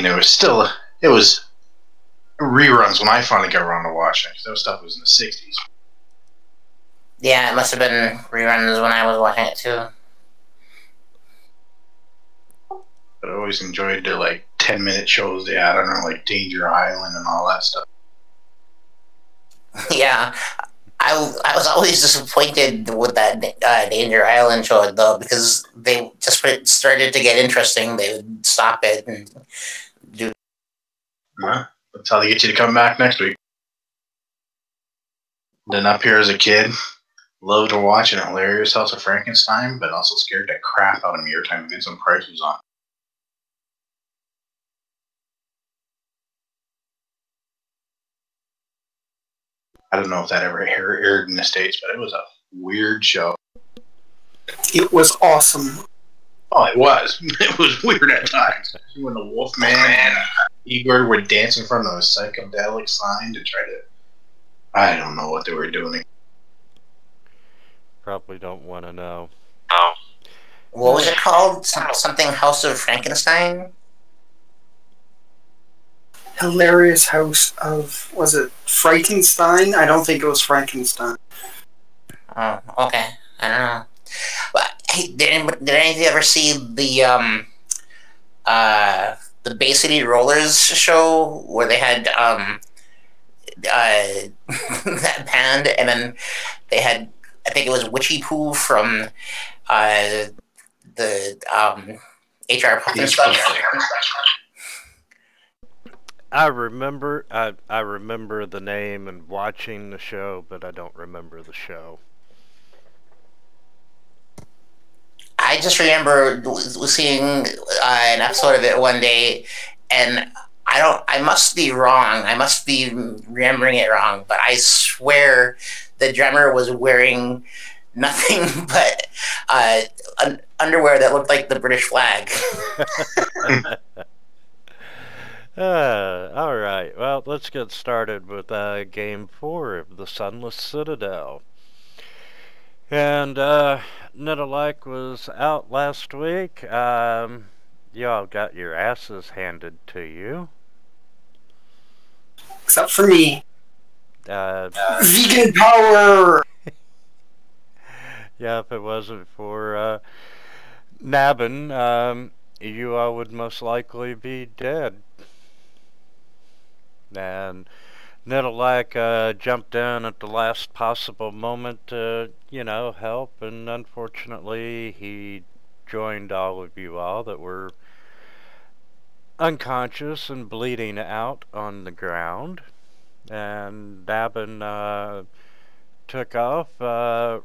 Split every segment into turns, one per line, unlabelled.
mean, it was reruns when I finally got around to watching it, because that stuff was in the 60s.
Yeah, it must have been reruns when I was watching it too.
But I always enjoyed the like 10-minute shows they had on there, like Danger Island and all that stuff.
Yeah, I was always disappointed with that Danger Island show though, because they just when it started to get interesting, they would stop it and do.
Well, that's how they get you to come back next week. Then up here as a kid, loved to watch an hilarious House of Frankenstein, but also scared the crap out of me every time Vincent Price was on. I don't know if that ever aired in the States, but it was a weird show.
It was awesome.
Oh, it was. It was weird at times. When the Wolfman and Igor were dancing in front of a psychedelic sign to try to... I don't know what they were doing.
Probably don't want to know.
Oh. What was it called? Something House of Frankenstein?
Hilarious House of... Was it Frankenstein? I don't think it was Frankenstein.
Oh, okay. I don't know. But hey, did any of you ever see the Bay City Rollers show where they had that band, and then they had, I think it was Witchy Poo from the HR Pumpkin stuff.
I remember the name and watching the show, but I don't remember the show.
I just remember seeing an episode of it one day, and I must be wrong. I must be remembering it wrong, but I swear the drummer was wearing nothing but underwear that looked like the British flag.
Alright, well, let's get started with Game 4 of the Sunless Citadel. And Nidalike was out last week. Y'all got your asses handed to you.
Except for me. Vegan power!
Yeah, if it wasn't for Dhamon, you all would most likely be dead. And Nidalike jumped in at the last possible moment to, help, and unfortunately he joined all of you all that were unconscious and bleeding out on the ground. And Dhamon took off,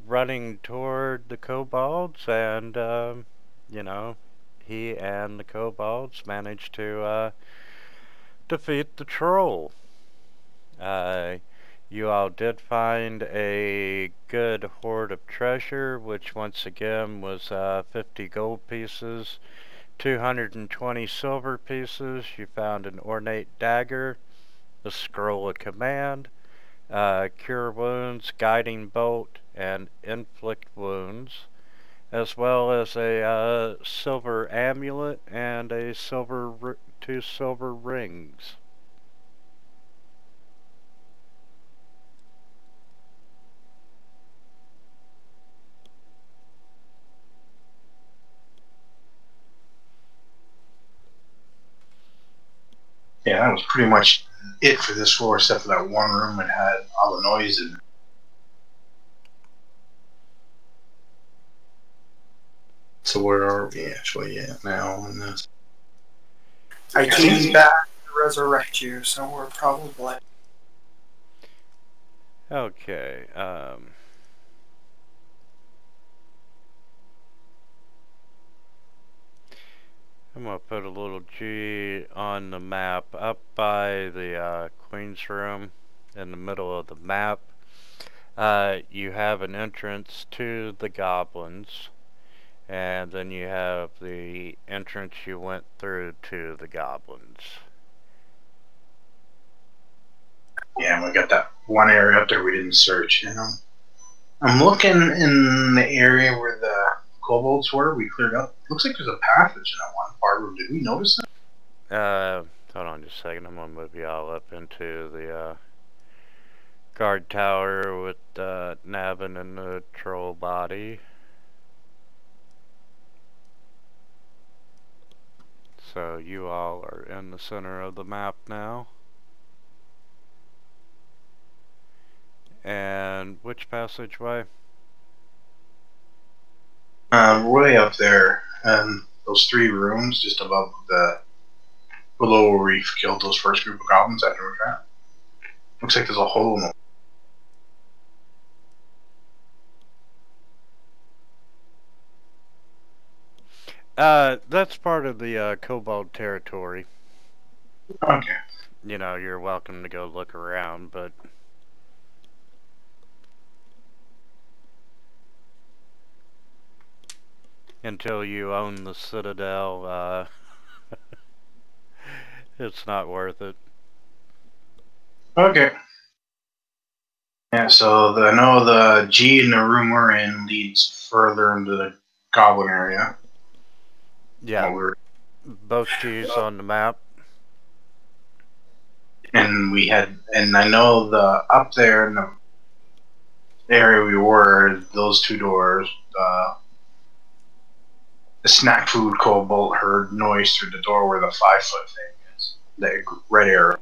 running toward the kobolds, and, he and the kobolds managed to defeat the troll. You all did find a good hoard of treasure, which once again was 50 gold pieces, 220 silver pieces. You found an ornate dagger, a scroll of command, cure wounds, guiding bolt, and inflict wounds, as well as a silver amulet and two silver rings.
Yeah, that was pretty much it for this floor, except for that one room that had all the noise in it. So where are we actually at now on this?
I came back to resurrect you, so we're probably...
Okay, I'm going to put a little G on the map up by the Queen's Room in the middle of the map. You have an entrance to the goblins, and then you have the entrance you went through to the goblins.
Yeah, and we got that one area up there we didn't search. I'm looking in the area where the kobolds were. We cleared up. Looks like there's a passage in that one part room. Did we notice that?
Hold on just a second. I'm gonna move y'all up into the guard tower with Navin and the troll body. So you all are in the center of the map now. And which passageway?
Way up there. Those 3 rooms just above below where we killed those first group of goblins after we trapped. Looks like there's a hole in the
That's part of the Kobold territory.
Okay.
You know, you're welcome to go look around, but until you own the Citadel, it's not worth it.
Okay. Yeah, so I know the G in the room we're in leads further into the goblin area.
Yeah. Both G's on the map.
And I know the up there in the area we were, those 2 doors, the snack food kobold heard noise through the door where the 5-foot thing is. The red arrow.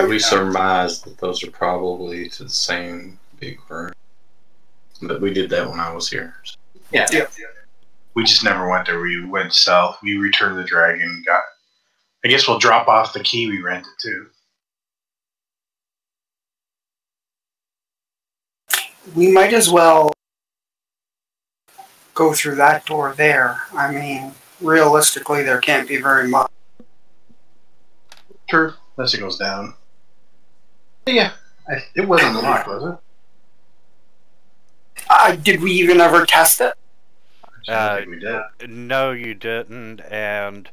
We surmised that those are probably to the same big room. But we did that when I was here.
Yeah. We just never went there. We went south. We returned the dragon. I guess we'll drop off the key we rented too.
We might as well go through that door there. I mean, realistically, there can't be very much.
True. Unless it goes down. Yeah. It wasn't locked, was it?
Did we even ever test it?
I think we did.
No, you didn't, and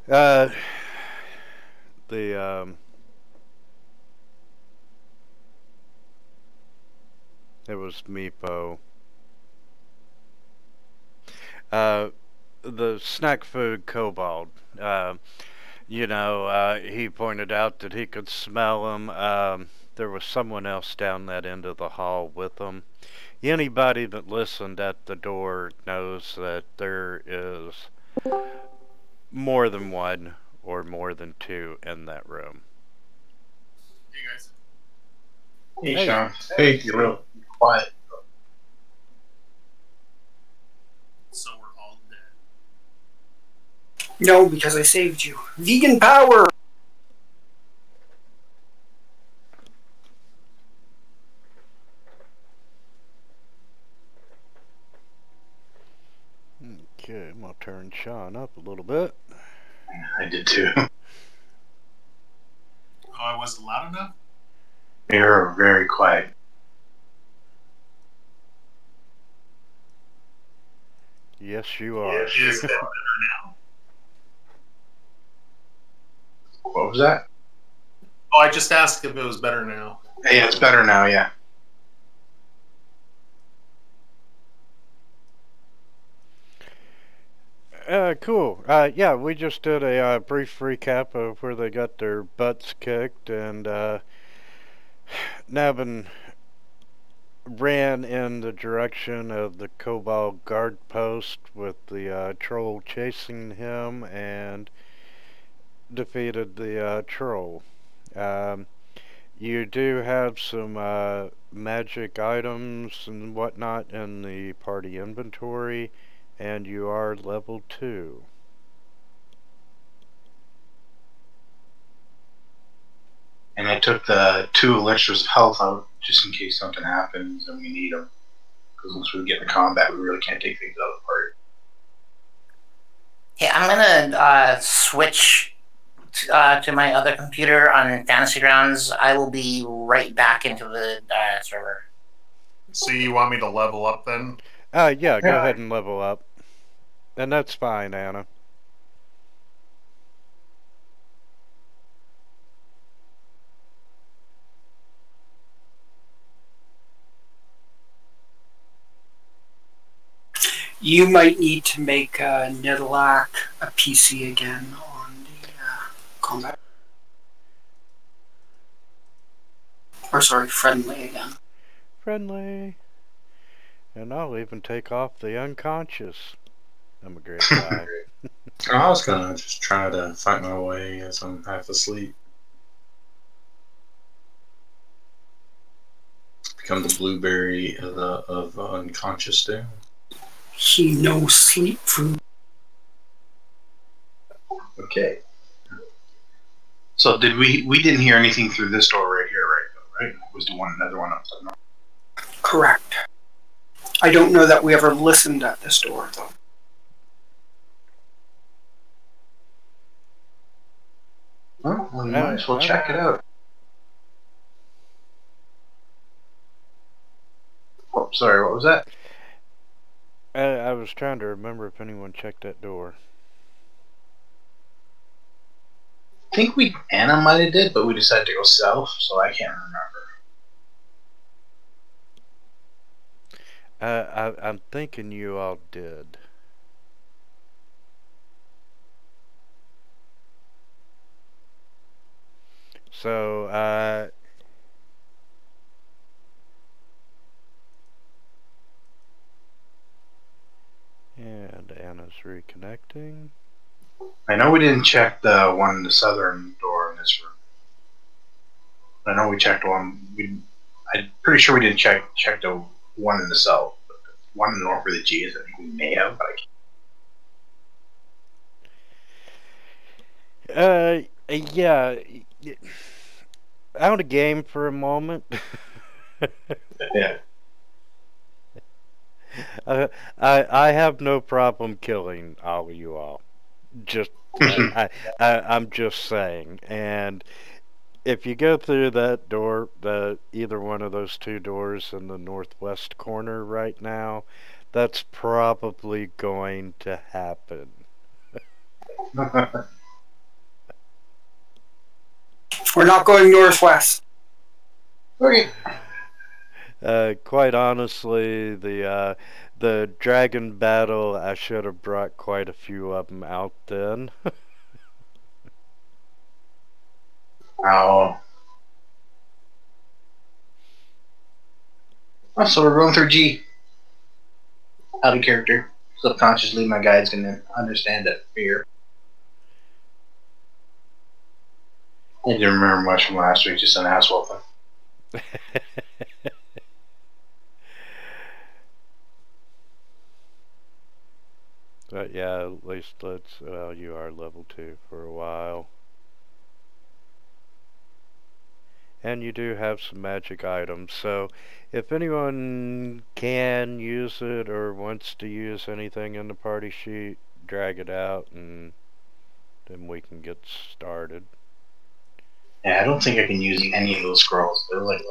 it was Meepo. The snack food kobold. You know, he pointed out that he could smell them. There was someone else down that end of the hall with them. Anybody that listened at the door knows that there is more than 1 or more than 2 in that room.
Hey guys.
Hey, Sean. Hey, you're real quiet.
So we're all dead.
No, because I saved you. Vegan power!
Okay, I'm gonna turn Sean up a little bit.
I did too.
Oh, I wasn't loud enough?
You're very quiet.
Yes, you are.
Is that better now?
What was that?
Oh, I just asked if it was better now.
Yeah, it's better now, yeah.
Cool. Yeah, we just did a brief recap of where they got their butts kicked, and Navin ran in the direction of the Kobold guard post with the troll chasing him and defeated the troll. You do have some magic items and whatnot in the party inventory, and you are level 2.
And I took the 2 elixirs of health out just in case something happens and we need them. Because once we get into combat, we really can't take things out of the party.
Hey, I'm gonna switch to my other computer on Fantasy Grounds. I will be right back into the server.
So you want me to level up then?
Yeah, go ahead and level up. And that's fine, Anna.
You might need to make Nidalak a PC again on the combat. Or sorry, friendly again.
Friendly. And I'll even take off the unconscious. I'm a great guy.
I was gonna just try to fight my way as I'm half asleep. Become the blueberry of unconscious doom.
He knows sleep food.
Okay. So did we didn't hear anything through this door right here, right? Was the another one up there?
Correct. I don't know that we ever listened at this door, though.
Well, we might as well check it out. Oh, sorry, what was that?
I was trying to remember if anyone checked that door.
I think Anna might have did, but we decided to go south, so I can't remember.
I'm thinking you all did. So, and Anna's reconnecting.
I know we didn't check the one in the southern door in this room. I know we checked one. I'm pretty sure we didn't check the one in the south. But the one in the north where the G is, I think we may have, but I can't.
Yeah. Out of game for a moment.
Yeah.
I have no problem killing all of you all. Just I'm just saying. And if you go through that door, either one of those two doors in the northwest corner right now, that's probably going to happen.
We're not going northwest.
Okay.
Quite honestly, the dragon battle, I should have brought quite a few of them out then.
Oh. Oh, so we're going through G. Out of character. Subconsciously, my guide's gonna understand that fear. I didn't remember much from last week, just an ass whooping.
But yeah, at least you are level 2 for a while. And you do have some magic items, so if anyone can use it or wants to use anything in the party sheet, drag it out and then we can get started.
Yeah, I don't think I can use any of those scrolls. They're like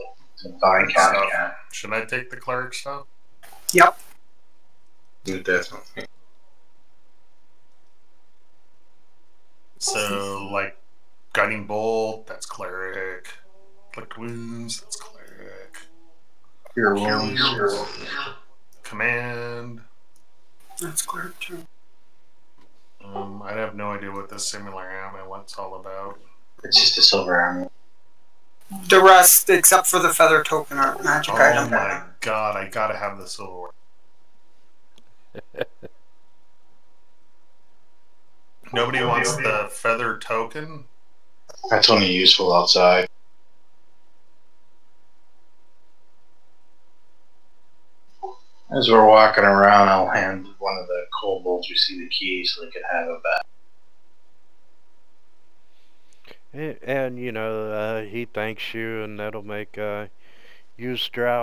divine count.
Should I take the cleric stuff?
Yep.
You definitely.
So, like, guiding bolt, that's cleric. Click wounds, that's cleric.
Your wounds.
Command.
That's clear too.
I have no idea what this similar armor, what's all about.
It's just a silver armor.
The rest, except for the feather token, are magic
Oh
items.
my god, I gotta have the silverware. Nobody wants the feather token?
That's only useful outside. As we're walking around, I'll hand one of the kobolds we see the key so they can have it back.
And you know, he thanks you, and that'll make Drow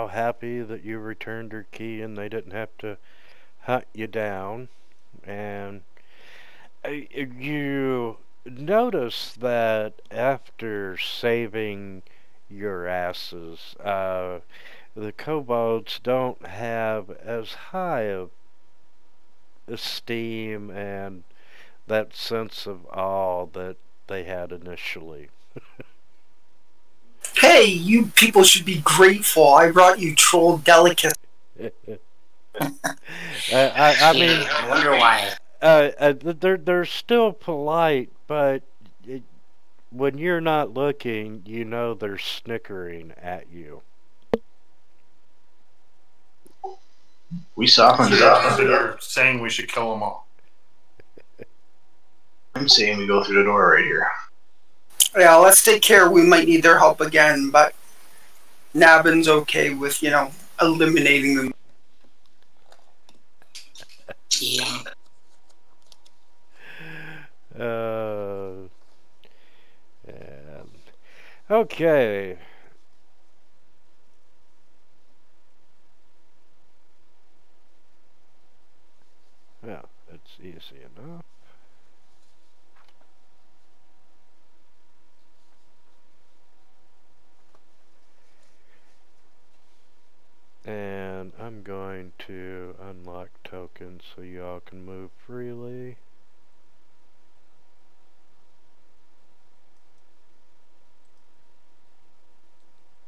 happy that you returned her key and they didn't have to hunt you down. And you notice that after saving your asses, the kobolds don't have as high of esteem and that sense of awe that they had initially.
Hey, you people should be grateful. I brought you troll delicacy.
I mean,
I wonder why.
they're still polite, but when you're not looking, you know they're snickering at you.
We softened it up.
So you're saying we should kill them all?
I'm saying we go through the door right here.
Yeah, let's take care. We might need their help again, but Nabin's okay with, eliminating them.
Yeah.
And, okay. Well, that's easy enough. And I'm going to unlock tokens so y'all can move freely.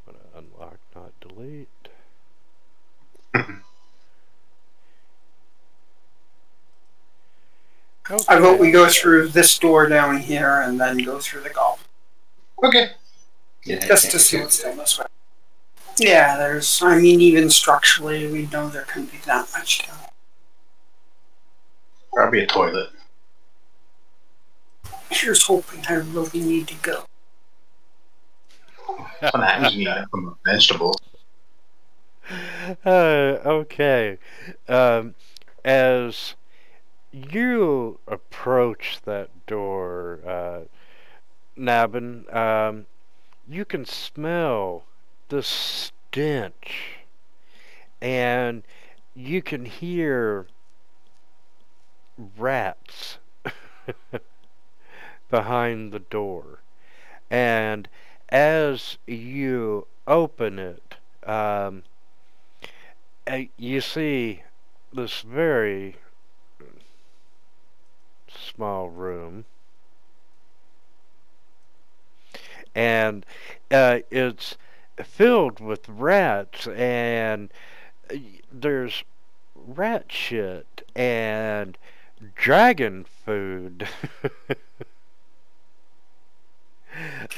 I'm gonna unlock, not delete. Okay.
I vote we go through this door down here and then go through the goblin.
Okay.
Yeah,
Just to see what's down this way. Yeah, even structurally, we know there couldn't be that much down.
Probably a toilet.
Here's hoping I really need to go.
That's what happens when you eat from vegetables.
Okay. As you approach that door, Nabin, you can smell the stench, and you can hear rats behind the door. And as you open it, you see this very small room, and it's filled with rats, and there's rat shit and dragon food.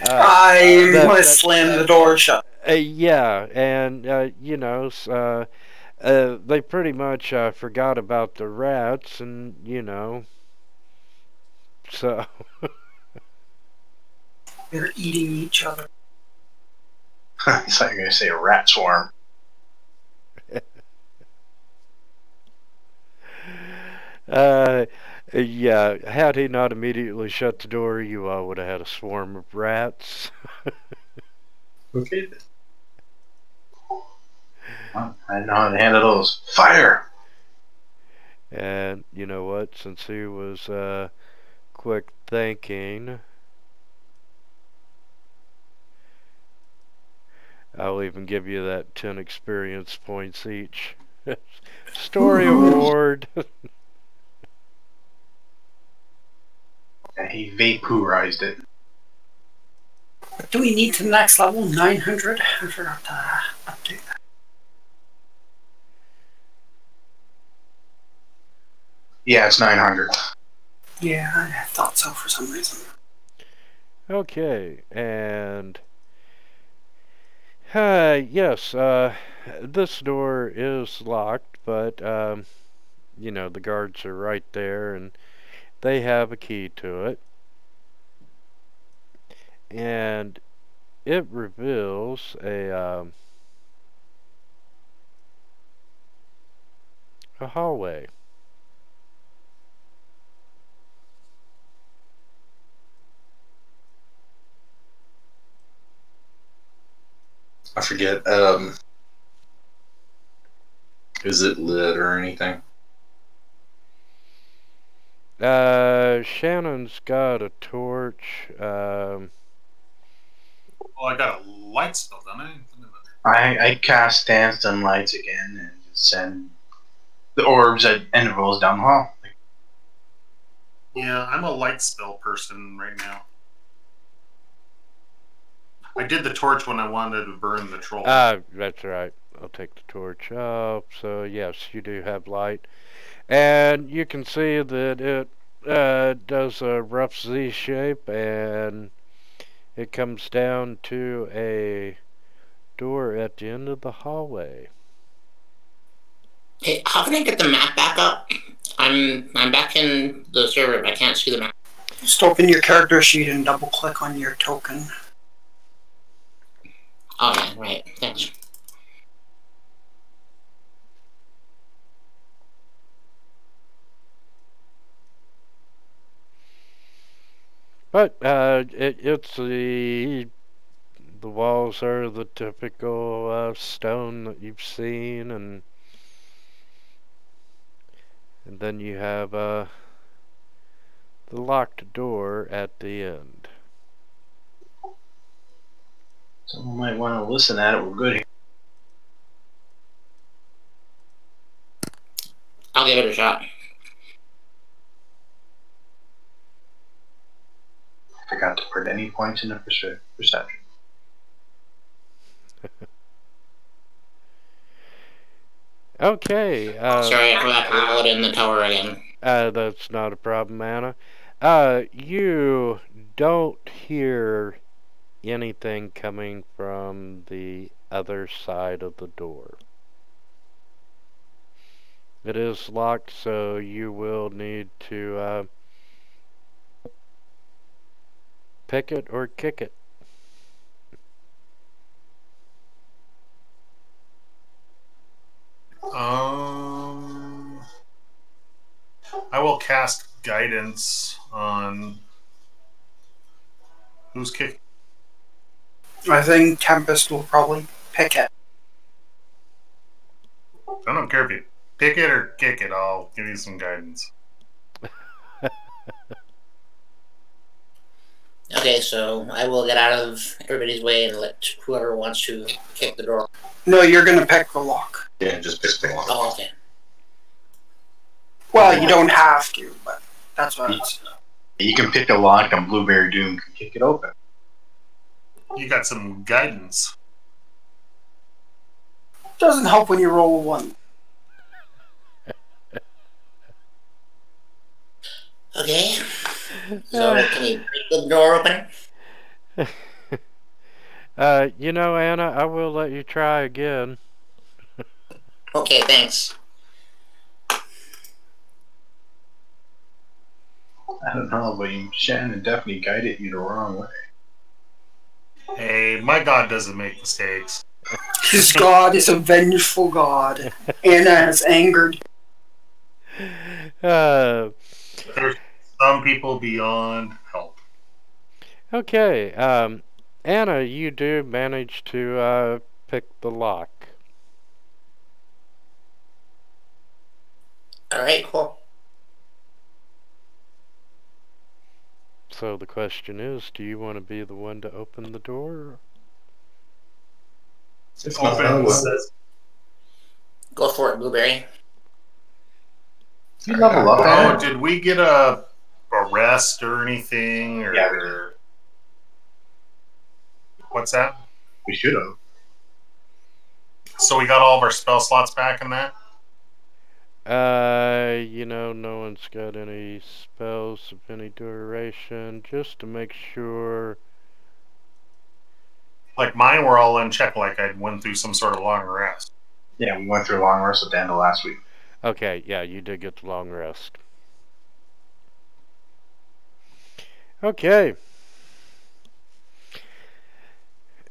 I'm gonna slam the door shut.
Yeah, and they pretty much forgot about the rats, and so
They're eating each other.
It's like you're going to say a rat swarm.
Yeah, had he not immediately shut the door, you would have had a swarm of rats.
Okay. Well, I know how to handle those. Fire!
And you know what? Since he was quick thinking, I'll even give you that 10 experience points each. Story award.
And he vaporized it.
What do we need to the next level? 900? I forgot to update that.
Yeah, it's 900.
Yeah, I thought so for some reason.
Okay, and yes, this door is locked, but the guards are right there, and they have a key to it, and it reveals a hallway.
I forget. Is it lit or anything?
Shannon's got a torch.
Oh, I got a light spell, don't I?
I cast Dance on Lights again and just send the orbs at intervals down the hall.
Yeah, I'm a light spell person right now. I did the torch when I wanted to burn the troll.
That's right. I'll take the torch up. So yes, you do have light. And you can see that it does a rough Z shape, and it comes down to a door at the end of the hallway.
Hey, how can I get the map back up? I'm back in the server, but I can't see the map.
Just open your character sheet and double click on your token.
Oh yeah, right. Thanks.
But it's the walls are the typical stone that you've seen, and then you have the locked door at the end.
Someone might want to listen at it. We're good here.
I'll give it a shot.
Forgot to put any points in the perception.
Okay.
Sorry, I forgot to load in the tower again.
That's not a problem, Anna. You don't hear anything coming from the other side of the door. It is locked, so you will need to pick it or kick it.
I will cast guidance on who's kicking.
I think Tempest will probably pick it.
I don't care if you pick it or kick it. I'll give you some guidance.
Okay, so I will get out of everybody's way and let whoever wants to kick the door.
No, you're gonna pick the lock.
Yeah, just pick the lock.
Oh, okay.
Well, you don't have to, but that's what it's.
You can pick a lock, and Blueberry Doom can kick it open.
You got some guidance.
Doesn't help when you roll a 1.
Okay. So can you break the door open?
You know, Anna, I will let you try again.
Okay, thanks.
I don't know, but Shannon definitely guided you the wrong way.
Hey, my god doesn't make mistakes.
His god is a vengeful god. Anna is angered.
Uh,
There's some people beyond help.
okay, Anna, you do manage to pick the lock.
Alright, cool.
So the question is, do you want to be the one to open the door?
Go for it, Blueberry.
You level up,
Oh,
Anna?
did we get a rest or anything? Or
Yeah, we did.
What's that?
We should have.
So we got all of our spell slots back in that?
You know, no one's got any spells of any duration, just to make sure.
Like mine were all unchecked, like I went through some sort of long rest.
Yeah, we went through a long rest at the end of last week.
Okay, yeah, you did get the long rest. Okay.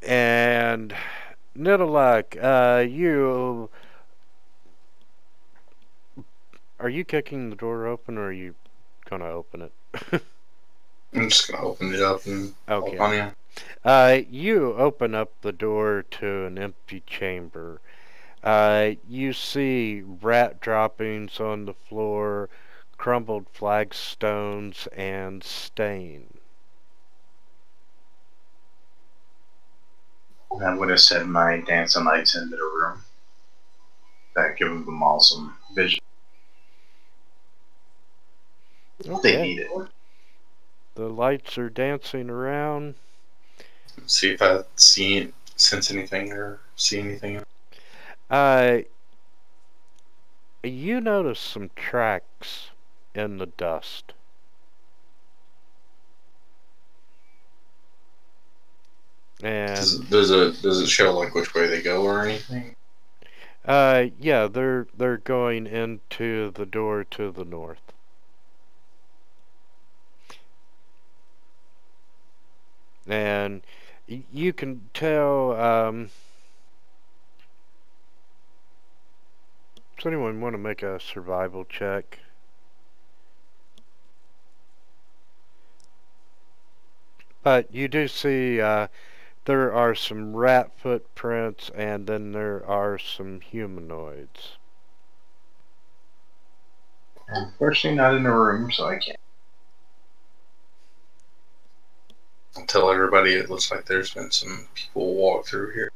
And Nidalak, are you kicking the door open, or are you gonna open it?
I'm just gonna open it up and
Okay.
on you.
You open up the door to an empty chamber. You see rat droppings on the floor, crumbled flagstones, and stain.
I would have sent my dancing lights into the room. That giving them all some vision.
Okay.
They need it.
The lights are dancing around.
See if I sense anything or see anything.
You notice some tracks in the dust. And
does it show like which way they go or anything?
yeah, they're going into the door to the north. And you can tell, does anyone want to make a survival check? But you do see, there are some rat footprints, and then there are some humanoids.
Unfortunately, not in the room, so I can't.
I'll tell everybody it looks like there's been some people walk through here.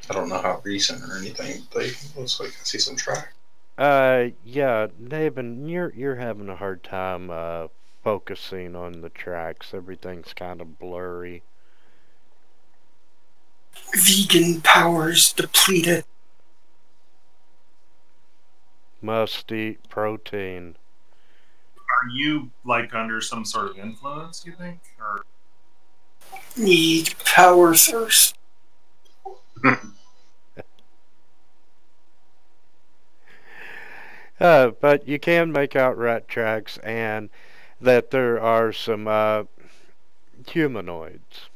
I don't know how recent or anything, but it looks like I see some track.
Yeah, Navin, you're having a hard time, focusing on the tracks. Everything's kind of blurry.
Vegan powers depleted.
Must eat protein.
Are you like under some sort of influence, you think? Or
Need power thirst.
But you can make out rat tracks, and that there are some humanoids.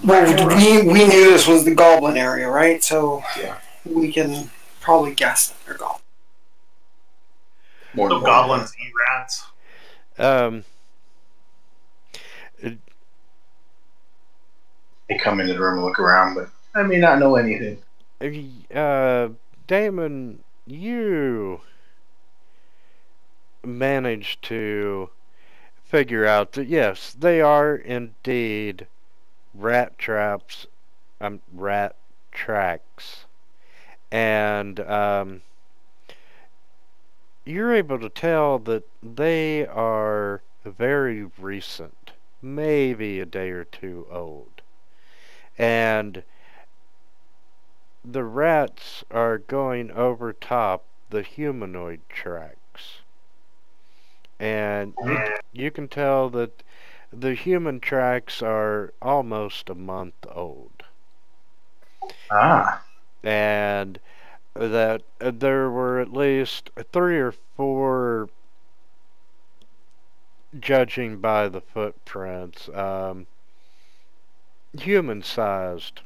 Well, we knew this was the Goblin area, right? So
Yeah.
we can probably guess that they're Goblin.
so goblins eat rats?
They come into the room and look around, but I may not know anything.
Dhamon, you managed to figure out that yes, they are indeed rat traps, rat tracks, and you're able to tell that they are very recent, maybe a day or two old, and the rats are going over top the humanoid tracks, and you can tell that the human tracks are almost a month old.
Ah.
And that there were at least 3 or 4, judging by the footprints, human-sized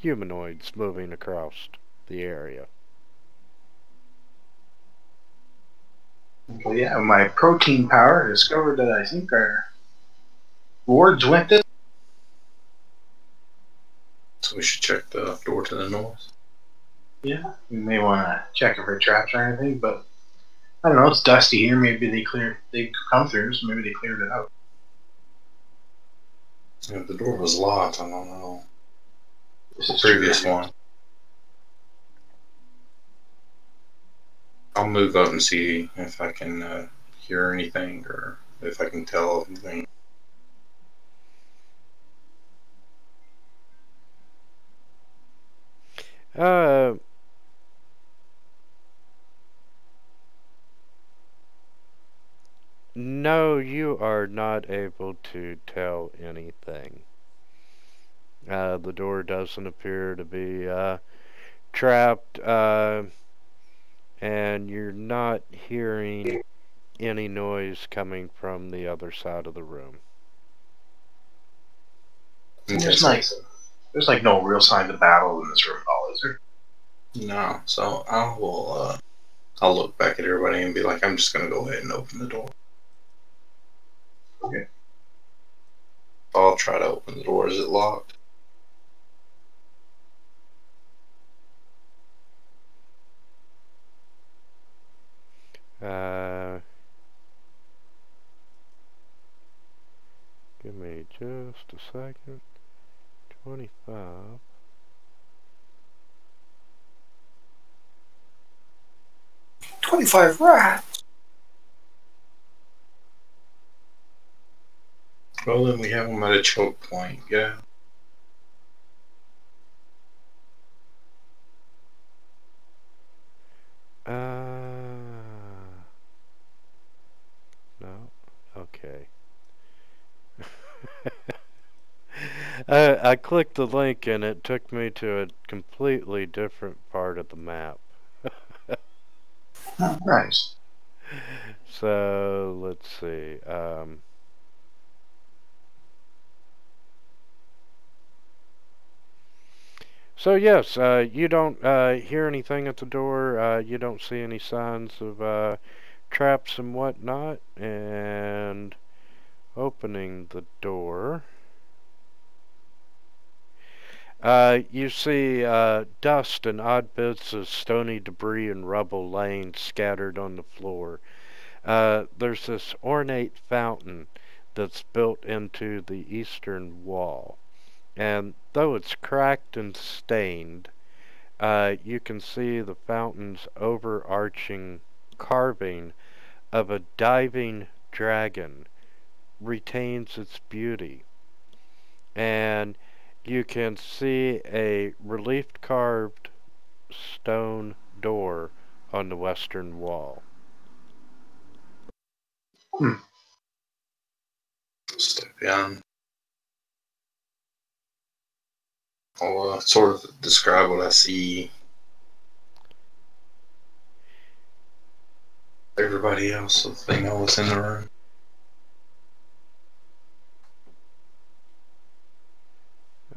humanoids moving across the area.
Well, yeah, my protein power discovered that I think our wards went this.
So we should check the door to the north.
Yeah, we may want to check if there are traps or anything, but I don't know. It's dusty here. Maybe they come through, so maybe they cleared it out.
Yeah, the door was locked. I don't know.
This
The
is
previous
true.
one. I'll move up and see if I can hear anything or if I can tell anything.
No, you are not able to tell anything. The door doesn't appear to be trapped, and you're not hearing any noise coming from the other side of the room.
There's like no real signs of battle in this room at all, is there?
No, so I'll look back at everybody and be like, I'm just gonna go ahead and open the door.
Okay.
I'll try to open the door. Is it locked?
Give me just a second. 25.
$25 rats.
Well, then we have them at a choke point, yeah.
No? Okay. I clicked the link and it took me to a completely different part of the map.
Oh, nice.
So, let's see. So yes, you don't hear anything at the door. You don't see any signs of traps and whatnot. And opening the door, you see dust and odd bits of stony debris and rubble laying scattered on the floor. There's this ornate fountain that's built into the eastern wall. And though it's cracked and stained, you can see the fountain's overarching carving of a diving dragon retains its beauty. And you can see a relief carved stone door on the western wall.
Step in. I'll sort of describe what I see. Everybody else, if they know what's in the room.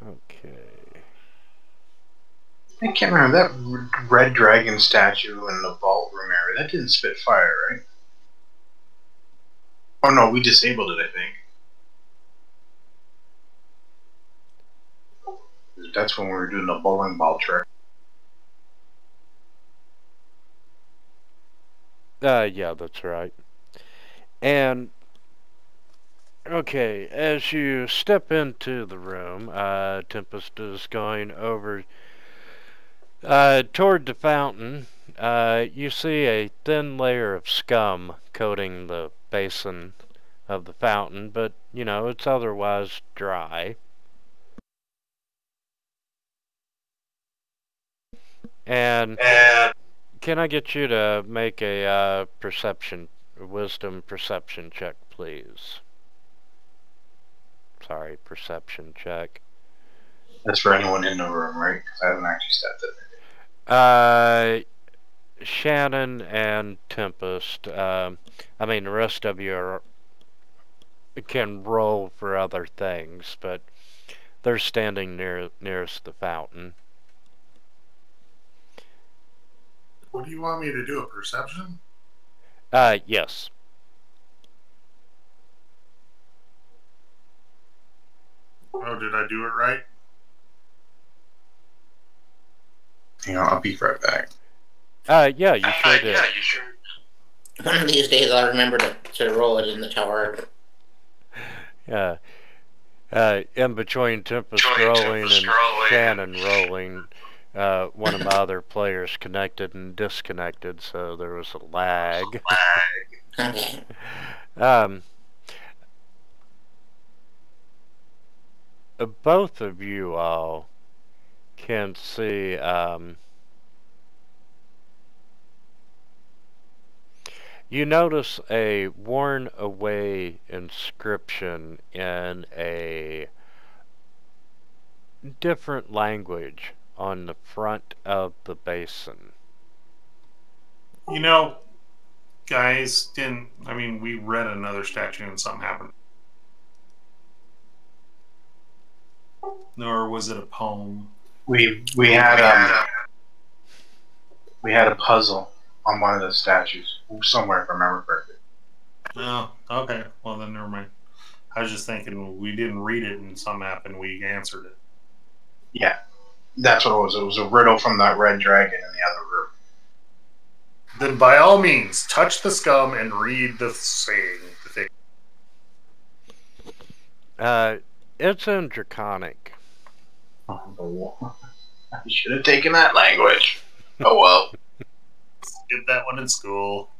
Okay.
I can't remember that red dragon statue in the vault room area. That didn't spit fire, right? Oh no, we disabled it, I think. That's when we were doing the bowling ball trick.
Yeah, that's right. And okay, as you step into the room, Tempest is going over toward the fountain. You see a thin layer of scum coating the basin of the fountain, but you know it's otherwise dry. And can I get you to make a wisdom perception check, please? Sorry, perception check.
That's for anyone in the room, right? Because I haven't actually stepped in it.
Shannon and Tempest. I mean, the rest of you can roll for other things, but they're standing nearest the fountain.
What do you want me to do? A perception?
Yes.
Oh, did I do it right?
Hang on, I'll be right back.
Yeah, you sure did.
One of these days I'll remember to roll it in the tower.
Yeah. In between Tempest rolling and Shannon rolling, one of my other players connected and disconnected, so there was a lag.
Okay.
Both of you all can see you notice a worn away inscription in a different language on the front of the basin.
You know, guys, we read another statue and something happened. Or was it a poem?
We had a puzzle on one of the statues somewhere, if I remember correctly.
Oh, okay. Well, then never mind. I was just thinking we didn't read it and something happened. We answered it.
Yeah, that's what it was. It was a riddle from that red dragon in the other room.
Then by all means, touch the scum and read the saying.
It's in Draconic.
Oh, I should have taken that language. Oh well.
Get that one in school.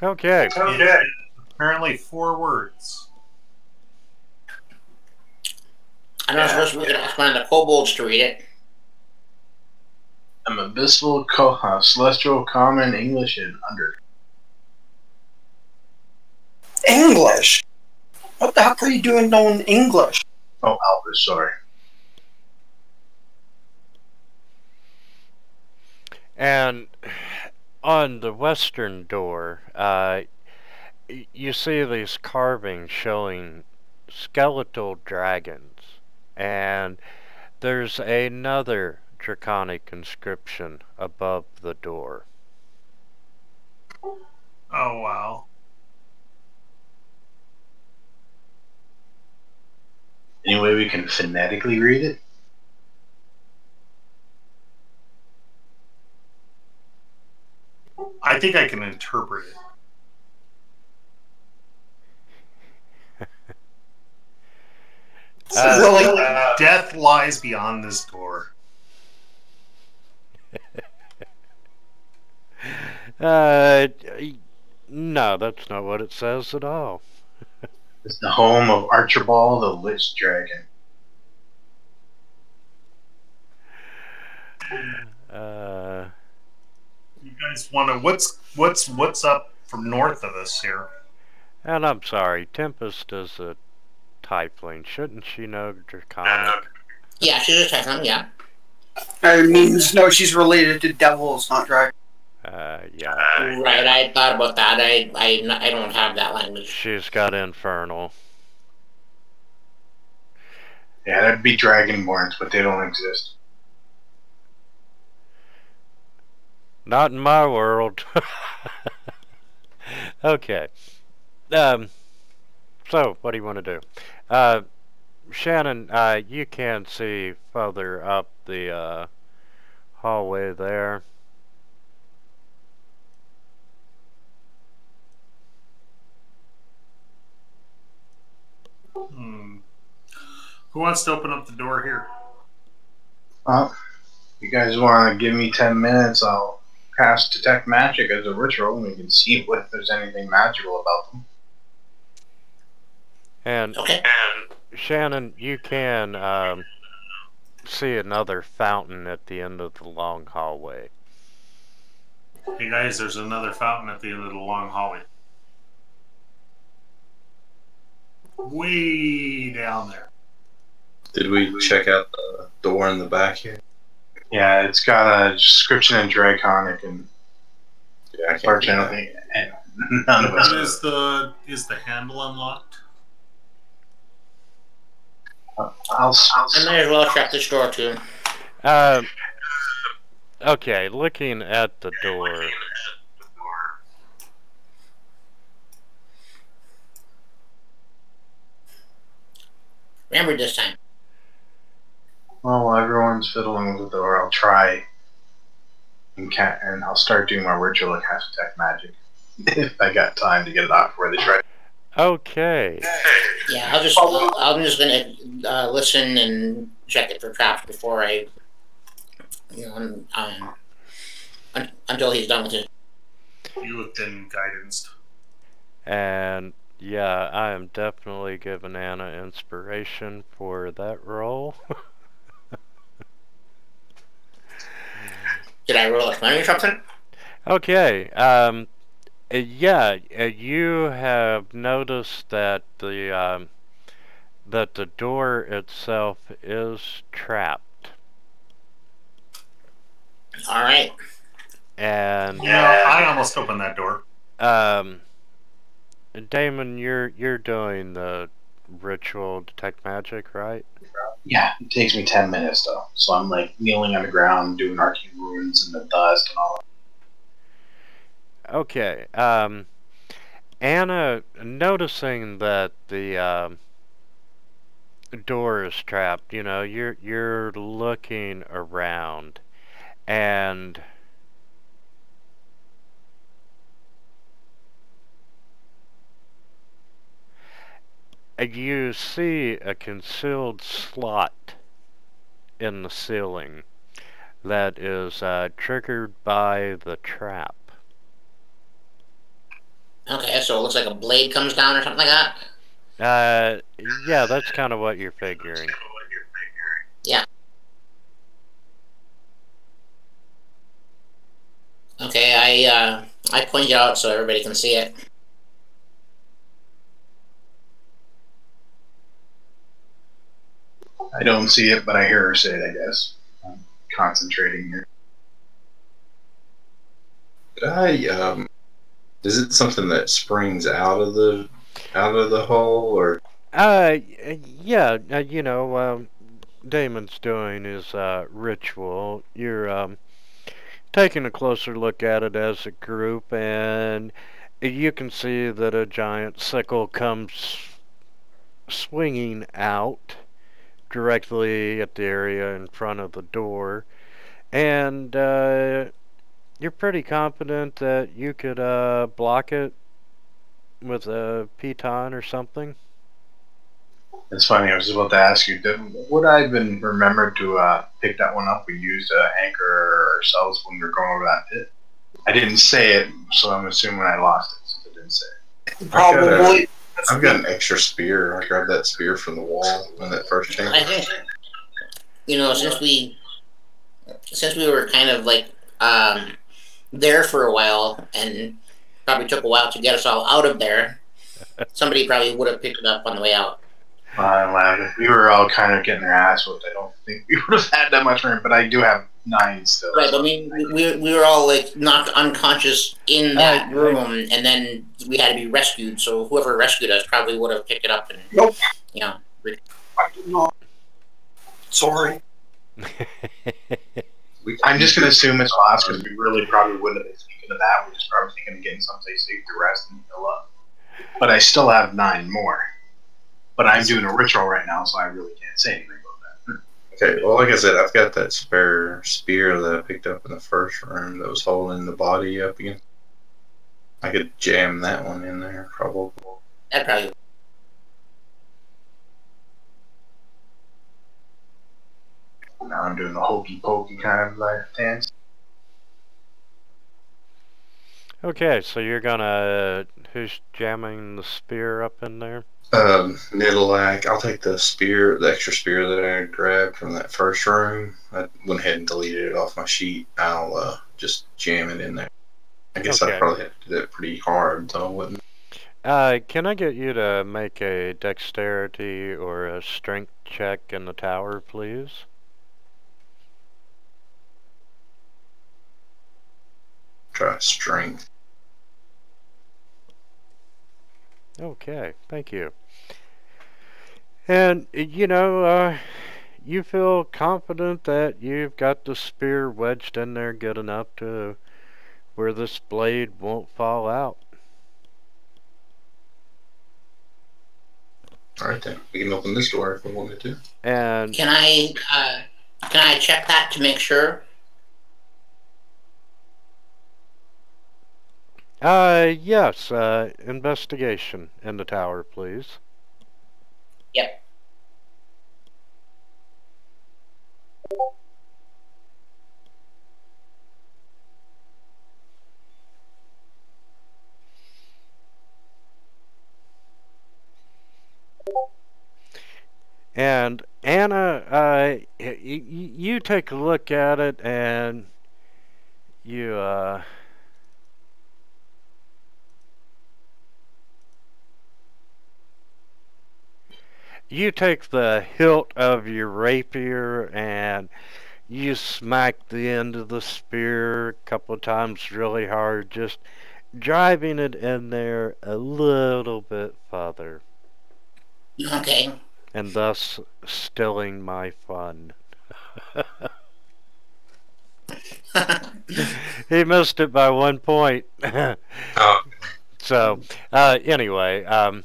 Okay.
Okay. Apparently 4 words.
I'm not supposed to be ask one of the kobolds to read it.
I'm abyssal, celestial, common, English, and under.
English? What the heck are you doing knowing English?
Oh, Albert, sorry.
And on the western door, you see these carvings showing skeletal dragons, and there's another draconic inscription above the door.
Oh, wow.
Any way we can phonetically read it?
I think I can interpret it.
Really?
Death lies beyond this door.
No, that's not what it says at all.
It's the home of Archibald the Lich Dragon.
You guys want to? What's up from north of us here?
And I'm sorry, Tempest is a tiefling. Shouldn't she know draconic?
Yeah, she's a Tiefling, yeah.
It means, no, she's related to devils, not dragons.
Yeah.
Right, I thought about that. I don't have that language.
She's got infernal.
Yeah, that'd be dragonborns, but they don't exist.
Not in my world. Okay. So, what do you want to do? Shannon, you can see further up the hallway there.
Who wants to open up the door here?
You guys want to give me 10 minutes, I'll cast Detect Magic as a ritual, and we can see if there's anything magical about them.
And
Okay.
Shannon, you can see another fountain at the end of the long hallway.
Hey guys, there's another fountain at the end of the long hallway. Way down there.
Did we check out the door in the back here?
Yeah, it's got a description in Draconic, and
Yeah, I can't.
unfortunately, none of us.
Is the handle unlocked?
I'll
I might as well check this door too.
Okay, looking at the door.
Remember this time.
Well, while everyone's fiddling with the door, I'll try and I'll start doing my ritual and cast Detect Magic. If I got time to get it out before they try.
Okay.
Yeah, I'm just gonna listen and check it for traps before I, until he's done with it.
You have been guidance.
And yeah, I am definitely giving Anna inspiration for that roll.
Did I roll a 20 or something?
Okay, yeah, you have noticed that the door itself is trapped.
All right.
And
I almost opened that door.
Damon, you're doing the ritual Detect Magic, right?
Yeah, it takes me 10 minutes though. So I'm like kneeling on the ground, doing arcane runes and the dust and all.
Okay. Anna, noticing that the door is trapped, you're looking around, and you see a concealed slot in the ceiling that is triggered by the trap.
Okay, so it looks like a blade comes down or something like that.
Yeah, that's kind of what you're figuring.
Yeah. Okay, I point it out so everybody can see it.
I don't see it, but I hear her say it, I guess. I'm concentrating here.
Is it something that springs out of the hole, or?
Yeah, you know, Damon's doing his ritual. You're taking a closer look at it as a group, and you can see that a giant sickle comes swinging out directly at the area in front of the door, and you're pretty confident that you could block it with a piton or something.
It's funny, I was about to ask you, would I have been remembered to pick that one up? We used to anchor ourselves when we were going over that pit. I didn't say it, so I'm assuming I lost it since I didn't say it.
Probably.
I've got an extra spear. I grabbed that spear from the wall in that first chamber.
I think, you know, since we were kind of like there for a while and probably took a while to get us all out of there, somebody probably would have picked it up on the way out.
We were all kind of getting their ass whooped. I don't think we would have had that much room, but I do have 9 still.
Right, but I mean, we were all like knocked unconscious in that room, and then we had to be rescued. So whoever rescued us probably would have picked it up and,
Nope.
you know.
I did not. Sorry.
I'm just going to assume it's lost because we really probably wouldn't have been thinking of that. We're just probably thinking of getting someplace safe to rest and heal up. But I still have 9 more. But I'm doing a ritual right now, so I really can't say anything about that.
Okay, well, like I said, I've got that spare spear that I picked up in the first room that was holding the body up again. I could jam that one in there, probably.
That probably.
Now I'm doing the hokey pokey kind of like dance.
Okay, so you're gonna... Who's jamming the spear up in there?
Nidalac. I'll take the spear, the extra spear that I grabbed from that first room. I went ahead and deleted it off my sheet. I'll just jam it in there. I guess
Okay.
I probably have to do that pretty hard, so I wouldn't.
Can I get you to make a dexterity or a strength check in the tower, please?
Try strength.
Okay, thank you. And, you know, you feel confident that you've got the spear wedged in there good enough to where this blade won't fall out.
Alright then, we can open this door if we wanted to.
And
Can I check that to make sure?
yes, investigation in the tower, please.
Yep.
And Anna, you take a look at it and you, you take the hilt of your rapier and you smack the end of the spear a couple of times really hard, just driving it in there a little bit further,
Okay.
and thus stilling my fun. He missed it by 1 point.
Oh.
So, anyway,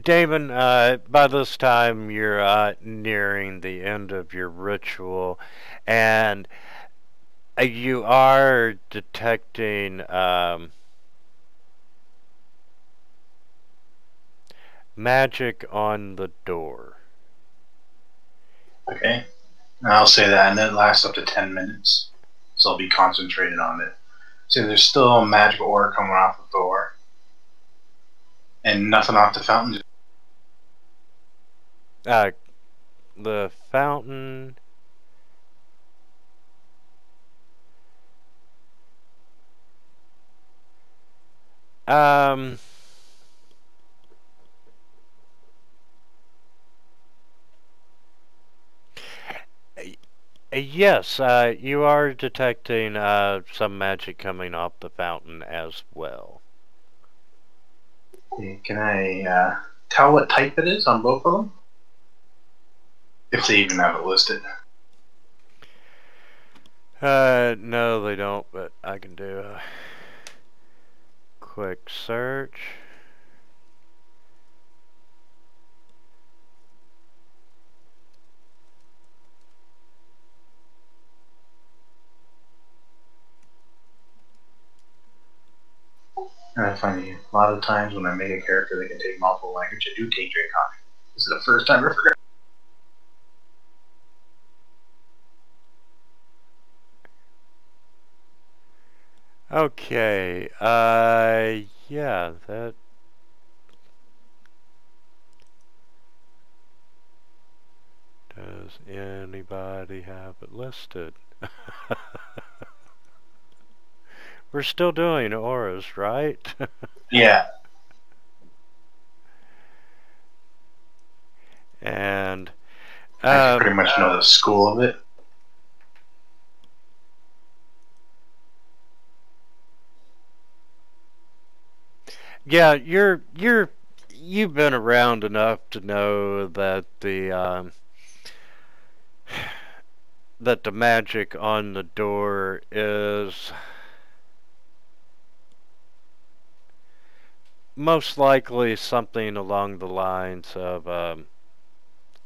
Damon, by this time you're nearing the end of your ritual, and you are detecting magic on the door.
Okay. I'll say that, and it lasts up to 10 minutes. So I'll be concentrated on it. See, there's still magic ore coming off the door. And nothing off the fountain.
The fountain. Yes, you are detecting some magic coming off the fountain as well.
Can I tell what type it is on both of them? If they even have it listed.
No, they don't, but I can do a quick search.
And I find a lot of times when I make a character that can take multiple languages, I do take Draconic. This is the first time I forgot.
Okay, yeah, that... Does anybody have it listed? We're still doing auras, right?
Yeah.
And...
I pretty much know the school of it.
Yeah, you've been around enough to know that the magic on the door is most likely something along the lines of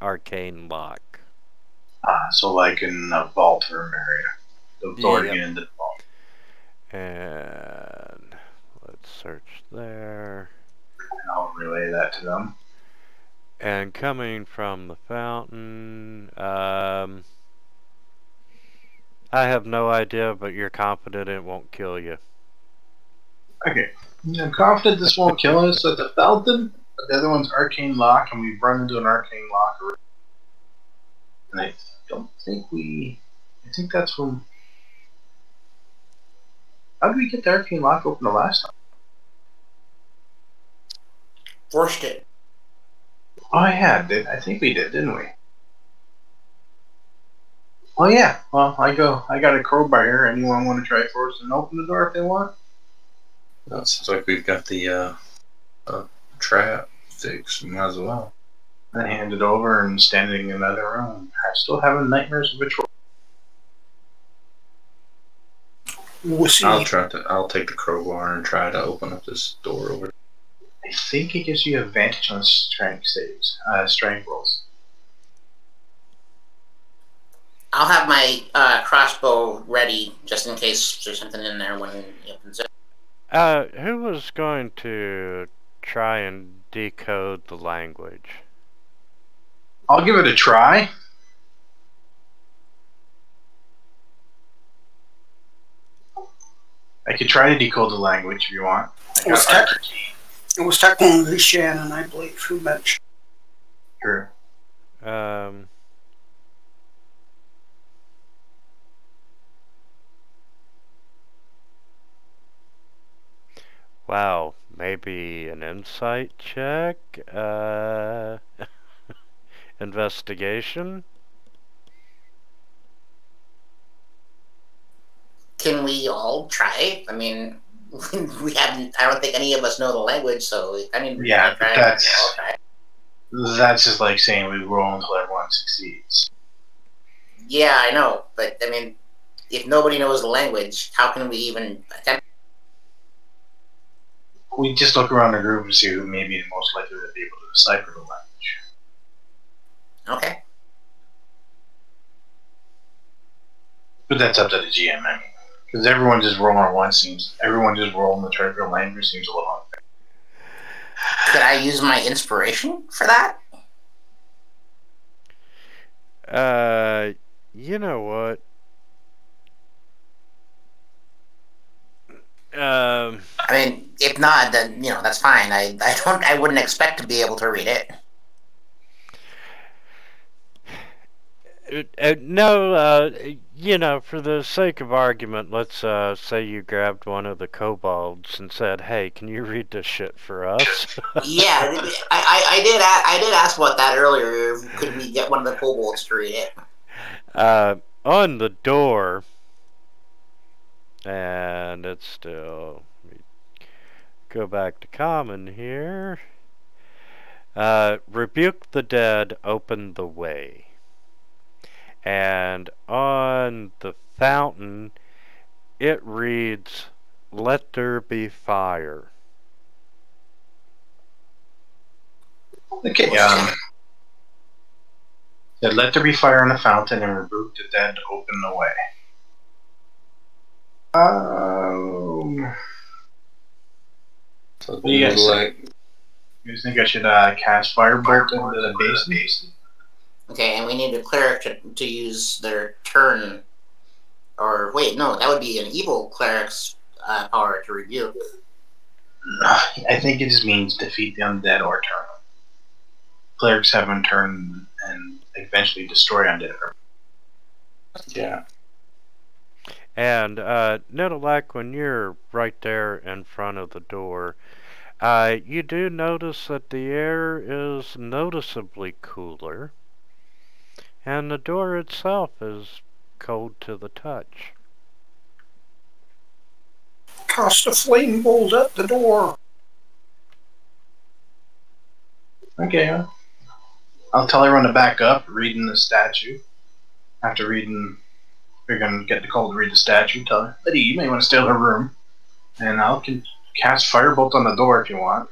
arcane lock.
So like in the vault room area. The door to
Yep.
get into the vault.
And let's search there.
And I'll relay that to them.
And coming from the fountain, I have no idea, but you're confident it won't kill you.
Okay. I'm confident this won't kill us at the fountain, but the other one's arcane lock, and we've run into an arcane lock already. And I don't think I think that's from... How did we get the arcane lock open the last time?
Forced it.
Oh yeah, I think we did, didn't we? Oh yeah. Well, I got a crowbar here. Anyone want to try force and open the door if they want?
Well, it seems like we've got the trap fixed. Might as well.
I hand it over and standing in another room. I'm still having nightmares of a troll.
I'll take the crowbar and try to open up this door over.
I think it gives you advantage on strength saves, strength rolls.
I'll have my crossbow ready just in case there's something in there when he opens it.
Who was going to try and decode the language?
I'll give it a try. I could try to decode the language if you want.
It was technically Shannon, I believe, who mentioned.
Sure.
Wow, maybe an insight check? Investigation?
Can we all try? I mean, we haven't. I don't think any of us know the language, so I mean,
Yeah,
try,
that's
try.
That's just like saying we roll until everyone succeeds.
Yeah, I know, but I mean, if nobody knows the language, how can we even attempt?
We just look around the group and see who may be the most likely to be able to decipher the language.
Okay.
But that's up to the GM, I mean. Because everyone just rolling the trigger language seems a little unfair.
Could I use my inspiration for that?
You know what?
I mean, if not, then that's fine. I wouldn't expect to be able to read it.
No, for the sake of argument, let's say you grabbed one of the kobolds and said, "Hey, can you read this shit for us?"
Yeah, I did ask about that earlier. Could we get one of the kobolds to read it?
On the door, and it's still. Go back to common here. Rebuke the dead, open the way. And on the fountain, it reads, "Let there be fire."
Okay, said, "Let there be fire on the fountain and rebuke the dead, open the way."
So
What do you guys think? You guys think I should cast firebolt into the basin?
Okay, and we need a cleric to use their turn. Or wait, no, that would be an evil cleric's power to rebuke.
I think it just means defeat the undead or turn them. Clerics have them turn and eventually destroy undead.
Yeah.
And Nidalak, when you're right there in front of the door, you do notice that the air is noticeably cooler, and the door itself is cold to the touch.
Cast a flame bolt at the door.
Okay, I'll tell everyone to back up, reading the statue. After reading, you're going to get Nicole to read the statue. Tell her, "Liddy, you may want to stay in her room." And I can cast firebolt on the door if you want.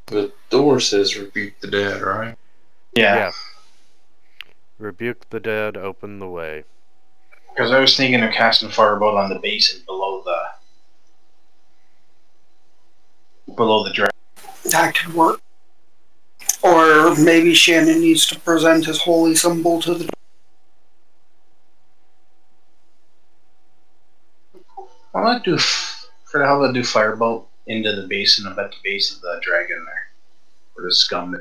The door says rebuke the dead, right?
Yeah.
Rebuke the dead, open the way.
Because I was thinking of casting firebolt on the basin below the dragon.
That could work. Or maybe Shannon needs to present his holy symbol to the door.
Why not do, for the hell of it, do firebolt into the basin and at the base of the dragon there. Or the scum.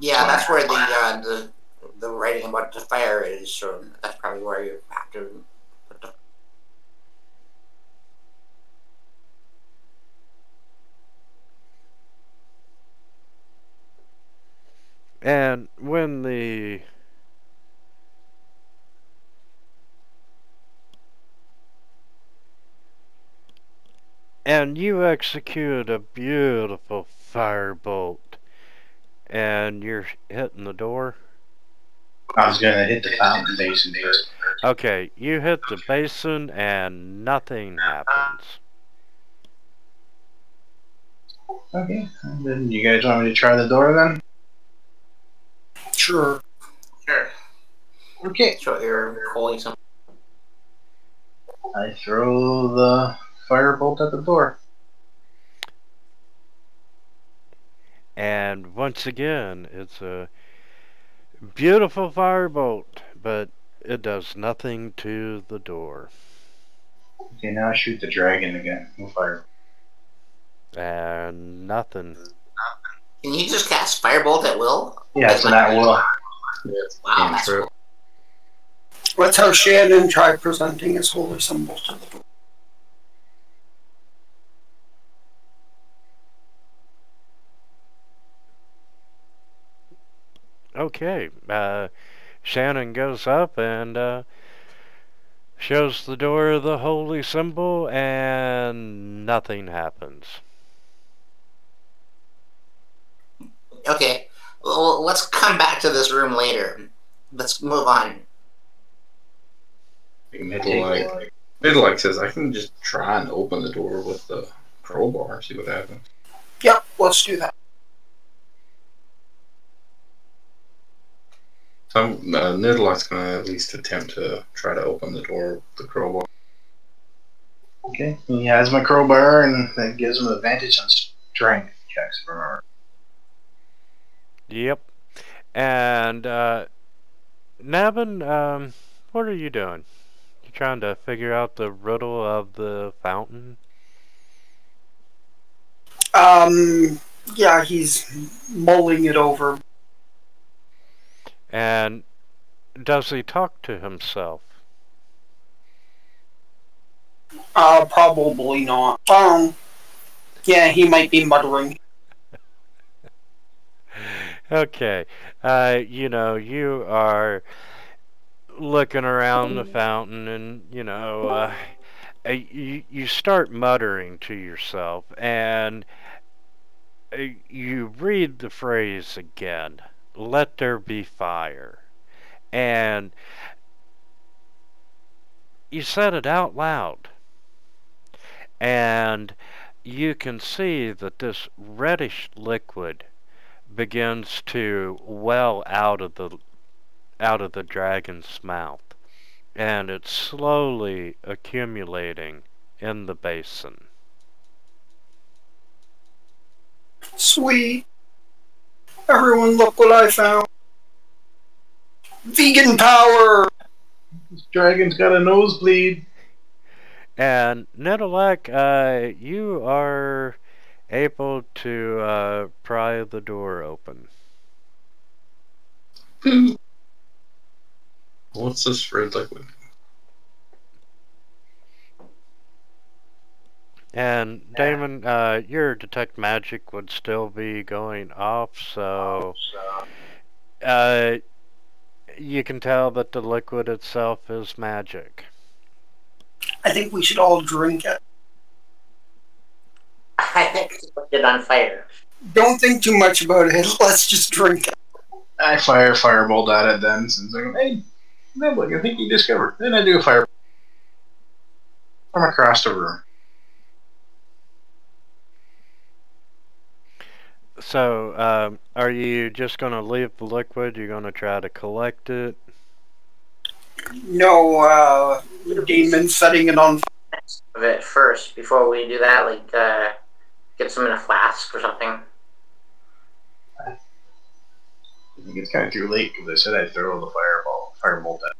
Yeah, that's where the writing about the fire is, so that's probably where you have to put the...
And when the... And you execute a beautiful firebolt, and you're hitting the door.
I was going to hit the fountain basin first.
Okay, you hit the basin and nothing happens.
Okay, and then you guys want me to try the door then?
Sure.
Sure.
Okay.
So you're calling some...
I throw the firebolt at the door.
And once again, it's a beautiful firebolt, but it does nothing to the door.
Okay, now I shoot the dragon again. No fire.
And nothing.
Can you just cast firebolt at will?
Yeah, so that will.
Wow, that's cool.
Let's have Shannon try presenting his holy symbol to the door.
Okay, Shannon goes up and shows the door the holy symbol, and nothing happens.
Okay, well, let's come back to this room later. Let's move on.
Midlight says, "I can just try and open the door with the crowbar, see what happens."
Yep, let's do that.
So Nidlight's going to at least attempt to try to open the door with the crowbar.
Okay, he has my crowbar, and that gives him advantage on strength checks, if I remember.
Yep. And Navin, what are you doing? You trying to figure out the riddle of the fountain?
Yeah, he's mulling it over.
And does he talk to himself?
Probably not. Yeah, he might be muttering.
Okay. You know, you are looking around the fountain and, you start muttering to yourself and you read the phrase again, let there be fire. And you said it out loud. And you can see that this reddish liquid begins to well out of the dragon's mouth, and it's slowly accumulating in the basin.
Sweet. Everyone look what I found. Vegan power!
This dragon's got a nosebleed.
And Nedalek, you are able to pry the door open.
What's this red liquid?
And Dhamon, your detect magic would still be going off, so you can tell that the liquid itself is magic.
I think we should all drink it.
I think it's it on fire.
Don't think too much about it. Let's just drink it.
I fire firebolt at it then, since I'm hey, look, I think you discovered. Then I do a fire from across the room.
So, are you just going to leave the liquid? You're going to try to collect it?
No, demon setting it on fire.
Of it first before we do that, like get some in a flask or something.
I think it's kind of too late because I said I'd throw the firebolt at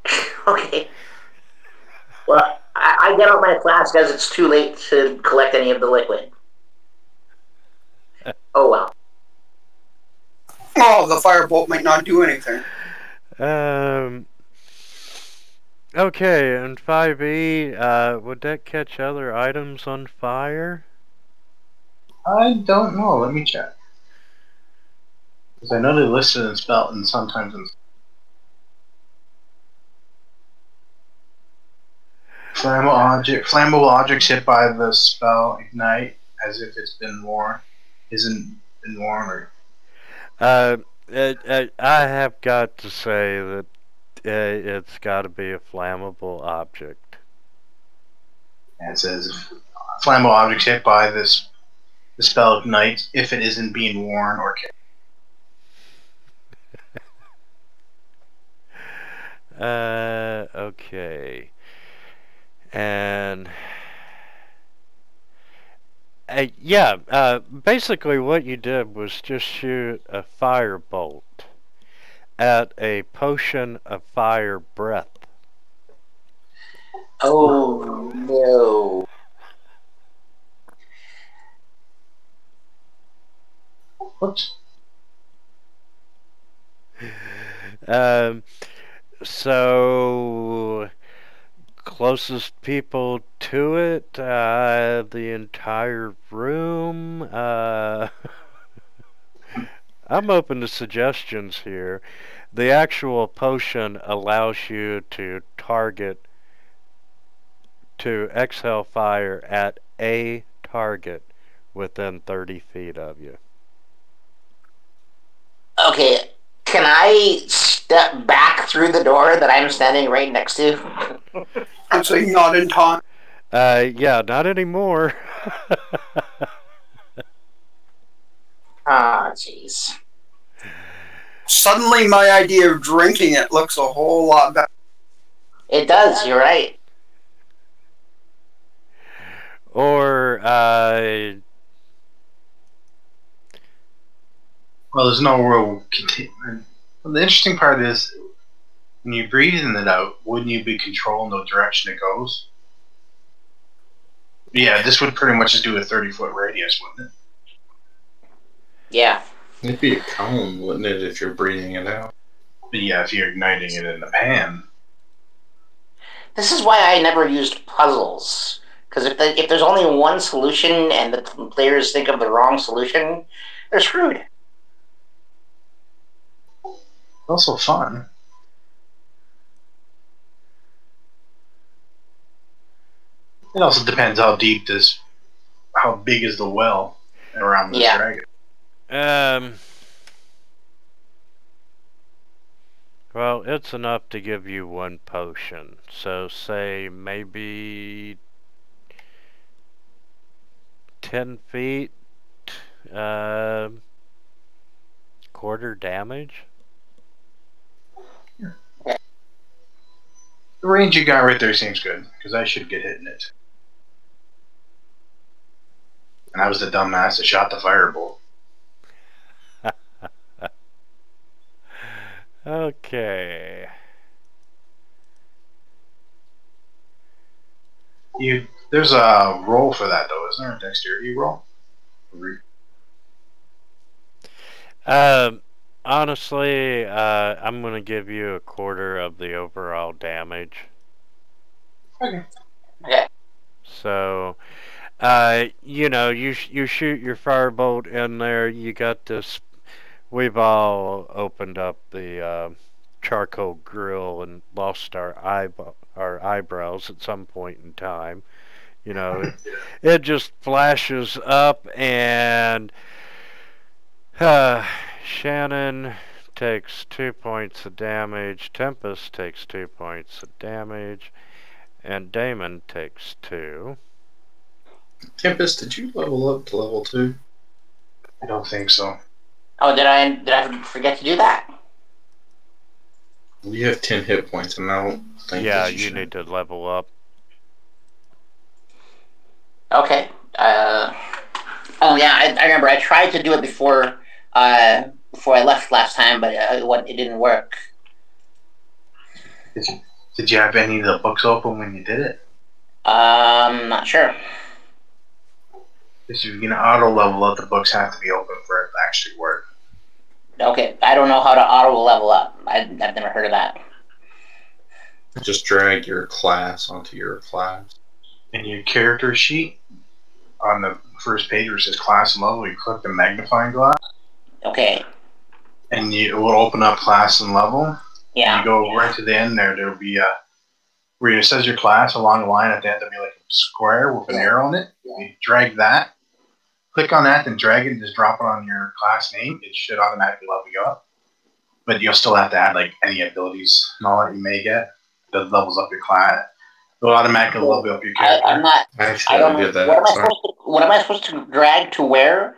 it.
Okay. Well, I get out my flask as it's too late to collect any of the liquid. Oh well.
Oh, the firebolt might not do anything.
Okay, and 5E, would that catch other items on fire?
I don't know. Let me check. Because I know they listed in spell and sometimes in flammable objects hit by the spell ignite as if it's been worn. Isn't been worn or.
I have got to say that it's got to be a flammable object.
And it says flammable objects hit by the spell ignites if it isn't being worn or carried.
Okay. And basically what you did was just shoot a firebolt at a potion of fire breath.
Oh no.
Whoops.
So closest people to it, the entire room. I'm open to suggestions here. The actual potion allows you to exhale fire at a target within 30 feet of you.
Okay, can I step back through the door that I'm standing right next to?
I'm saying not in time.
Yeah, not anymore.
Ah, jeez.
Suddenly my idea of drinking it looks a whole lot better.
It does, you're right.
Or,
Well, there's no real. The interesting part is when you're breathing it out, wouldn't you be controlling the direction it goes? Yeah, this would pretty much just do a 30-foot radius, wouldn't it?
Yeah.
It'd be a cone, wouldn't it, if you're breathing it out?
But yeah, if you're igniting it in the pan.
This is why I never used puzzles. Because if there's only one solution and the players think of the wrong solution, they're screwed.
Also fun. It also depends how big is the well around this dragon.
Well, it's enough to give you 1 potion. So say maybe 10 feet, quarter damage.
The range you got right there seems good, because I should get hit in it. And I was the dumbass that shot the firebolt.
Okay.
There's a roll for that, though, isn't there? A dexterity roll?
Honestly, I'm going to give you a quarter of the overall damage.
Okay.
Okay.
So, you know, you shoot your firebolt in there. You got this. We've all opened up the charcoal grill and lost our eyebrows at some point in time. You know, it just flashes up, and Shannon takes 2 points of damage. Tempest takes 2 points of damage. And Dhamon takes 2.
Tempest, did you level up to level 2?
I don't think so.
Oh, did I forget to do that?
You have 10 hit points, and I don't think
you need to level up.
Okay. Oh yeah, I remember. I tried to do it before I left last time, but it didn't work.
Did you have any of the books open when you did it?
Not sure.
If you're gonna auto level up, the books have to be open for it to actually work.
Okay, I don't know how to auto level up. I've never heard of that.
Just drag your class onto your class.
In your character sheet, on the first page where it says class and level, you click the magnifying glass.
Okay.
And it will open up class and level.
Yeah.
And you go right to the end there. There'll be where it says your class along the line at the end. There'll be like a square with an arrow on it. You drag that. Click on that, then drag it and just drop it on your class name. It should automatically level you up. But you'll still have to add like any abilities and all that you may get. That levels up your class. It'll automatically level up your character.
I'm not. I don't know. What am I supposed to drag to where?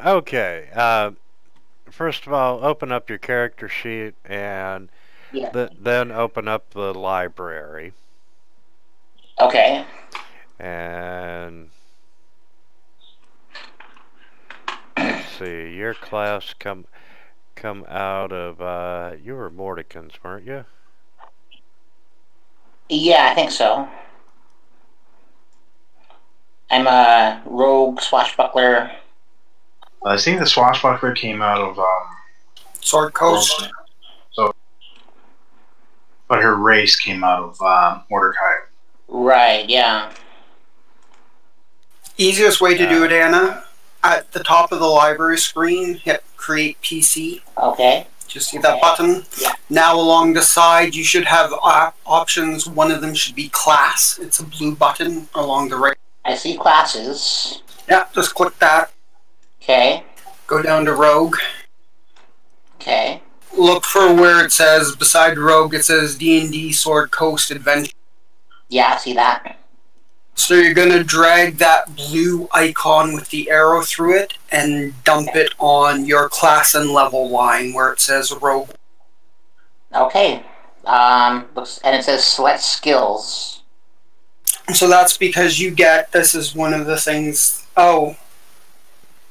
Okay. First of all, open up your character sheet and then open up the library.
Okay.
And let's see, your class come out of you were Mordicans, weren't you?
Yeah, I think so. I'm a rogue swashbuckler.
I think the swashbuckler came out of
Sword Coast.
But her race came out of Mordecai.
Right, yeah.
Easiest way to do it, Anna, at the top of the library screen, hit Create PC.
Okay.
Just see that button.
Yeah.
Now along the side, you should have options. One of them should be Class. It's a blue button along the right.
I see classes.
Yeah, just click that.
Okay.
Go down to Rogue.
Okay.
Look for where it says, beside Rogue, it says D&D Sword Coast Adventure.
Yeah, I see that.
So you're going to drag that blue icon with the arrow through it and dump it on your class and level line where it says Rogue.
Okay. And it says select skills.
So that's because you get, this is one of the things,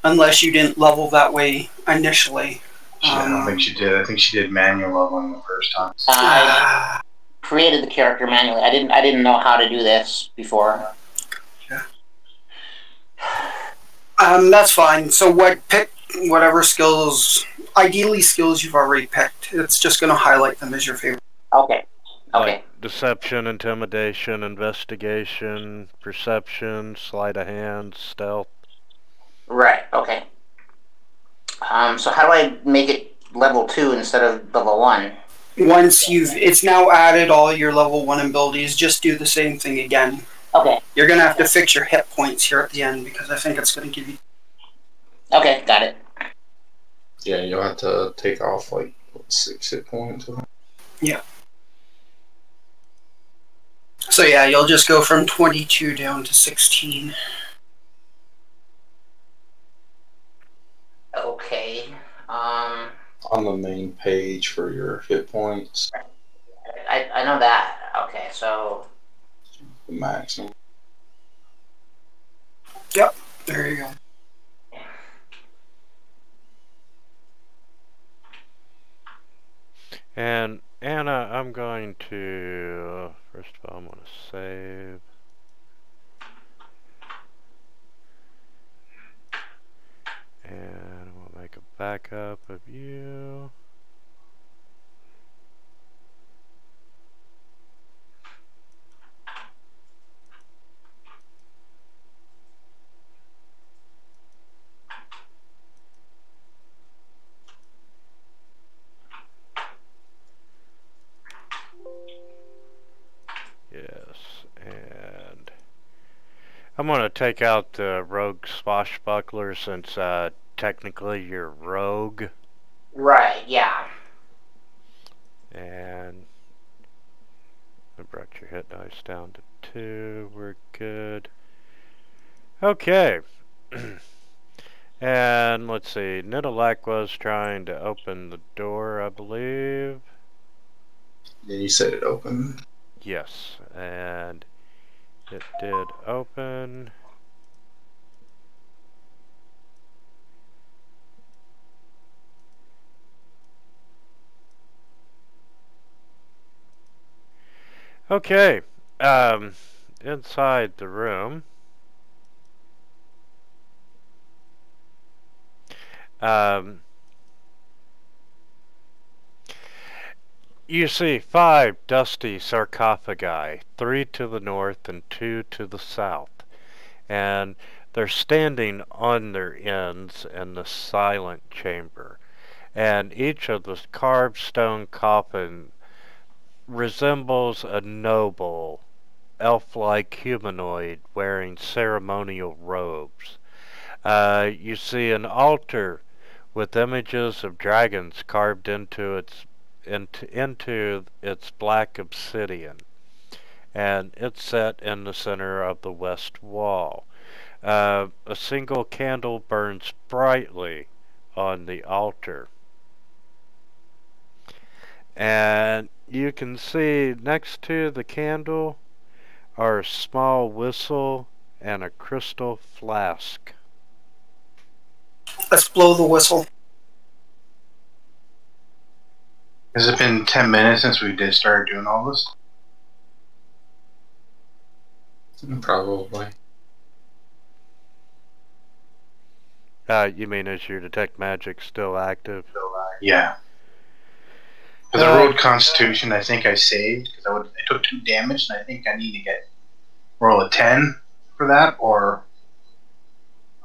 Unless you didn't level that way initially.
I don't think she did. I think she did manual leveling the first time.
I created the character manually. I didn't know how to do this before.
Yeah. That's fine. So pick whatever skills, ideally skills you've already picked. It's just going to highlight them as your favorite.
Okay. Okay.
Like deception, intimidation, investigation, perception, sleight of hand, stealth.
Right. Okay. So how do I make it level 2 instead of level 1?
Once it's now added all your level 1 abilities, just do the same thing again.
Okay.
You're going to have to fix your hit points here at the end because I think it's going to give you...
Okay, got it.
Yeah, you'll have to take off like 6 hit points.
Yeah. So yeah, you'll just go from 22 down to 16.
Okay.
On the main page for your hit points.
I know that. Okay, so
The maximum.
Yep, there you go.
And Anna, I'm going to, first of all, I'm going to save. And we'll make a backup of you. Yes, and I'm going to take out the rogue swashbuckler since technically you're rogue.
right, yeah.
And I brought your hit dice down to 2. We're good. Okay. And let's see. Nidalak was trying to open the door, I believe.
Then you set it open.
Yes, and it did open. Okay, inside the room, you see 5 dusty sarcophagi, 3 to the north and 2 to the south, and they're standing on their ends in the silent chamber, and each of the carved stone coffin resembles a noble, elf-like humanoid wearing ceremonial robes. You see an altar with images of dragons carved into its black obsidian, and it's set in the center of the west wall. A single candle burns brightly on the altar, and you can see next to the candle are a small whistle and a crystal flask.
Let's blow the whistle.
Has it been 10 minutes since we did start doing all this?
Probably.
You mean is your detect magic still active?
Yeah. For the road constitution, I think I saved because I took 2 damage, and I think I need to roll a 10 for that or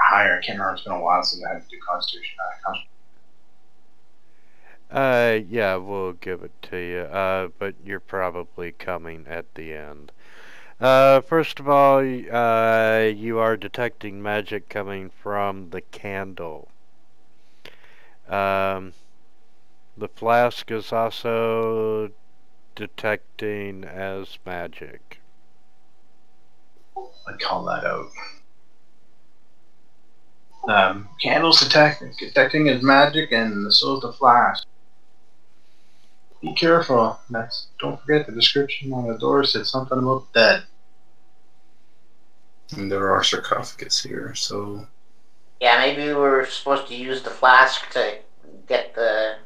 higher. I can't remember. It's been a while since I had to do constitution.
Yeah, we'll give it to you. But you're probably coming at the end. First of all, you are detecting magic coming from the candle. The flask is also detecting as magic.
I'd call that out. Candles detecting as magic, and so is the flask. Be careful. Don't forget the description on the door said something about dead.
And there are sarcophagus here, so
Yeah, maybe we were supposed to use the flask to get the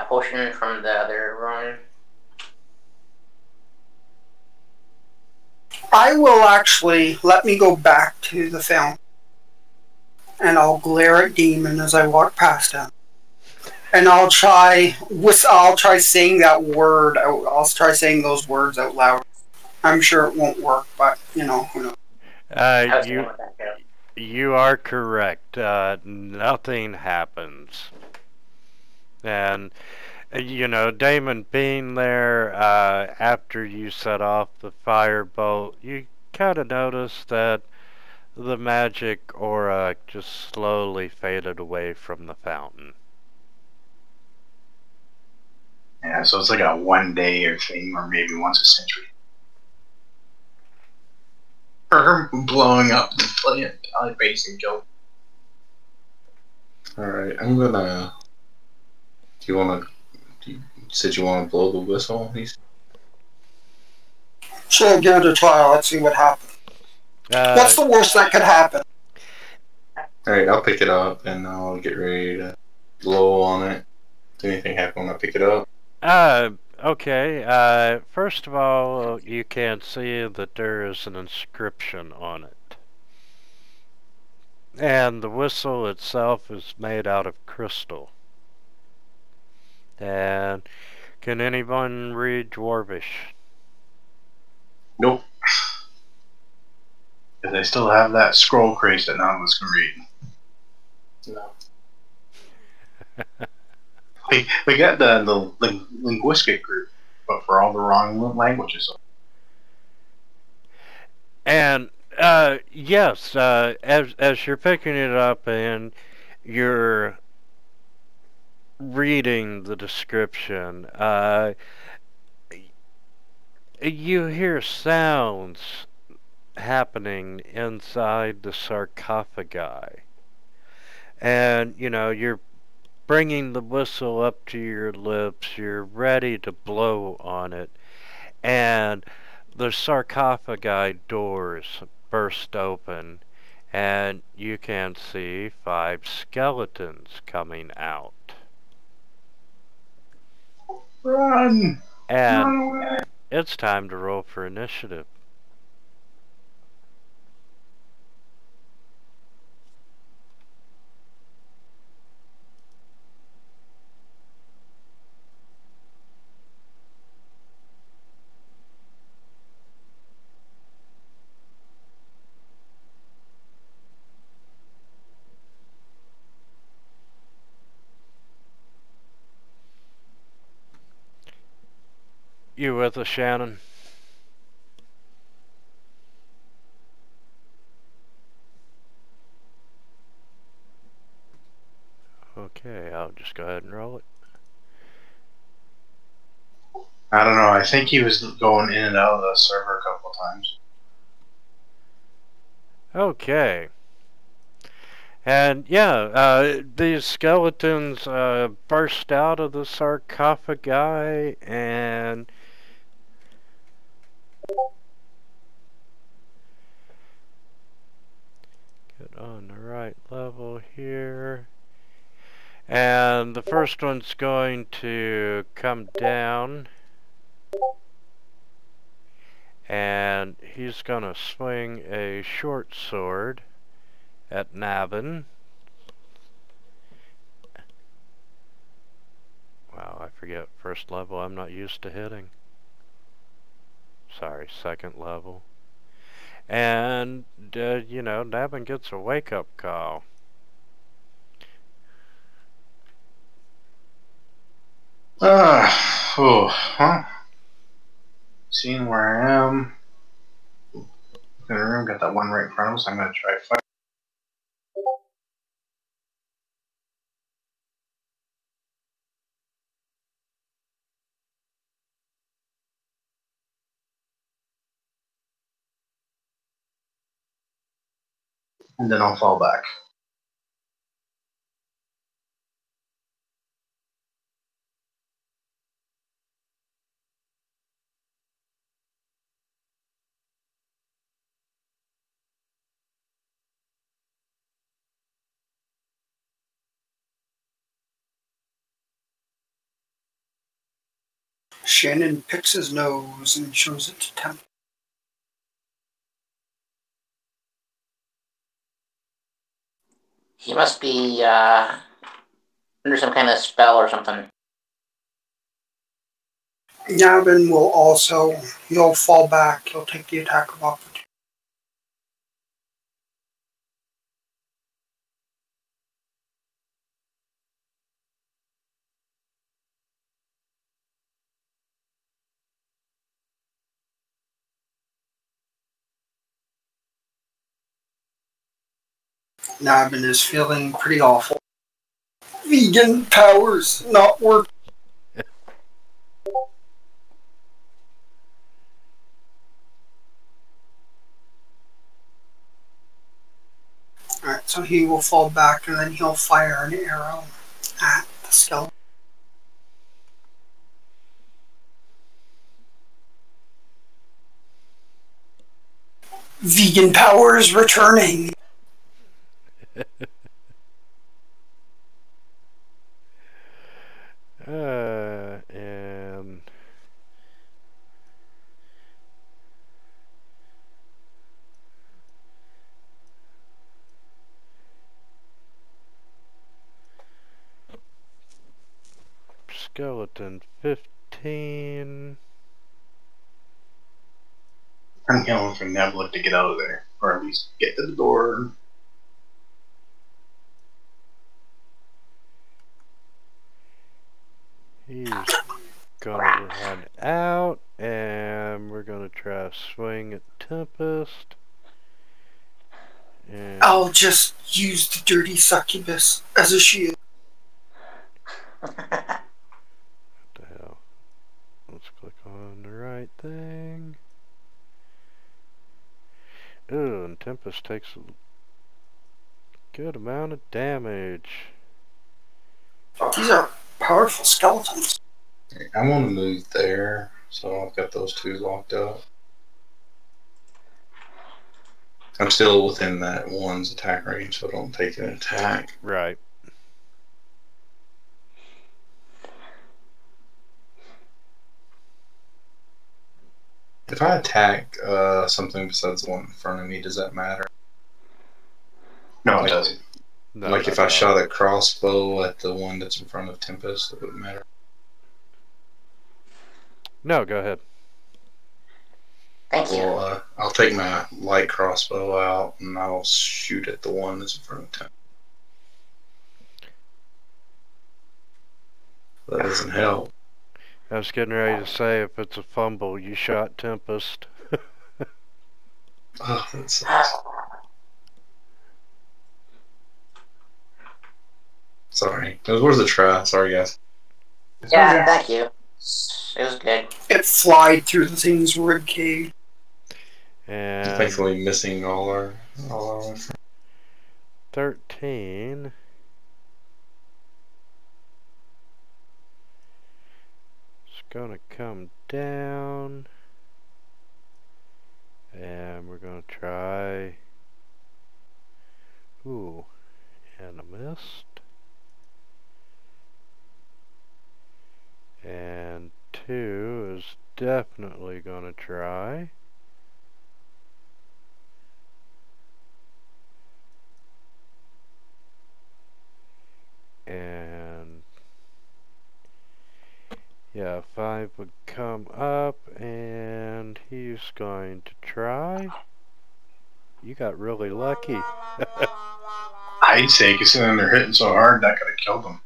potion from the other room.
I will actually let me go back to the fountain, and I'll glare at Demon as I walk past him, and I'll try saying that word. I'll try saying those words out loud. I'm sure it won't work, but who knows?
You are correct. Nothing happens, and Damon being there after you set off the firebolt, you kind of notice that the magic aura just slowly faded away from the fountain.
Yeah, so it's like a 1 day or thing, or maybe once a century. Or blowing up the plant basin kill.
Alright, I'm gonna. You said you want to blow the whistle?
Sure, give it a try. Let's see what happens. What's the worst that could happen?
Alright, I'll pick it up and I'll get ready to blow on it. Does anything happen when I pick it up?
Okay. First of all, you can see that there is an inscription on it. And the whistle itself is made out of crystal. And can anyone read Dwarvish?
Nope. Because I still have that scroll craze that none of us can read.
No.
We got the linguistic group, but for all the wrong languages.
And yes, as you're picking it up and you're reading the description, you hear sounds happening inside the sarcophagi. And, you're bringing the whistle up to your lips, you're ready to blow on it, and the sarcophagi doors burst open, and you can see 5 skeletons coming out.
Run!
And
Run away!
it's time to roll for initiative. You with us, Shannon? Okay, I'll just go ahead and roll it.
I don't know. I think he was going in and out of the server a couple of times.
Okay. And yeah, these skeletons burst out of the sarcophagi and get on the right level here. And the first one's going to come down, and he's going to swing a short sword at Dhamon. Wow, I forget, first level I'm not used to hitting. Sorry, second level. And, Dhamon gets a wake-up call.
Seeing where I am. In the room, got that one right in front of us. I'm going to try fire. And then I'll fall back.
Shannon picks his nose and shows it to Tempest.
He must be under some kind of spell or something.
Yavin will also, he'll fall back, he'll take the attack of opportunity. Navin is feeling pretty awful. Vegan powers not working. Alright, so he will fall back and then he'll fire an arrow at the skeleton. Vegan powers returning.
And skeleton 15.
I'm yelling for Nebula to get out of there, or at least get to the door.
He's gonna run out, and we're gonna try to swing at Tempest. And
I'll just use the dirty succubus as a shield.
what the hell? Let's click on the right thing. Ooh, and Tempest takes a good amount of damage.
These are powerful skeletons.
I want to move there, so I've got those two locked up. I'm still within that one's attack range, so I don't take an attack.
Right.
If I attack something besides the one in front of me, does that matter?
No, it
Like-
doesn't.
No,
like if
not
I
at all.
shot a crossbow at the one that's in front of Tempest, it wouldn't matter.
No, go ahead.
Thank you.
Well, I'll take my light crossbow out and I'll shoot at the one that's in front of Tempest. That doesn't help.
I was getting ready to say, if it's a fumble, you shot Tempest.
Oh, that sucks. Sorry. It was worth a try. Sorry, guys.
Yeah, thank you. It was good.
It flied through the thing's ribcage.
And
Thankfully, missing all our
13. It's gonna come down. And we're gonna try. Ooh, and a missed. And 2 is definitely gonna try. And yeah, 5 would come up, and he's going to try. You got really lucky.
I'd say, considering they're hitting so hard, that could have killed them.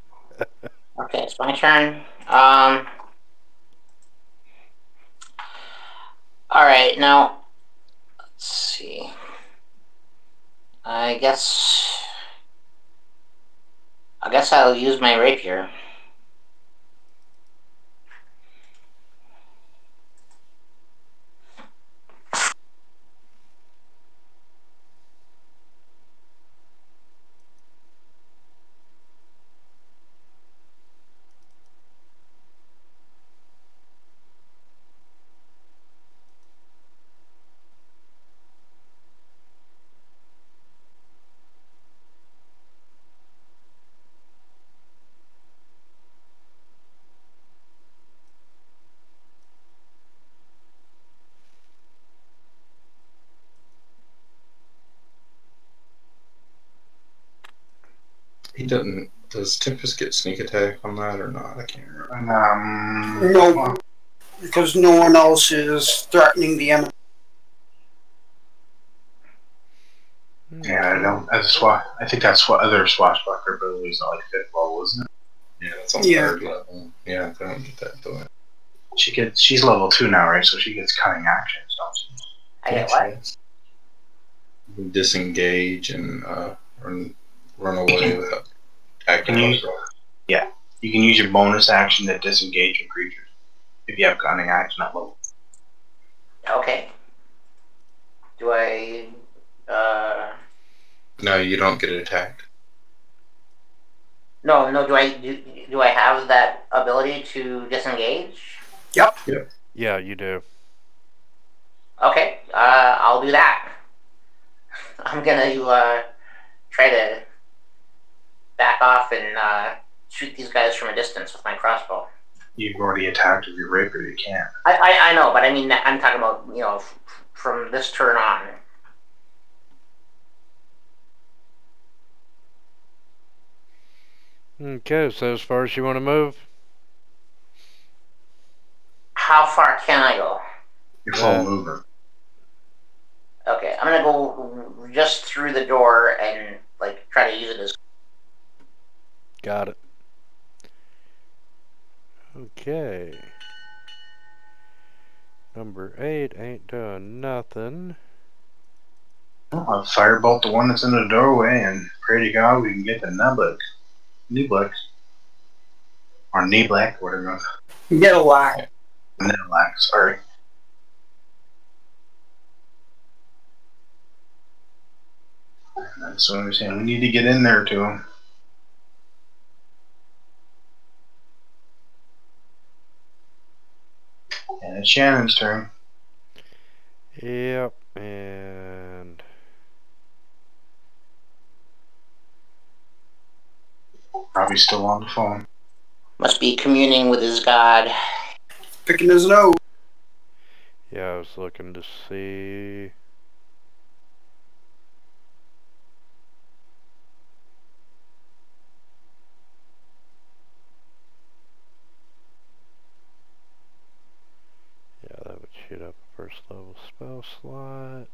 Okay, it's my turn. Alright, now, let's see. I guess I'll use my rapier.
He doesn't. Does Tempest get sneak attack on that or not? I can't remember.
No, because no one else is threatening the enemy.
Yeah, I don't. As a swat, I think that's what other swashbuckler abilities are like 5th level, isn't it?
Yeah, that's on
Yeah.
3rd level. Yeah, they don't get that doing.
She's level 2 now, right? So she gets cunning actions, don't she?
I get what?
Disengage and run away without attacking.
Yeah, you can use your bonus action to disengage from creatures if you have cunning action at level.
Okay. Do I?
No, you don't get attacked.
No. Do I have that ability to disengage?
Yep.
Yeah, you do.
Okay. I'll do that. I'm gonna try to back off and shoot these guys from a distance with my crossbow.
You've already attacked with your rapier. You can't.
I know, but I mean I'm talking about from this turn on.
Okay, so as far as you want to move?
How far can I go?
You're full mover.
Okay, I'm gonna go just through the door and like try to use it as.
Got it. Okay. Number 8 ain't doing nothing.
I'll firebolt the one that's in the doorway and pray to God we can get the Niblex. Or Niblex, whatever.
Niblex.
Niblex, sorry. And that's what I'm saying. We need to get in there to him. And it's Shannon's turn.
Yep, and
Probably still on the phone.
Must be communing with his god.
Picking his nose.
yeah, I was looking to see. Yeah, that would shoot up a first level spell slot.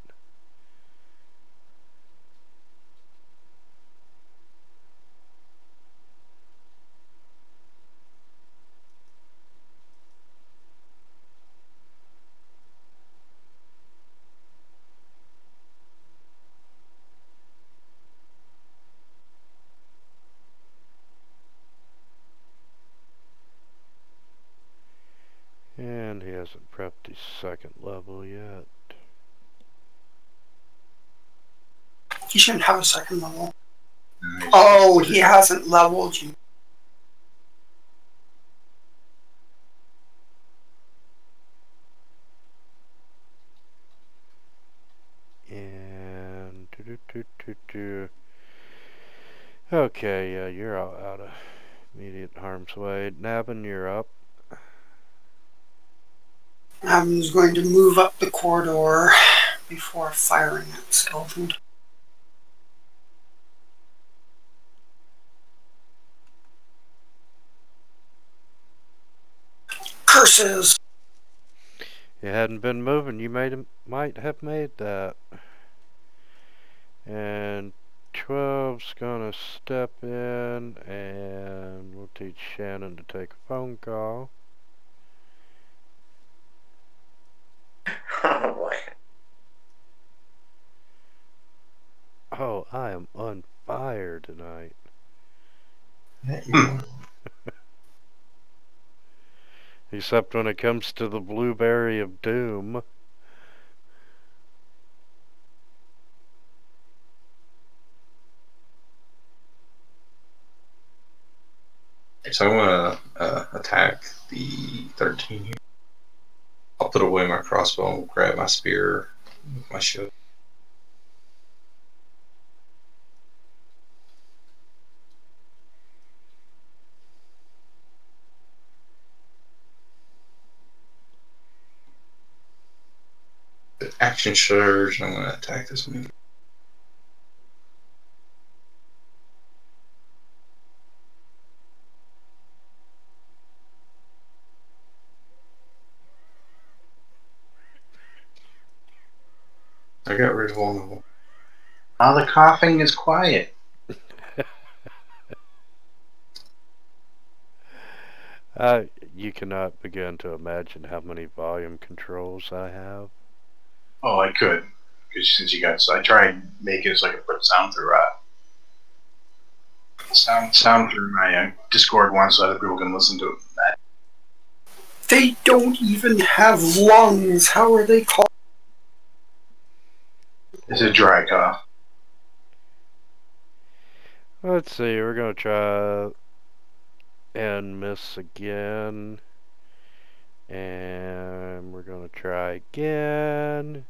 And he hasn't prepped his 2nd level yet.
He shouldn't have a 2nd level. Oh, he hasn't leveled you.
And okay, yeah, you're out of immediate harm's way. Nabin, you're up.
Adam's going to move up the corridor before firing at Skeleton. Curses!
You hadn't been moving, you might have made that. And 12's gonna step in, and we'll teach Shannon to take a phone call.
Oh boy.
Oh, I am on fire tonight. Except when it comes to the blueberry of doom.
So I'm gonna attack the 13 here. I'll put away my crossbow and grab my spear with my shield. The action surge, I'm gonna attack this one. I got rid of one of them.
Now the coughing is quiet.
You cannot begin to imagine how many volume controls I have.
Oh, I could. Because since you got, so I tried making it so I could put sound through sound through my Discord one, so other people can listen to it.
They don't even have lungs. How are they called?
It's a dry cough.
Let's see, we're gonna try and miss again. And we're gonna try again.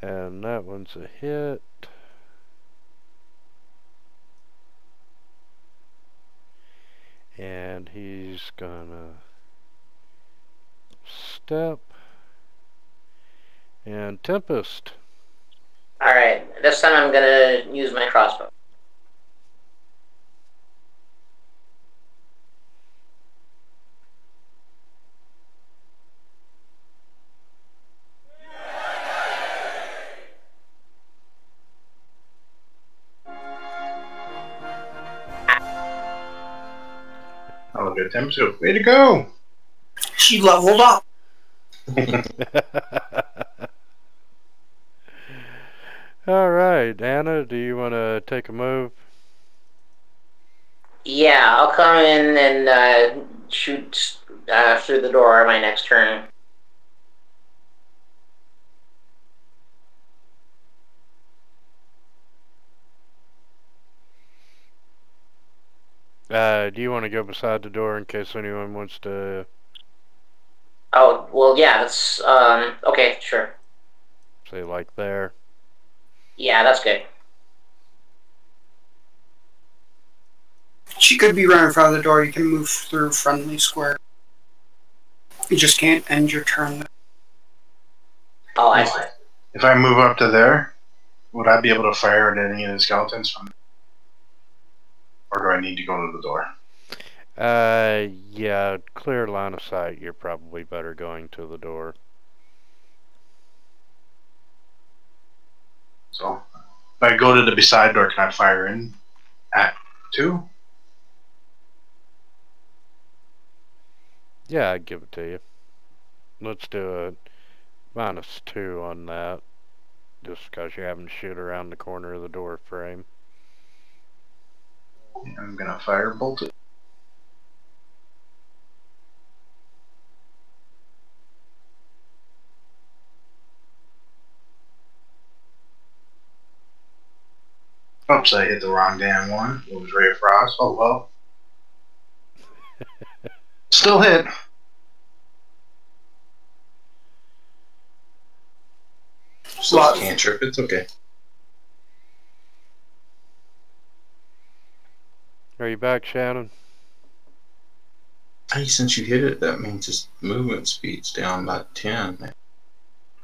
And that one's a hit. And he's gonna step. And Tempest.
Alright, this time I'm gonna use my crossbow.
Oh, good. Tempest goes, way to go!
She leveled up.
Alright, Anna, do you want to take a move?
Yeah, I'll come in and shoot through the door my next turn.
Do you want to go beside the door in case anyone wants to...
Oh, well, yeah, that's, okay, sure.
Say, like there?
Yeah, that's good.
She could be right in front of the door. You can move through friendly square. You just can't end your turn there.
Oh, I see.
If I move up to there, would I be able to fire at any of the skeletons from there? Or do I need to go to the door?
Yeah, clear line of sight, you're probably better going to the door.
So, if I go to the beside door, can I fire in at 2?
Yeah, I'd give it to you. Let's do a -2 on that. Just because you're having to shoot around the corner of the door frame.
I'm gonna firebolt it. Oops, I hit the wrong damn one. It was Ray of Frost. Oh well. Still hit.
Still cantrip, it's okay.
Are you back, Shannon?
Hey, since you hit it, that means its movement speed's down by 10.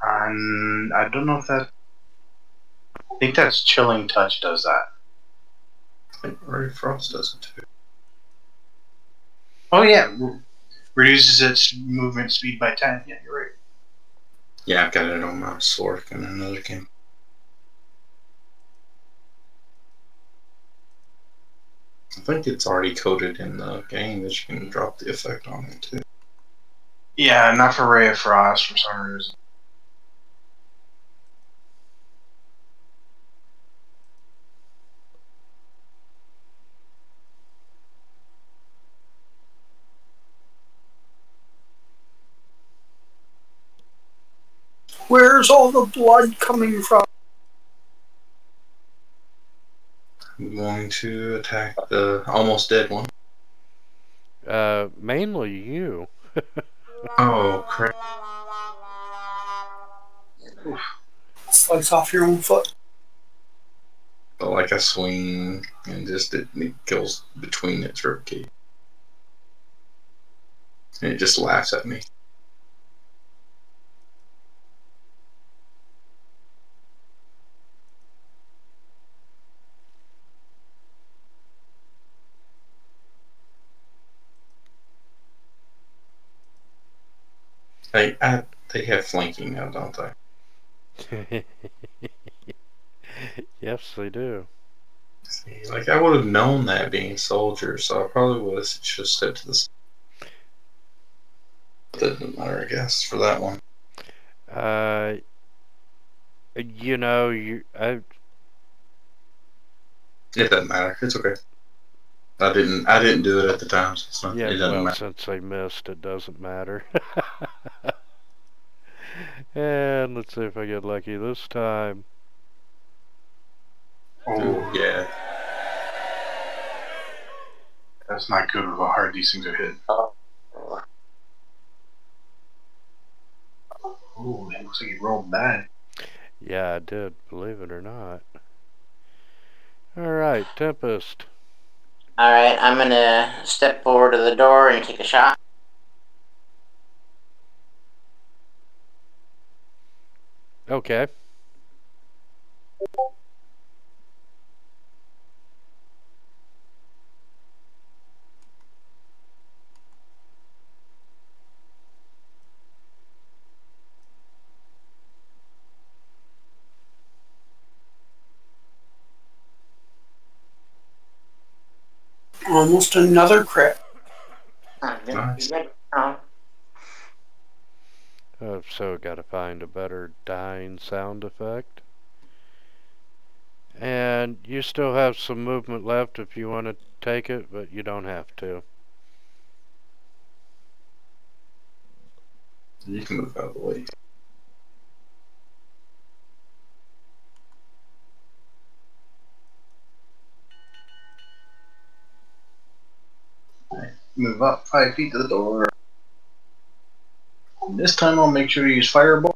I don't know if that. I think that's Chilling Touch does that.
I think Ray of Frost does it too.
Oh yeah, reduces its movement speed by 10. Yeah, you're right.
Yeah, I've got it on my sword in another game. I think it's already coded in the game that you can drop the effect on it too.
Yeah, not for Ray of Frost for some reason.
Where's all the blood coming from?
I'm going to attack the almost dead one.
Mainly you.
Oh, crap.
Slice off your own foot.
But like I swing and just it kills between its ribcage. And it just laughs at me. They have flanking now, don't they?
Yes, they do.
See, like, I would have known that being soldiers, so I probably would have just stepped to the side. That doesn't matter, I guess, for that one.
You know,
It doesn't matter. It's okay. I didn't do it at the time, so it's not,
yeah,
it doesn't
well,
matter.
since they missed, it doesn't matter. And let's see if I get lucky this time.
Oh,
Yeah.
that's not good with how hard these things are hit.
Oh.
Oh, it looks like he rolled bad.
Yeah, I did, believe it or not. Alright, Tempest.
Alright, I'm gonna step forward to the door and take a shot.
Okay.
Almost another crit.
Nice.
So gotta find a better dying sound effect. And you still have some movement left if you want to take it, but you don't have to.
You can move out of the way.
Move up 5 feet to the door. And this time I'll make sure to use firebolt.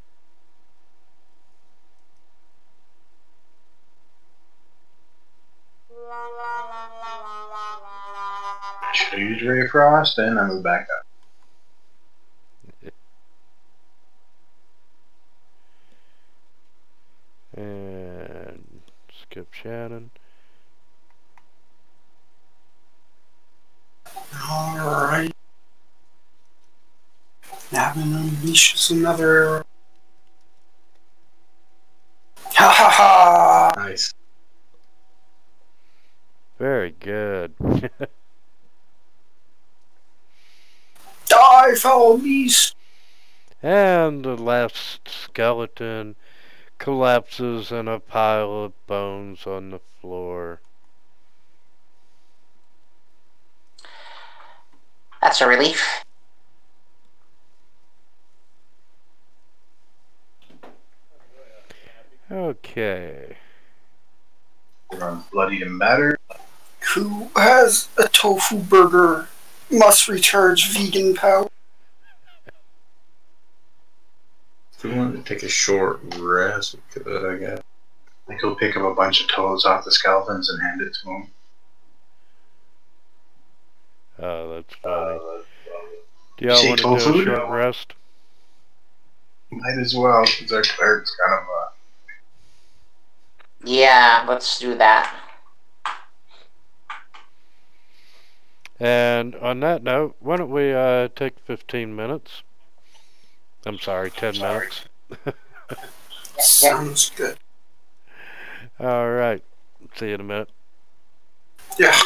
Should I use Ray of Frost? And I move back up.
And skip Shannon.
Alright. Dhamon unleashes another arrow. Ha ha ha!
Nice.
Very good.
Die, foul beast!
And the last skeleton collapses in a pile of bones on the floor.
That's a relief.
Okay.
Run bloodied and battered.
Who has a tofu burger must recharge vegan power.
If we wanted to take a short rest, we could, I guess.
I think he'll pick up a bunch of toes off the skeletons and hand it to him.
Oh, that's funny. Do
You
y'all
say
want to do a
tofu?
short rest?
Might as well, because our cleric's kind of
Yeah, let's do that.
And on that note, why don't we take 15 minutes? I'm sorry, 10 minutes.
Sounds good.
Alright, see you in a minute.
Yeah.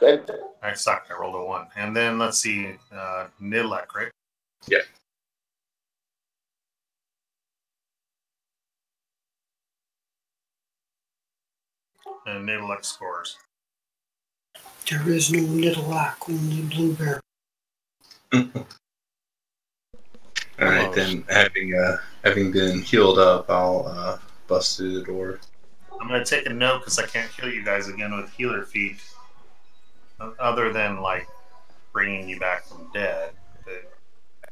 Good.
I sucked. I rolled a 1. And then let's see, Nidlek, right?
Yeah.
And Nidlek scores.
There is no Nidalac, only blueberry.
Alright, then having been healed up, I'll bust through the door.
I'm going to take a note because I can't heal you guys again with healer feat. Other than, like, bringing you back from dead. But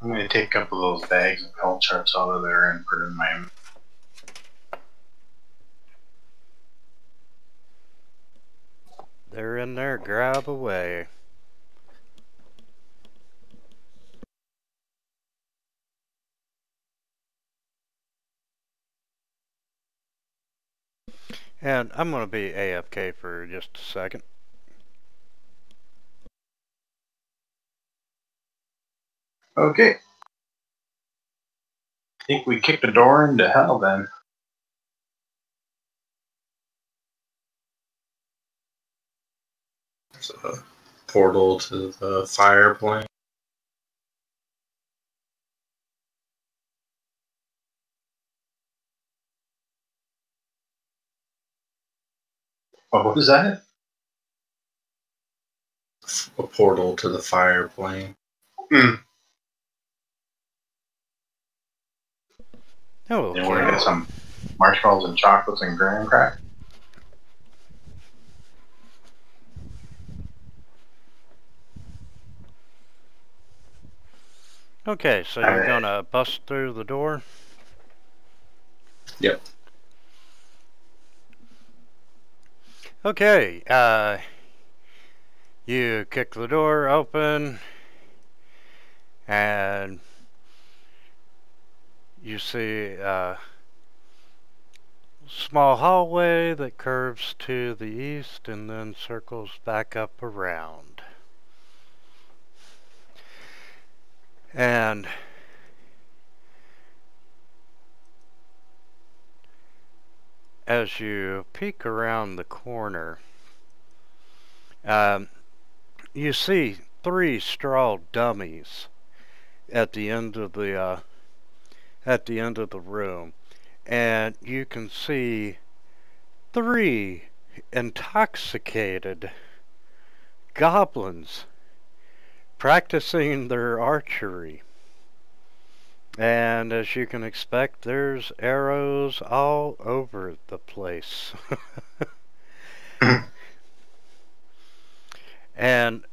I'm going to take a couple of those bags of health charts out of there and put it in my...
They're in there, grab away. And I'm going to be AFK for just a second.
Okay. I think we kicked the door into hell then.
There's a portal to the fire plane.
Oh, what is that?
A portal to the fire plane.
Oh,
And we're going to get some marshmallows and chocolates and graham crackers.
okay, so you're gonna bust through the door?
Yep.
Okay, you kick the door open, and you see a small hallway that curves to the east and then circles back up around. And as you peek around the corner, you see 3 straw dummies at the end of the room, and you can see 3 intoxicated goblins practicing their archery. And as you can expect, there's arrows all over the place. And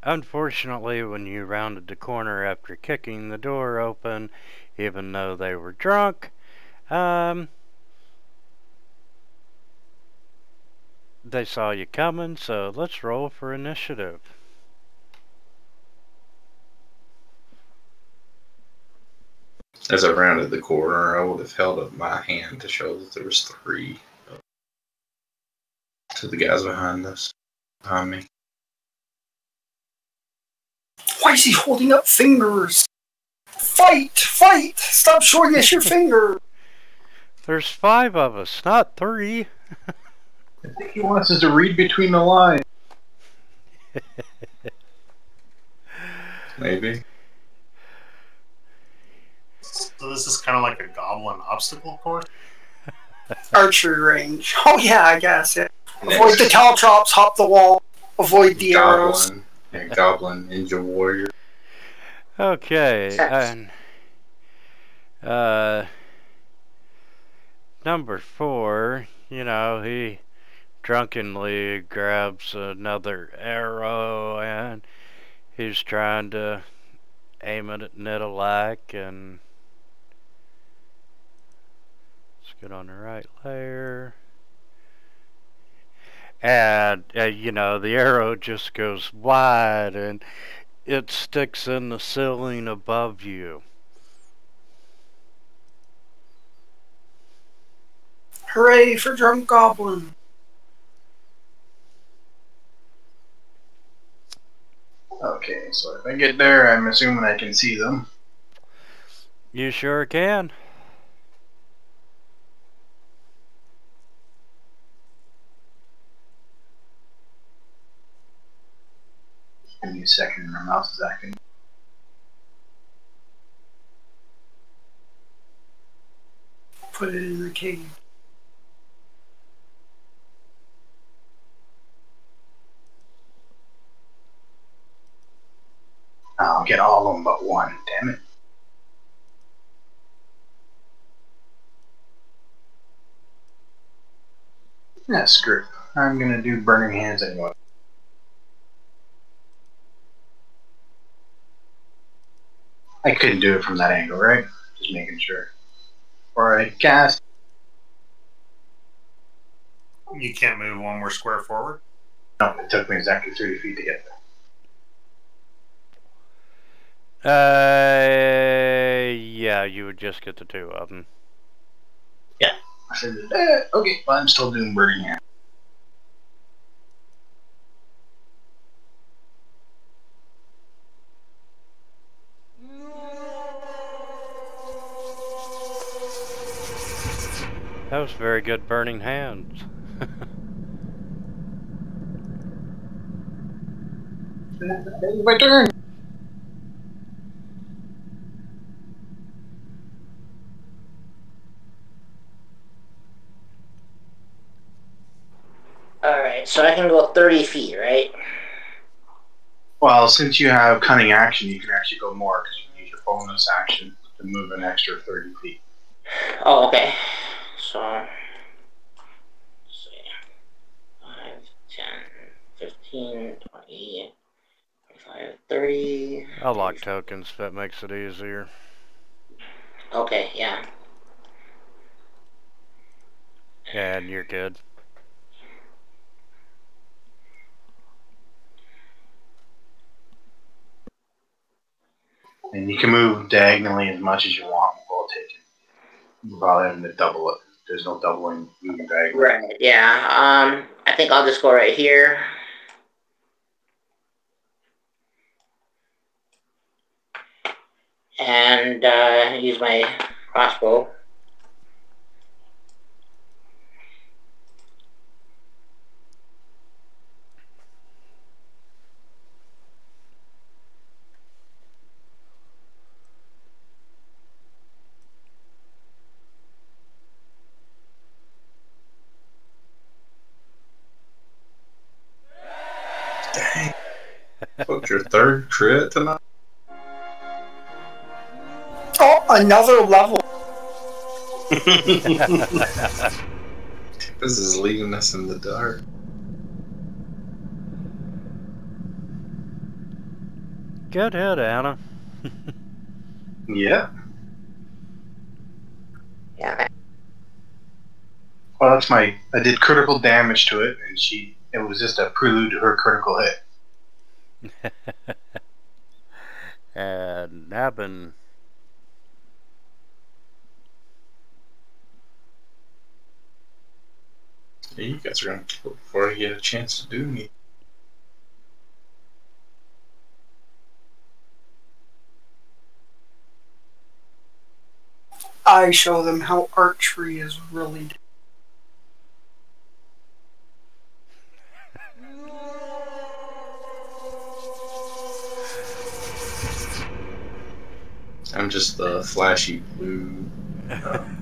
unfortunately, when you rounded the corner after kicking the door open, even though they were drunk, they saw you coming, so let's roll for initiative.
As I rounded the corner, I would have held up my hand to show that there was 3 to the guys behind me.
Why is he holding up fingers? Fight! Fight! Stop showing us your finger!
There's 5 of us, not 3.
I think he wants us to read between the lines.
Maybe.
so this is kind of like a goblin obstacle course.
Archery range. Oh yeah, I guess. Yeah. Avoid the caltrops, hop the wall, avoid the arrows.
Goblin. Yeah, Goblin Ninja Warrior.
Okay, and number 4, you know, he drunkenly grabs another arrow and he's trying to aim it at Nidalac, and let's get on the right layer. And you know, the arrow just goes wide and it sticks in the ceiling above you.
Hooray for drunk goblin!
Okay, so if I get there, I'm assuming I can see them.
You sure can.
Give me a second, my mouse is acting.
Put it in the cave.
I'll get all of them but one. Damn it. Yeah, screw it. I'm gonna do burning hands anyway. I couldn't do it from that angle, right? Just making sure. Alright, cast.
You can't move one more square forward.
No, it took me exactly 30 feet to get
there. Yeah, you would just get the two of them.
Yeah. I said, okay, but I'm still doing burning hands.
That was very good burning hands.
My turn!
Alright, so I can go 30 feet, right?
Well, since you have cunning action, you can actually go more because you can use your bonus action to move an extra 30 feet.
Oh, okay. So, let's see. 5, 10, 15, 20, 25, 30.
I like tokens, that makes it easier.
Okay, yeah.
And you're good.
And you can move diagonally as much as you want while taking. Rather having to double it. There's no doubling moving diagonally.
Right, yeah. I think I'll just go right here. And use my crossbow.
Dang. What's your third crit tonight?
Oh, another level.
This is leaving us in the dark.
Good hit, Anna.
Yeah.
Yeah.
Well, that's my. I did critical damage to it, and it was just a prelude to her critical hit.
And Nabin.
Yeah, you guys are gonna kill before you get a chance to do me.
I show them how archery is really done.
I'm just the flashy blue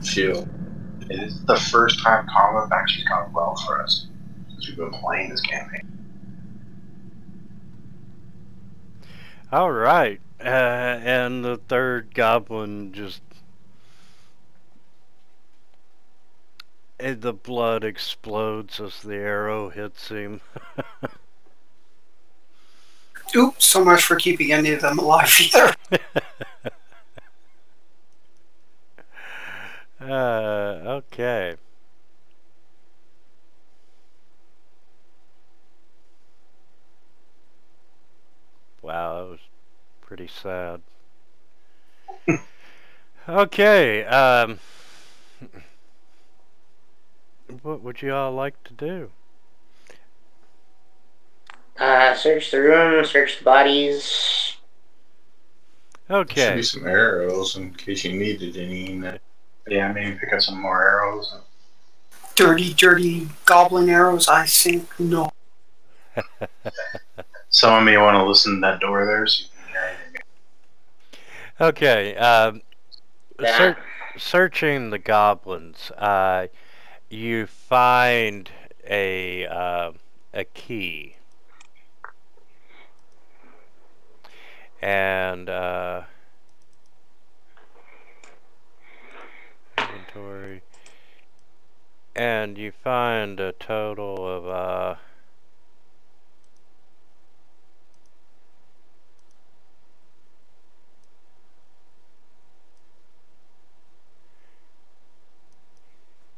shield.
It is the first time combat actually gone well for us since we've been playing this campaign.
Alright. And the third goblin just... the blood explodes as the arrow hits him.
Oops, so much for keeping any of them alive either.
Okay. Wow, that was pretty sad. Okay, what would you all like to do?
Search the room, search the bodies.
There should
Okay.
be some arrows in case you needed any.
Yeah, maybe pick up some more arrows.
Dirty, dirty goblin arrows, I think no.
Some of me want to listen to that door there so you can hear anything.
Okay,
That.
searching the goblins, you find a key. And, inventory. And you find a total of,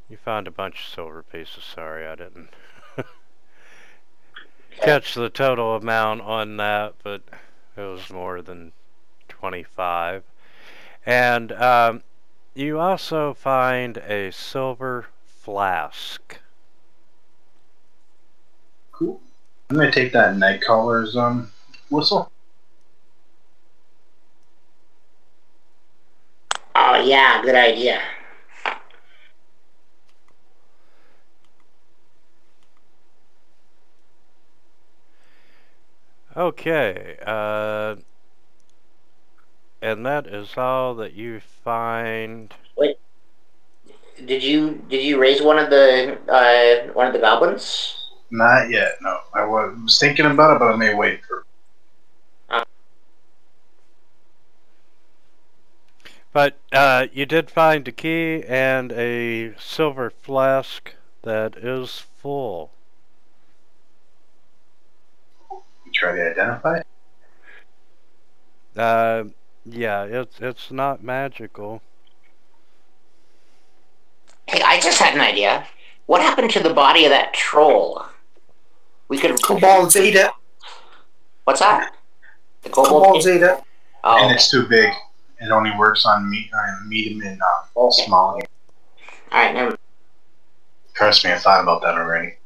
you find a bunch of silver pieces. Sorry, I didn't catch the total amount on that, but it was more than 25. And you also find a silver flask.
Cool. I'm going to take that Nightcrawler's whistle.
Oh yeah, good idea.
Okay, and that is all that you find.
Wait, did you raise one of the goblins?
Not yet, no. I was thinking about it, but I may wait for.
But you did find a key and a silver flask that is full.
You try to identify it?
Yeah, it's not magical.
Hey, I just had an idea. What happened to the body of that troll? We could.
Kobolds ate it.
What's that? The
Kobolds ate it.
Oh,
And it's too big. It only works on medium and small.
all right. Never.
Trust me, I thought about that already.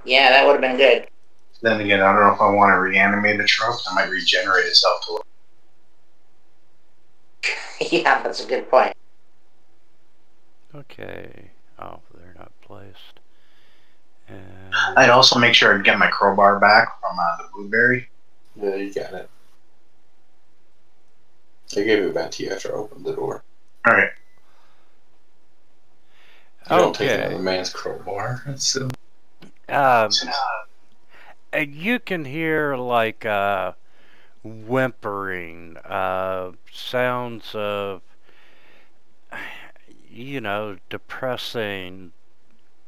Yeah, that would have been good.
Then again, I don't know if I want to reanimate the truck. I might regenerate itself to.
Yeah, that's a good point.
Okay. Oh, they're not placed. And
I'd also make sure I get my crowbar back from the blueberry.
Yeah, you got it. I gave it back to you after I opened the door.
Alright.
You don't take another man's crowbar. That's silly.
You can hear like whimpering, sounds of, depressing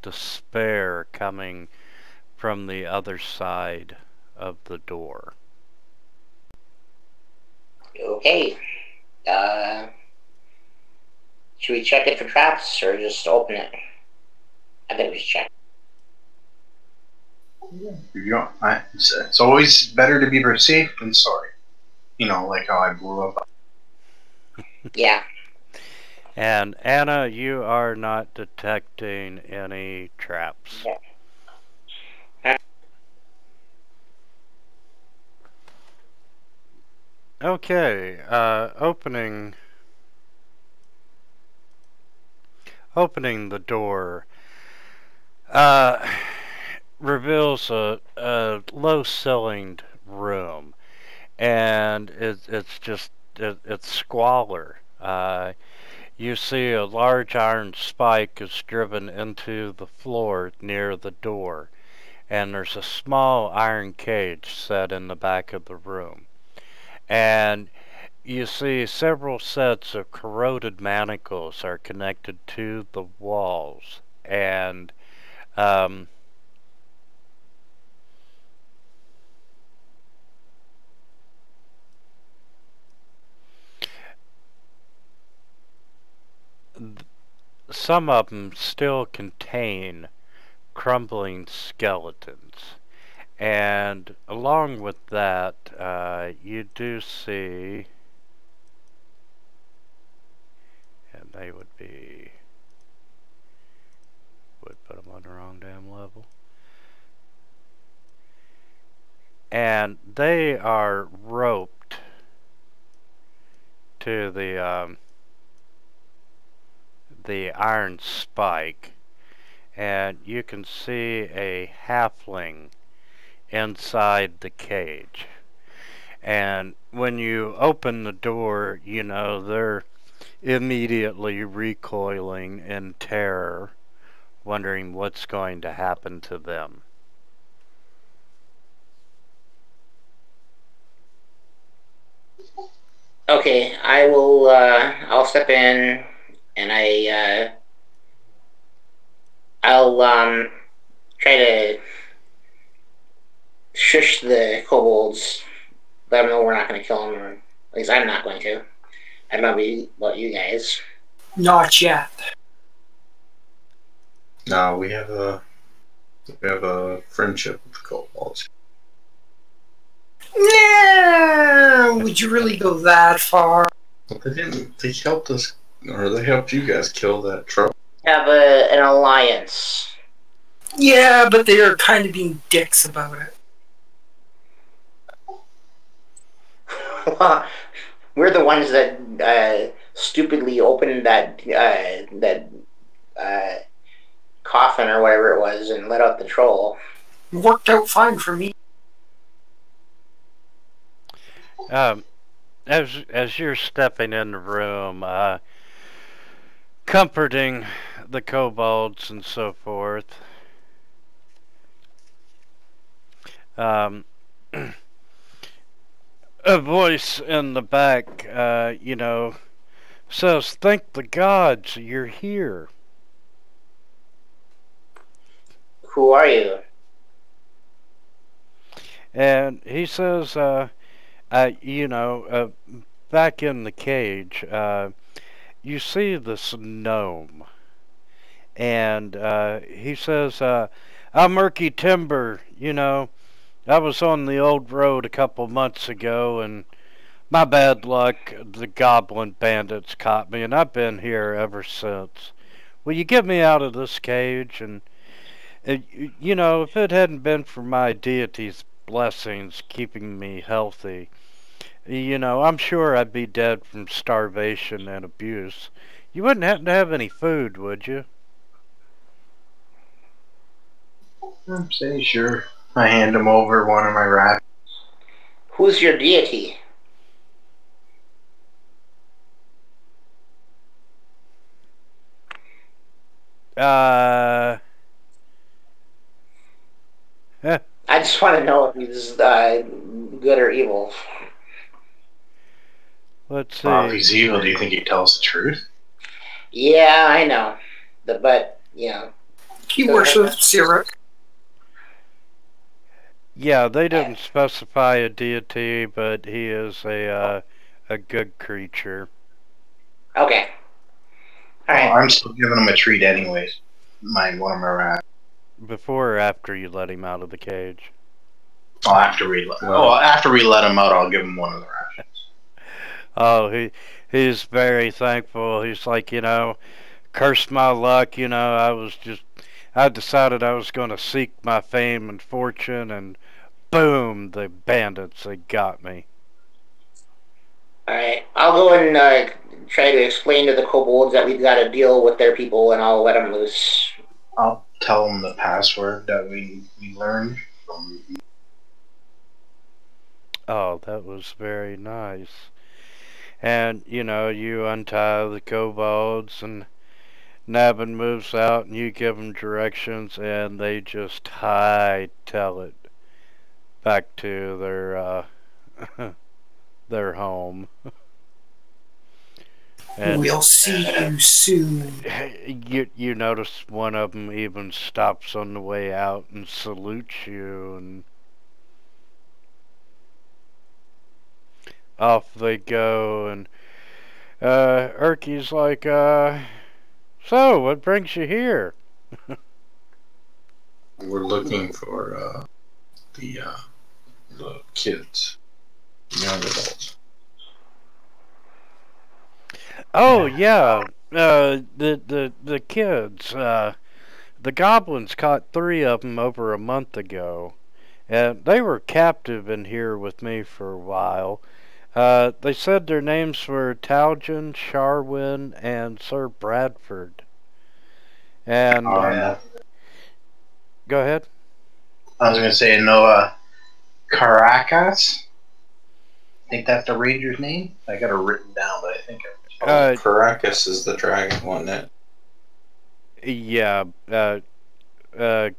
despair coming from the other side of the door.
Okay. Should we check it for traps or just open it? I think we should check.
It's always better to be safe than sorry. Like how I blew up.
Yeah.
And Anna, you are not detecting any traps.
Yeah.
Okay, opening the door reveals a low-ceilinged room, and it's squalor. You see a large iron spike is driven into the floor near the door, and there's a small iron cage set in the back of the room. And you see several sets of corroded manacles are connected to the walls, and some of them still contain crumbling skeletons. And along with that, you do see, and they would put them on the wrong damn level. And they are roped to the iron spike, and you can see a halfling inside the cage. And when you open the door, you know, they're immediately recoiling in terror, wondering what's going to happen to them.
Okay, I will. I'll step in, and I'll try to shush the kobolds. Let them know we're not going to kill them, or at least I'm not going to. I don't know about you guys.
Not yet.
No, we have a friendship with the kobolds.
Yeah, would you really go that far?
But they didn't. They helped us, or they helped you guys kill that troll.
Have an alliance.
Yeah, but they are kind of being dicks about it.
We're the ones that stupidly opened that coffin or whatever it was and let out the troll.
Worked out fine for me.
As you're stepping in the room, comforting the kobolds and so forth, a voice in the back, you know, says, "Thank the gods you're here."
Who are you?
And he says, you know, back in the cage, you see this gnome. And he says, I'm Erky Timber, you know. I was on the old road a couple months ago, and my bad luck, the goblin bandits caught me, and I've been here ever since. Will you get me out of this cage? And, you know, if it hadn't been for my deity's blessings keeping me healthy, you know, I'm sure I'd be dead from starvation and abuse. You wouldn't happen to have any food, would you?
I'm saying sure. I hand him over one of my rats.
Who's your deity?
Eh.
I just want to know if he's good or evil.
Let's see.
Well, if he's evil, do you think he tells the truth?
Yeah, I know. But, you know.
He worships Sirik.
Yeah, they didn't specify a deity, but he is a good creature.
Okay. Alright.
Well, I'm still giving him a treat anyways. One of my rats.
Before or after you let him out of the cage?
Oh, after we let him out, I'll give him one of the rations.
Oh, he's very thankful. He's like, you know, cursed my luck, you know, I decided I was going to seek my fame and fortune, and boom, the bandits, they got me.
Alright, I'll go and try to explain to the kobolds that we've got to deal with their people, and I'll let them loose.
I'll tell them the password that we learned from...
Oh, that was very nice. And, you know, you untie the kobolds, and Nabin moves out, and you give them directions, and they just hightail it back to their home. And
We'll see you soon.
You notice one of them even stops on the way out and salutes you, and off they go. And Erky's like, so what brings you here?
We're looking for the kids, young adults.
Oh yeah, the kids. The goblins caught 3 of them over a month ago, and they were captive in here with me for a while. They said their names were Taljan, Sharwin, and Sir Bradford. And
yeah.
go ahead.
I was going to say, no, Caracas? I think that's the ranger's name. I got it written down, but I think
Caracas is the dragon one. That
Yeah,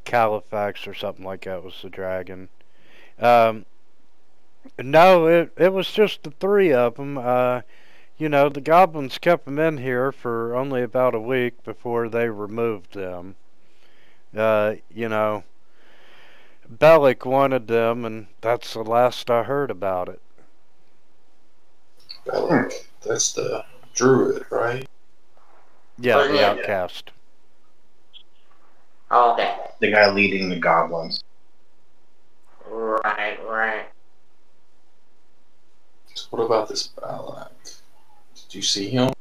Califax or something like that was the dragon. No, it was just the three of them. You know, the goblins kept them in here for only about a week before they removed them. You know, Bellic wanted them, and that's the last I heard about it.
Bellic, that's the druid, right?
Yeah, the outcast.
Oh, okay.
the guy leading the goblins.
Right.
So what about this Balak? Did you see him?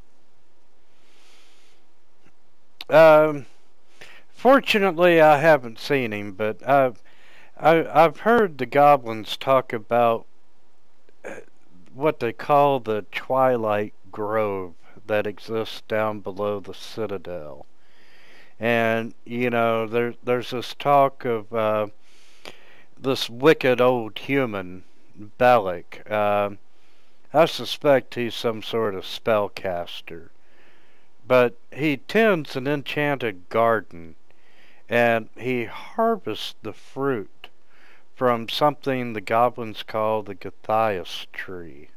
Fortunately, I haven't seen him, but I've heard the goblins talk about what they call the Twilight Grove that exists down below the Citadel. And, you know, there's this talk of this wicked old human, Bellic. I suspect he's some sort of spellcaster. But he tends an enchanted garden, and he harvests the fruit from something the goblins call the Gothias tree.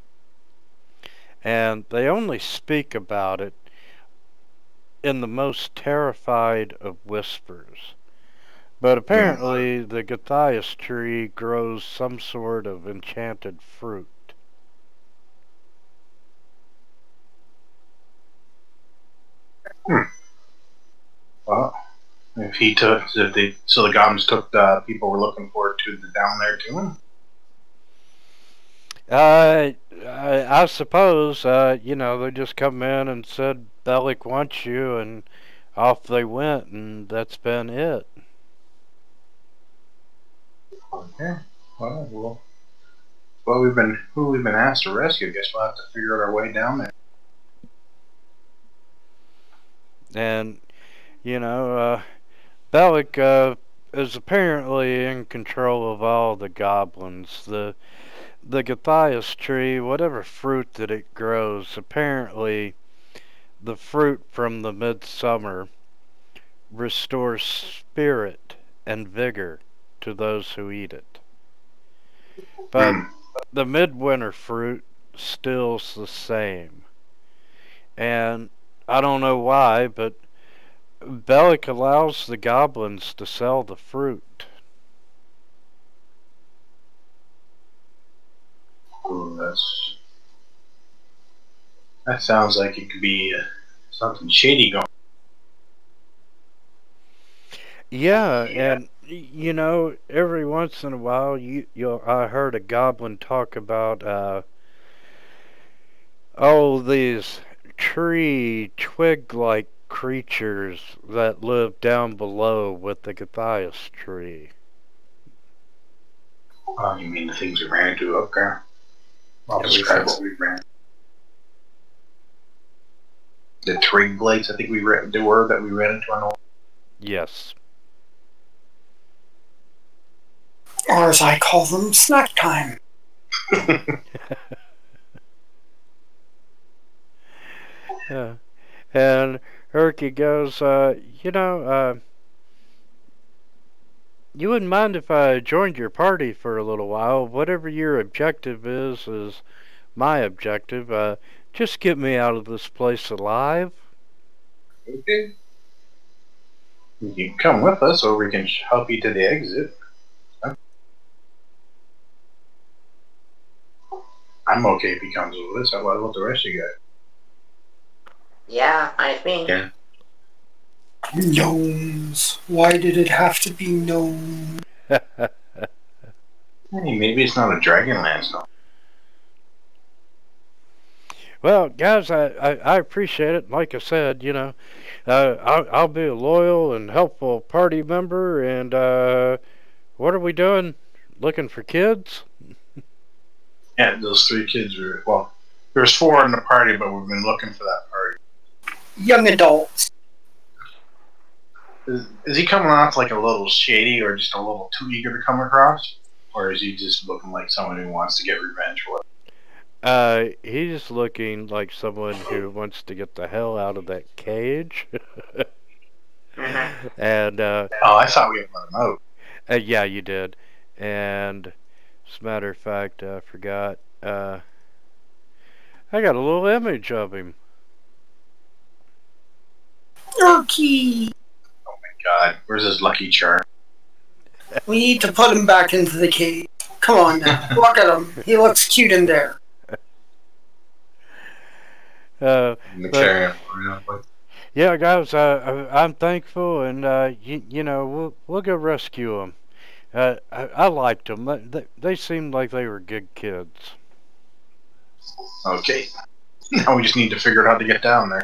And they only speak about it in the most terrified of whispers. But apparently the Gothias tree grows some sort of enchanted fruit.
Well, so the goblins took the people we're looking for down there to him.
I suppose, you know, they just come in and said, Bellic wants you, and off they went, and that's been it.
Okay. Well, who we've been asked to rescue. I guess we'll have to figure out our way down there.
And, you know, Bellic is apparently in control of all the goblins. The Gothias tree, whatever fruit that it grows, apparently the fruit from the midsummer restores spirit and vigor to those who eat it. But the midwinter fruit still's the same. And I don't know why, but Bellic allows the goblins to sell the fruit.
Ooh, that sounds like it could be something shady going.
Yeah, and you know, every once in a while, I heard a goblin talk about these tree twig-like creatures that live down below with the Gothias tree.
Oh, you mean the things we ran into up there? I'll describe what we ran. The twig blades, I think we ran into on the.
Yes.
Or as I call them, snack time.
Yeah. And Erky goes, you know, you wouldn't mind if I joined your party for a little while. Whatever your objective is my objective. Just get me out of this place alive.
Okay. You can come with us, or we can help you to the exit. I'm okay if he comes with us. How about the rest of you guys?
Yeah, I think.
Yeah.
Gnomes. Why did it have to be gnomes?
Hey, maybe it's not a Dragonlance gnome.
Well, guys, I appreciate it. Like I said, you know, I'll be a loyal and helpful party member. And what are we doing? Looking for kids?
Yeah, those 3 kids were, well, there's 4 in the party, but we've been looking for that party.
Young adults.
Is he coming off like a little shady or just a little too eager to come across? Or is he just looking like someone who wants to get revenge for it?
He's looking like someone who wants to get the hell out of that cage. And,
Oh, I thought we had let him out.
yeah, you did. And, as a matter of fact, I forgot, I got a little image of him.
Erky!
Oh my god, where's his lucky charm?
We need to put him back into the cave. Come on now, look at him. He looks cute in there.
Yeah, guys, I'm thankful, and you know, we'll go rescue them. I liked them. They seemed like they were good kids.
Okay, now we just need to figure out how to get down there.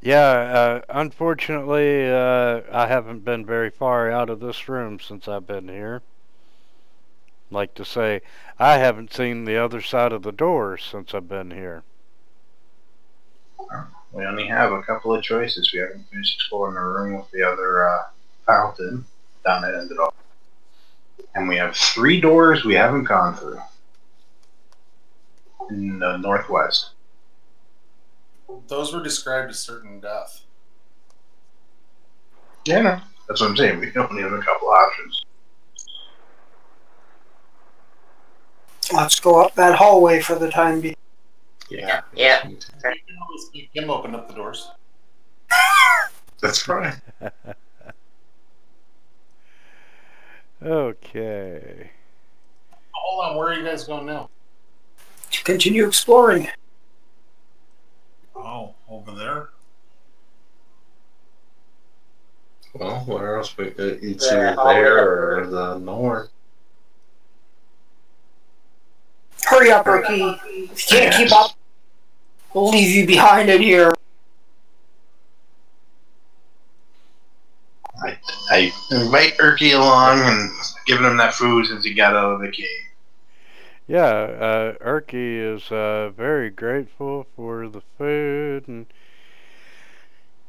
Yeah, unfortunately, I haven't been very far out of this room since I've been here. Like to say, I haven't seen the other side of the door since I've been here.
We only have a couple of choices. We haven't finished exploring the room with the other fountain down that end of it. And we have 3 doors we haven't gone through in the northwest.
Those were described as certain death.
Yeah, no, that's what I'm saying. We only have a couple options.
Let's go up that hallway for the time being.
Yeah.
You can always make him open up the doors.
That's right.
Okay.
Hold on, where are you guys going now?
To continue exploring.
Oh, over there?
Well, where else? It's either there or the north.
Hurry up, Erky. If you can't keep up, we'll leave you behind in here.
I invite Erky along and giving him that food since he got out of the cave.
Yeah, Erky is very grateful for the food, and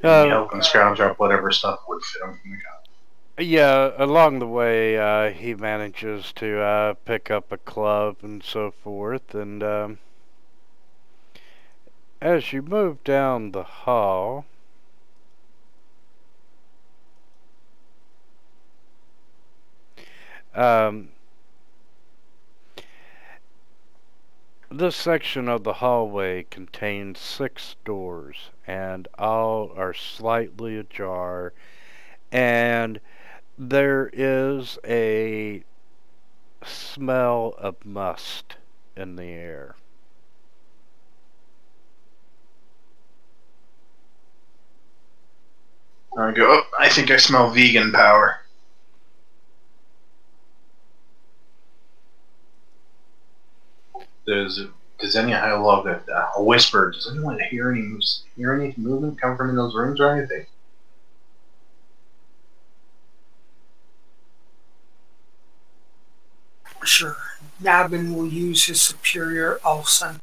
help him scrounge up whatever stuff would fit him from the gut.
yeah, along the way, he manages to pick up a club and so forth, and as you move down the hall, this section of the hallway contains 6 doors, and all are slightly ajar, and there is a smell of must in the air.
I go, oh, I think I smell vegan power. Does anyone, I love it, a whisper, does anyone hear any movement come from in those rooms or anything?
Sure. Dhamon will use his superior elfin.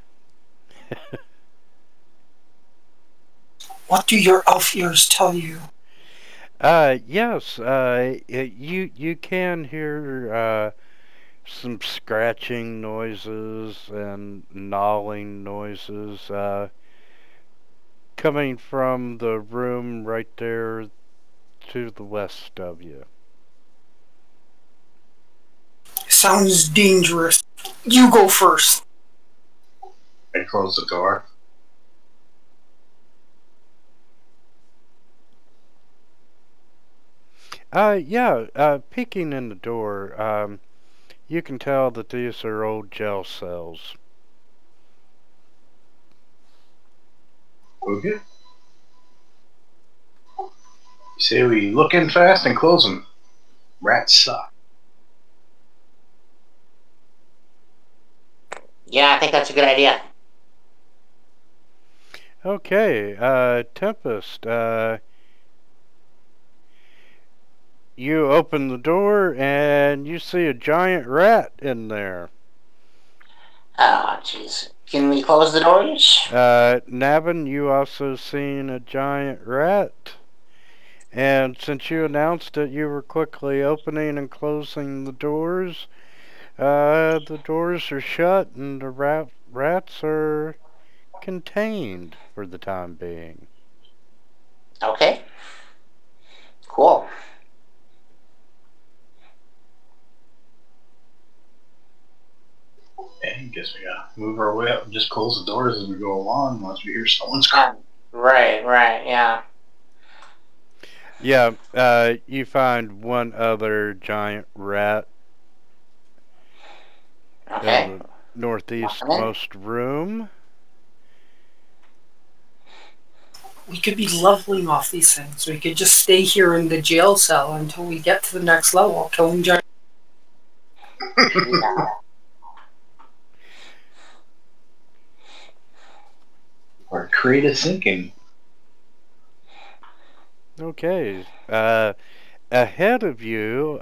What do your elf ears tell you?
Yes, you can hear some scratching noises and gnawing noises coming from the room right there to the west of you.
Sounds dangerous. You go first.
I close the door.
Peeking in the door, you can tell that these are old jail cells.
Okay. You say we look in fast and close them. Rats suck.
Yeah, I think that's a good idea.
Okay, Tempest, you open the door and you see a giant rat in there.
Oh, jeez. Can we close the doors?
Dhamon, you also seen a giant rat. And since you announced that you were quickly opening and closing the doors are shut and the rats are contained for the time being.
Okay. Cool.
Okay, I guess we gotta move our way up and just close the doors as we go along once we hear someone's crying.
Right, yeah.
Yeah, you find one other giant rat
Okay.
in the northeastmost room.
We could be leveling off these things. We could just stay here in the jail cell until we get to the next level, killing giant.
Yeah.
Or creative thinking.
Okay. Ahead of you,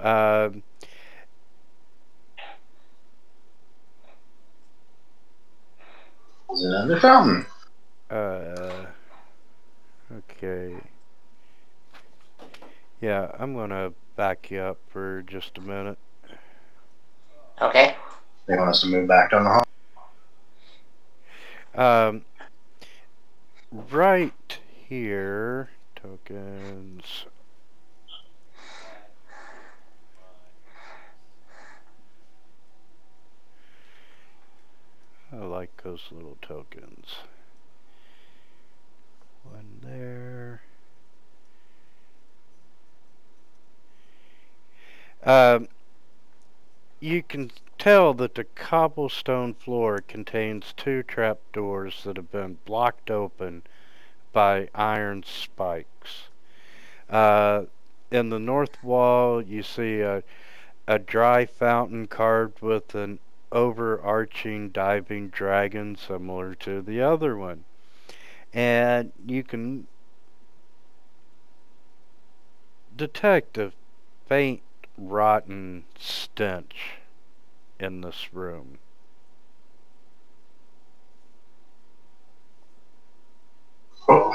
There's another fountain.
Okay. Yeah, I'm gonna back you up for just a minute.
Okay.
They want us to move back down the hall.
Right here, tokens. I like those little tokens. One there. You can tell that the cobblestone floor contains 2 trapdoors that have been blocked open by iron spikes. In the north wall, you see a dry fountain carved with an overarching diving dragon similar to the other one. And you can detect a faint rotten stench in this room.
Oh.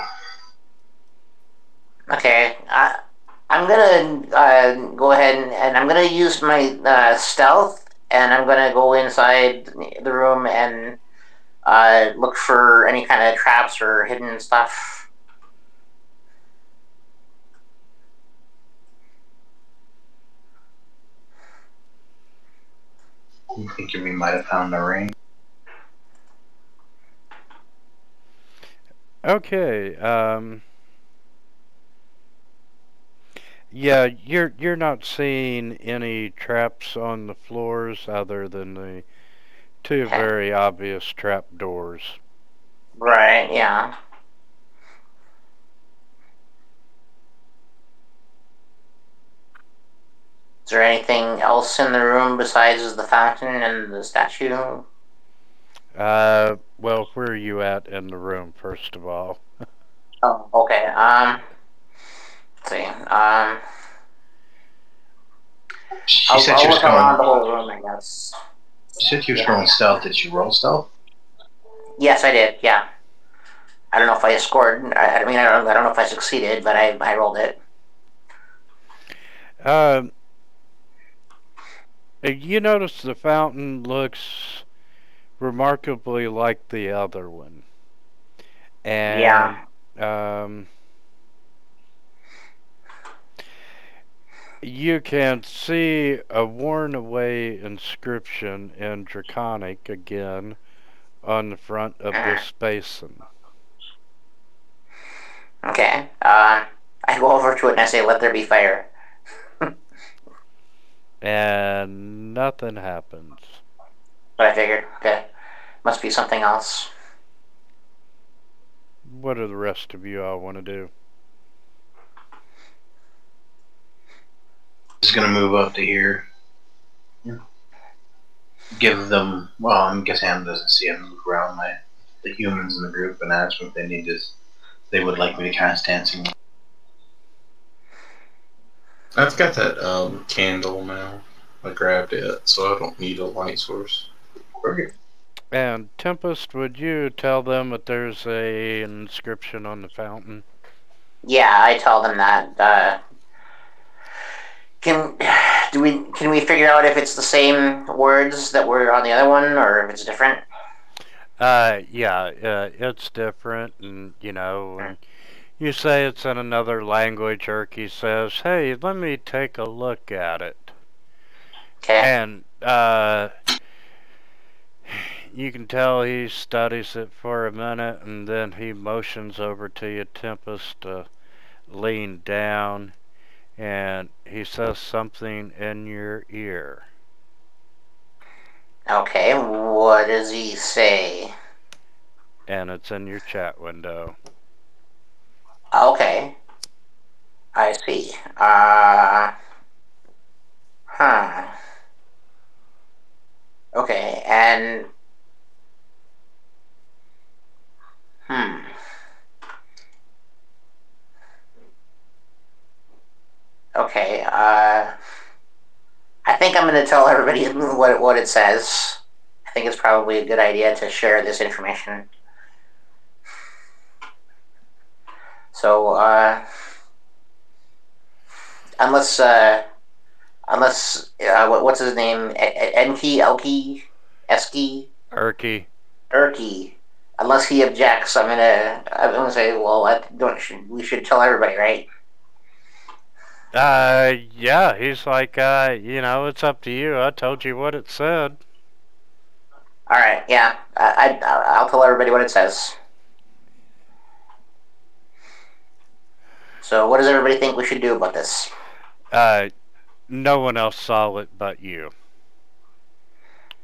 Okay. I'm gonna go ahead and I'm gonna use my stealth, and I'm gonna go inside the room and look for any kind of traps or hidden stuff.
You think we might have found the ring?
Okay, yeah, you're not seeing any traps on the floors other than the 2
Okay.
very obvious trap doors.
Right, yeah. Is there anything else in the room besides the fountain and the statue?
Well, where are you at in the room, first of all?
Oh, okay. Let's see.
She said she was
look around the
going.
whole room, I guess.
She said she was
Yeah.
going stealth. Did she roll stealth?
Yes, I did. Yeah. I don't know if I scored. I mean, I don't know if I succeeded, but I rolled it.
You notice the fountain looks remarkably like the other one. And,
Yeah.
You can see a worn away inscription in Draconic again on the front of this basin.
Okay. I go over to it and I say, "Let there be fire."
And nothing happens.
But I figured, okay, must be something else.
What do the rest of you all want to do?
Just gonna move up to here. Give them. Well, I'm guessing Ham doesn't see him. Move around the humans in the group and ask them if they need this. They would like me to cast dancing.
I've got that candle now. I grabbed it, so I don't need a light source.
Okay.
And Tempest, would you tell them that there's an inscription on the fountain?
Yeah, I tell them that. Can we figure out if it's the same words that were on the other one, or if it's different?
Yeah, it's different, and when you say it's in another language, Erky says, "Hey, let me take a look at it."
Okay.
And you can tell he studies it for a minute, and then he motions over to you, Tempest, to lean down, and he says something in your ear.
Okay, what does he say?
And it's in your chat window.
Okay. I see. Huh. Okay, and... Okay, I think I'm going to tell everybody what it says. I think it's probably a good idea to share this information. So, unless what's his name? Erky? Erky. Unless he objects, I'm gonna say, well, we should tell everybody, right?
Yeah, he's like, it's up to you. I told you what it said.
All right, yeah, I'll tell everybody what it says. So, what does everybody think we should do about this?
No one else saw it but you.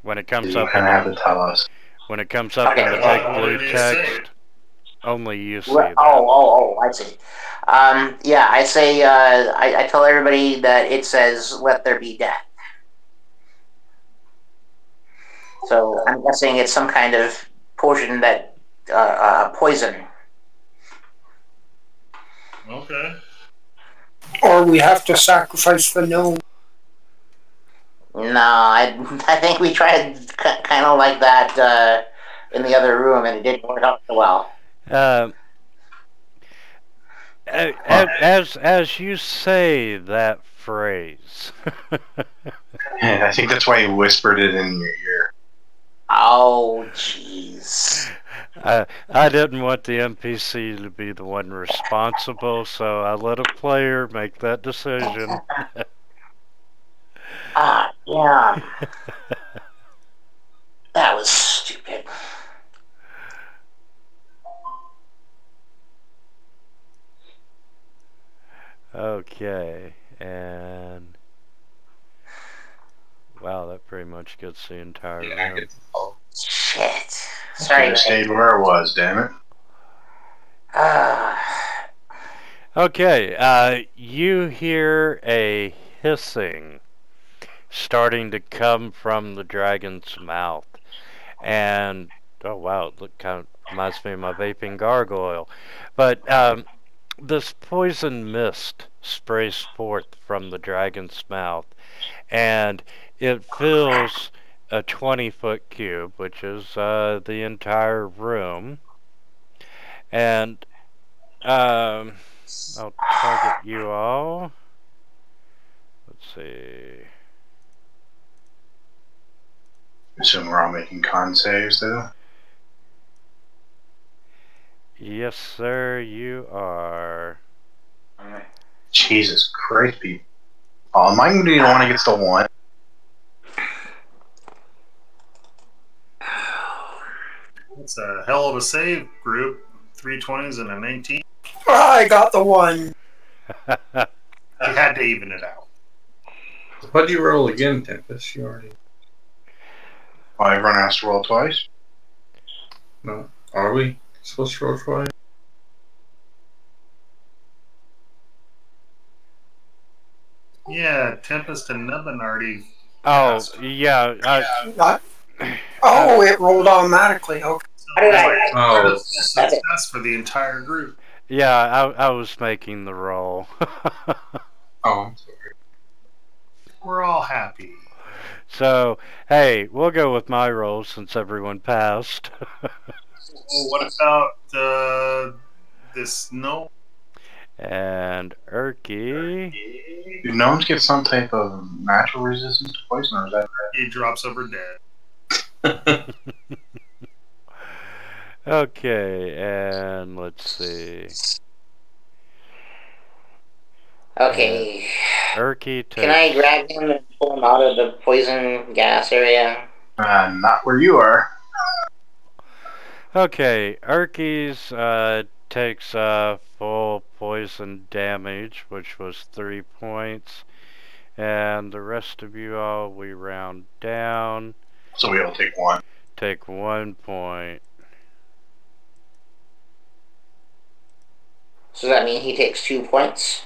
When it comes up,
have to tell us.
When it comes up in the big blue text, only you see that.
Oh, I see. Yeah, I say, I tell everybody that it says, "Let there be death." So I'm guessing it's some kind of poison that, poison.
Okay.
Or we have to sacrifice the gnome.
No, I think we tried kind of like that in the other room, and it didn't work out so well.
As you say that phrase.
I think that's why he whispered it in your ear.
Oh, jeez.
I didn't want the NPC to be the one responsible, so I let a player make that decision.
Yeah. That was stupid.
Okay, and wow, that pretty much gets the entire room.
Shit. Sorry.
I stayed where I was, damn it.
Okay, you hear a hissing starting to come from the dragon's mouth, and oh wow, it kind of reminds me of my vaping gargoyle. But this poison mist sprays forth from the dragon's mouth, and it fills a 20-foot cube, which is the entire room. And I'll target you all. Let's see.
Assume we're all making con saves, though.
Yes, sir, you are.
Jesus Christ, people. Oh, mine didn't want to get to 1.
That's a hell of a save, group. 3 20s and a 19.
I got the 1.
You had to even it out.
Why'd you roll again, Tempest? You already...
Oh, everyone has to roll twice?
No. Are we supposed to roll twice?
Yeah, Tempest and Nubbin already...
Oh, yeah.
It rolled automatically. Okay.
Oh.
Success for the entire group.
Yeah, I was making the roll.
Oh, I'm sorry.
We're all happy.
So, hey, we'll go with my roll since everyone passed.
Well, what about this gnome?
And Erky.
Do gnomes get some type of natural resistance to poison, or is that
He drops over dead.
Okay, and let's see.
Okay.
Erky takes...
Can I grab him and pull him out of the poison gas area?
not where you are?
Okay, Erky's takes full poison damage, which was 3 points. And the rest of you all, we round down.
So we all take 1.
Take 1 point.
So does that mean he takes 2 points?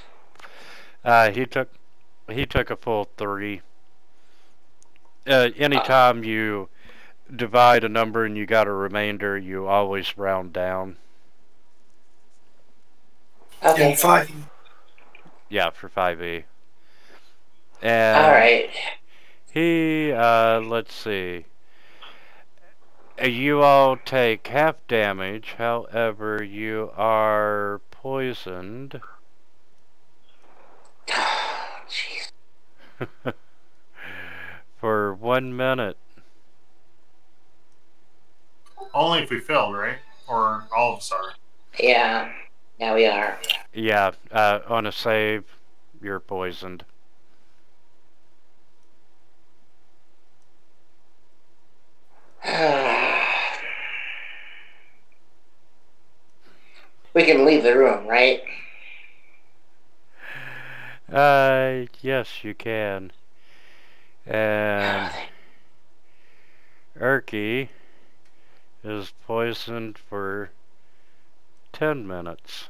He took a full 3. Anytime you divide a number and you got a remainder, you always round down.
Okay.
And 5.
Yeah, for 5e. And
Alright.
he, let's see. You all take half damage, however, you are poisoned.
Jeez.
For 1 minute.
Only if we failed, right? Or all of us are.
Yeah. Yeah, we are.
Yeah, on a save, you're poisoned.
We can leave the room, right?
Yes, you can. And Erky is poisoned for 10 minutes.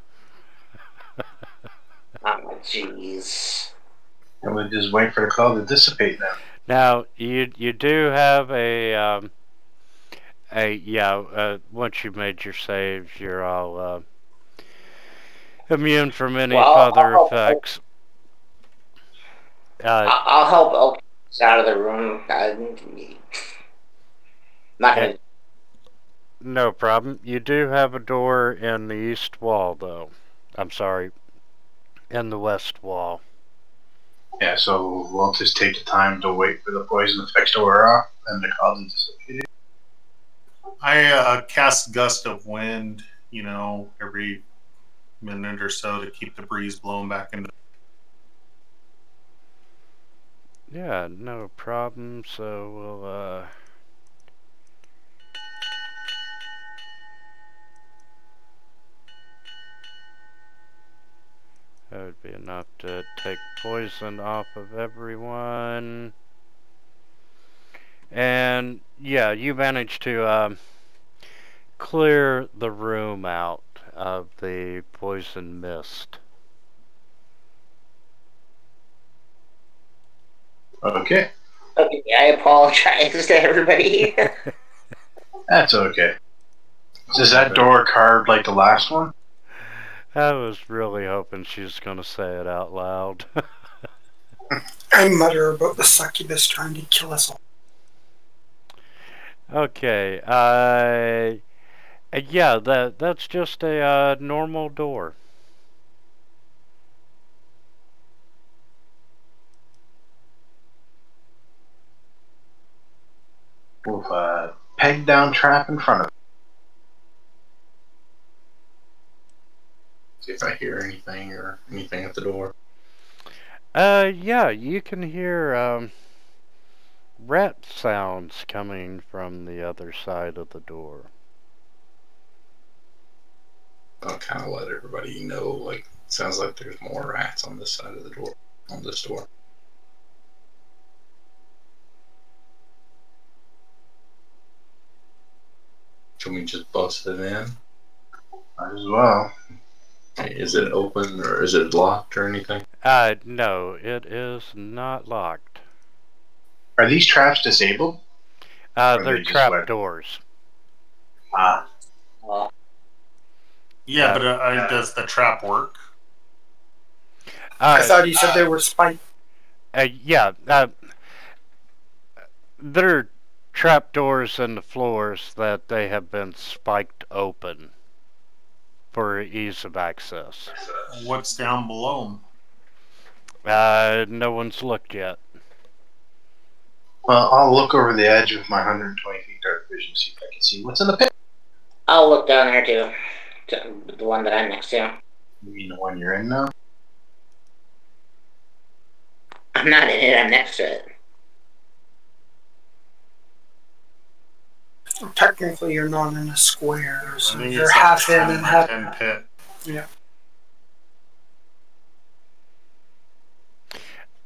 Oh, jeez.
And we just wait for the cloud to dissipate now.
Now, you do have once you've made your saves, you're all immune from any other effects.
I'll help Elk out of the room. Not gonna.
No problem. You do have a door in the east wall, though. I'm sorry, in the west wall.
Yeah, so we'll just take the time to wait for the poison effects to wear off and the cloud to dissipate.
I cast Gust of Wind, every minute or so to keep the breeze blowing back into.
Yeah, no problem. So we'll that would be enough to take poison off of everyone. And yeah, you managed to clear the room out of the poison mist.
Okay.
Okay, I apologize to everybody.
That's okay. Is that door carved like the last one?
I was really hoping she was going to say it out loud.
I mutter about the succubus trying to kill us all.
Okay, yeah, that's just a normal door.
With a peg down trap in front of it.
See if I hear anything or anything at the door.
Yeah, you can hear rat sounds coming from the other side of the door.
I'll kind of let everybody know, like, it sounds like there's more rats on this side of the door, on this door. Can we just bust it in?
Might as well.
Is it open or is it locked or anything?
No, it is not locked.
Are these traps disabled?
They're trap doors.
Ah.
Yeah, but does the trap work?
I thought you said they were spiked.
Yeah, they're trap doors in the floors that they have been spiked open for ease of access.
What's down below them?
No one's looked yet.
Well, I'll look over the edge with my 120 feet dark vision, see if I can see what's in the pit.
I'll look down there too. The one that I'm next to.
You mean the one you're in now?
I'm not in it, I'm next to it.
Technically, you're not in a square, so
I think
you're
it's
half
like
in
10
and
by
half
10 pit.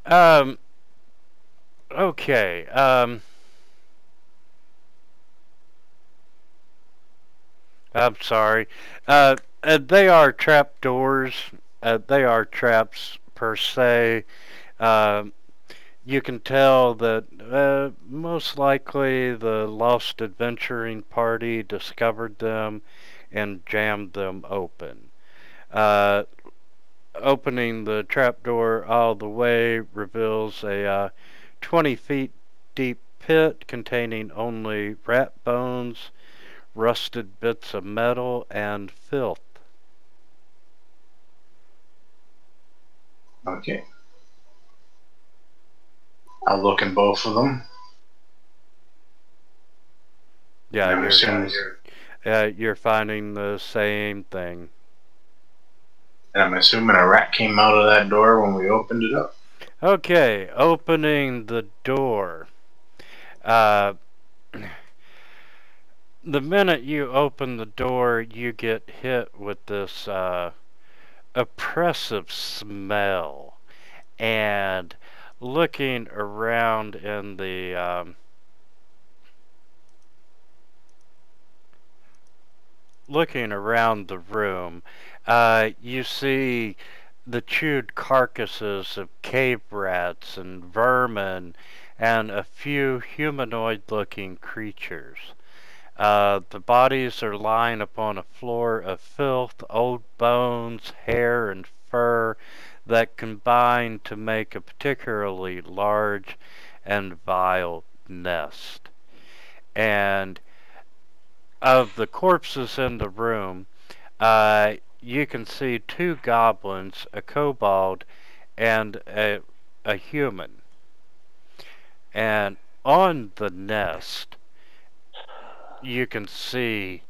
Yeah.
Okay. I'm sorry. They are trap doors. They are traps per se. You can tell that most likely the lost adventuring party discovered them and jammed them open. Opening the trapdoor all the way reveals a 20 feet deep pit containing only rat bones, rusted bits of metal, and filth.
Okay. I'll look in both of them.
Yeah, you're finding the same thing.
And I'm assuming a rat came out of that door when we opened it up.
Okay, opening the door. The minute you open the door, you get hit with this oppressive smell. And looking around in the room, you see the chewed carcasses of cave rats and vermin and a few humanoid-looking creatures. The bodies are lying upon a floor of filth, old bones, hair, and fur that combine to make a particularly large and vile nest. And of the corpses in the room, you can see 2 goblins, a kobold, and a human. And on the nest, you can see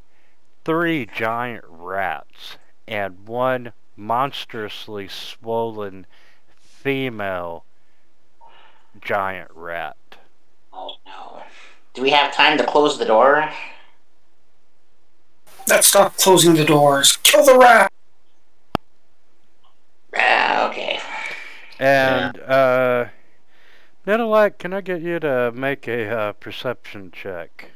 3 giant rats and 1 monstrously swollen female giant rat.
Oh no. Do we have time to close the door?
Let's stop closing the doors. Kill the rat!
Okay.
And, Nettelak, can I get you to make a perception check?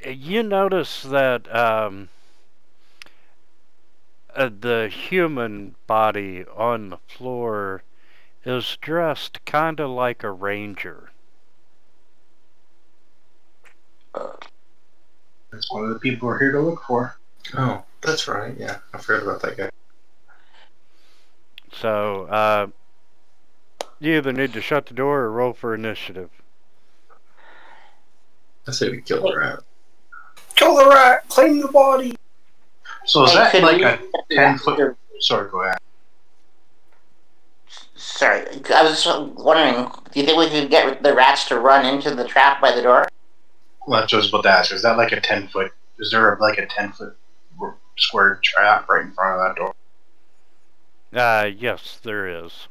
You notice that the human body on the floor is dressed kind of like a ranger.
That's one of the people we're here to look for.
Oh, that's right. Yeah, I forgot about that guy.
So, you either need to shut the door or roll for initiative.
I say we kill the rat.
Kill the rat! Claim the body!
So is that like a 10-foot... Sorry, go ahead.
Sorry, I was wondering, do you think we could get the rats to run into the trap by the door?
Well, that's what I was about to ask. Is that like a 10-foot... Is there like a 10-foot square trap right in front of that door?
Yes, there is.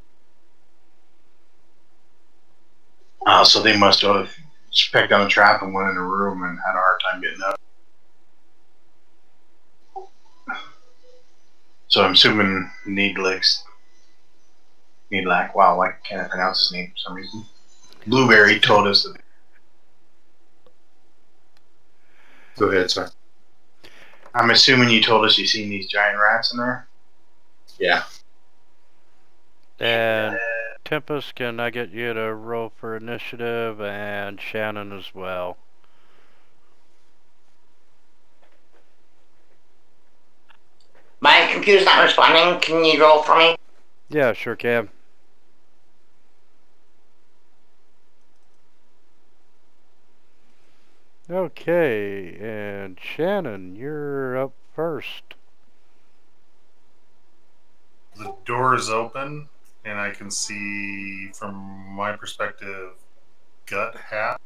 So they must have picked on a trap and went in a room and had a hard time getting out. So I'm assuming Needlack, wow, why can't I pronounce his name for some reason? Blueberry told us that.
Go ahead, sir.
I'm assuming you told us you seen these giant rats in there?
Yeah.
And Tempest, can I get you to roll for initiative, and Shannon as well?
My computer's not responding. Can you roll for me?
Yeah, sure can. Okay, and Shannon, you're up first.
The door is open, and I can see, from my perspective, gut hat.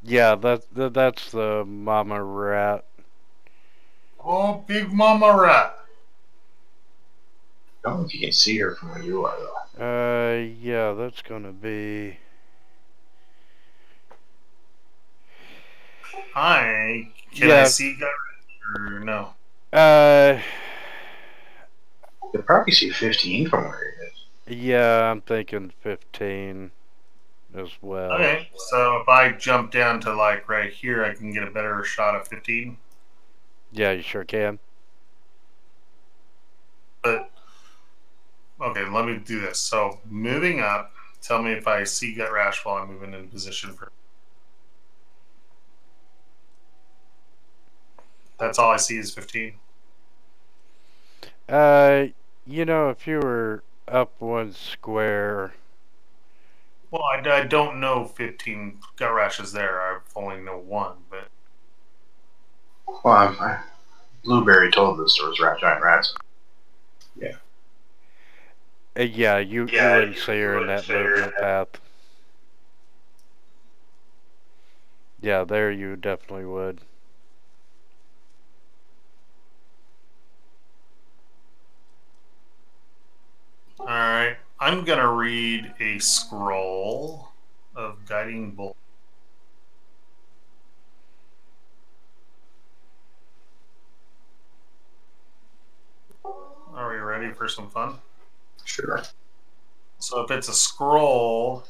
Yeah, that's the mama rat.
Oh, big mama rat.
I don't know if you can see her from where you are, though.
Yeah, that's gonna be...
Can I see gut rat or no?
You could probably see 15 from where he is.
Yeah, I'm thinking 15 as well.
Okay, so if I jump down to like right here, I can get a better shot of 15.
Yeah, you sure can.
But okay, let me do this. So moving up, tell me if I see gut rash while I'm moving in position for. That's all I see is 15.
You know, if you were up one square...
Well, I don't know 15 gut rashes there. I only know one, but.
Well, Blueberry told us there was giant rats.
Yeah.
Yeah, you wouldn't see her in that movement path. Yeah, there you definitely would.
Alright, I'm gonna read a scroll of Guiding Bolt. Are we ready for some fun?
Sure.
So if it's a scroll,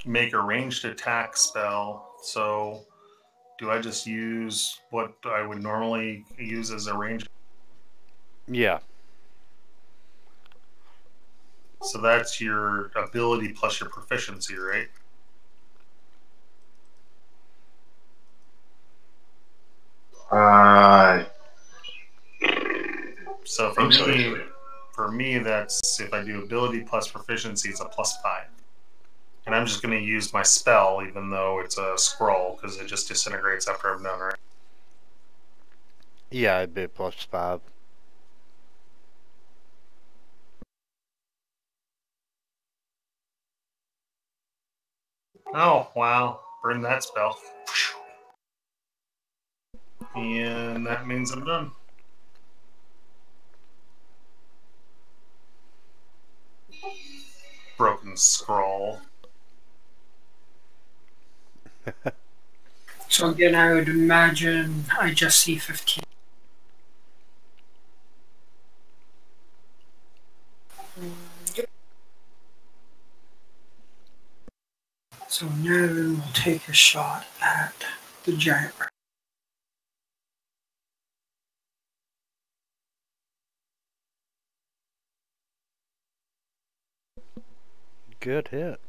make a ranged attack spell. So do I just use what I would normally use as a ranged?
Yeah.
So that's your ability plus your proficiency, right? So for me, that's if I do ability plus proficiency, it's a +5. And I'm just going to use my spell, even though it's a scroll, because it just disintegrates after I'm done, right?
Yeah, it'd be a +5.
Oh, wow. Burn that spell. And that means I'm done. Broken scroll.
So again, I would imagine I just see 15. So now we'll take a shot at the giant rat.
Good hit.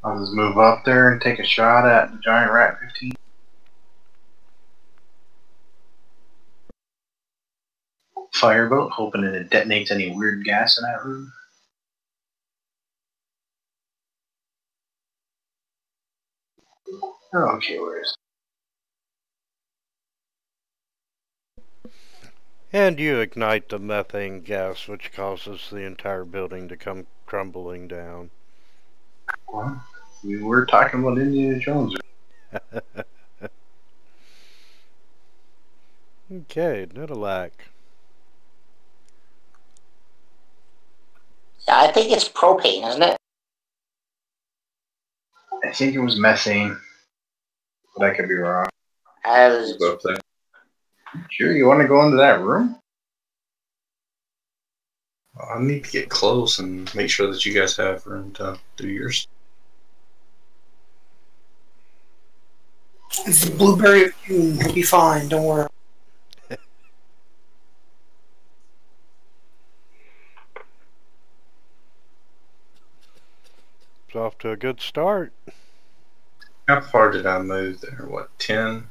I'll just move up there and take a shot at the giant rat 15. Firebolt, hoping that it detonates any weird gas in that room. Oh, okay, where is it?
And you ignite the methane gas, which causes the entire building to come crumbling down.
Well, we were talking about Indiana Jones.
Okay, Nidalak.
Yeah, I think it's propane, isn't it?
I think it was methane, but I could be wrong.
Go up there.
Sure, you want to go into that room?
I need to get close and make sure that you guys have room to do yours.
It's the blueberry. You'll be fine. Don't worry.
It's off to a good start.
How far did I move there? What, 10?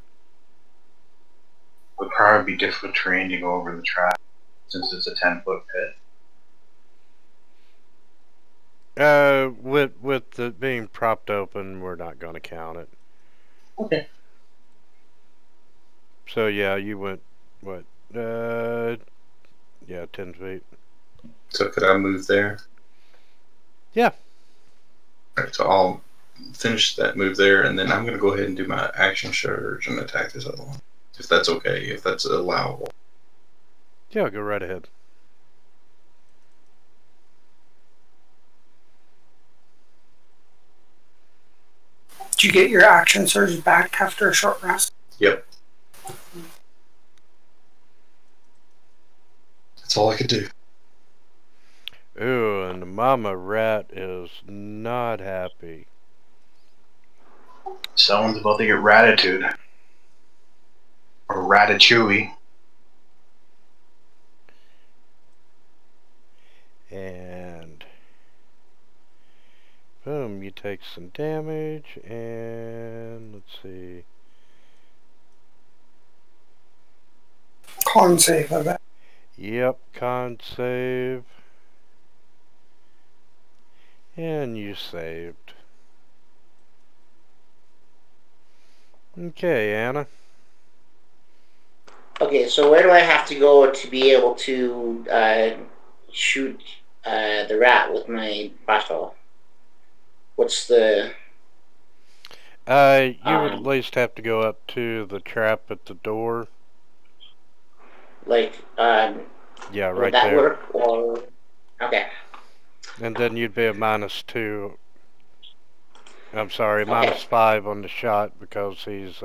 Would probably be difficult terrain to go over the track since it's a 10-foot pit.
With it being propped open, we're not going to count it.
Okay.
So yeah, you went what? Yeah, 10 feet.
So could I move there?
Yeah.
Alright, so I'll finish that move there, and then I'm going to go ahead and do my action surge and attack this other one. If that's okay, if that's allowable.
Yeah, go right ahead.
Did you get your action surge back after a short rest?
Yep. That's all I could do.
Ooh, and the mama rat is not happy.
Someone's about to get ratitude. Or ratatouille.
And boom, you take some damage, and let's see.
Con save, I bet.
Yep, con save. And you saved. Okay, Anna.
Okay, so where do I have to go to be able to shoot the rat with my crossbow? What's the...
You would at least have to go up to the trap at the door.
Like,
Yeah,
would
right
that
there.
work? Or... Okay.
And then you'd be a -2. I'm sorry,
Okay.
-5 on the shot because he's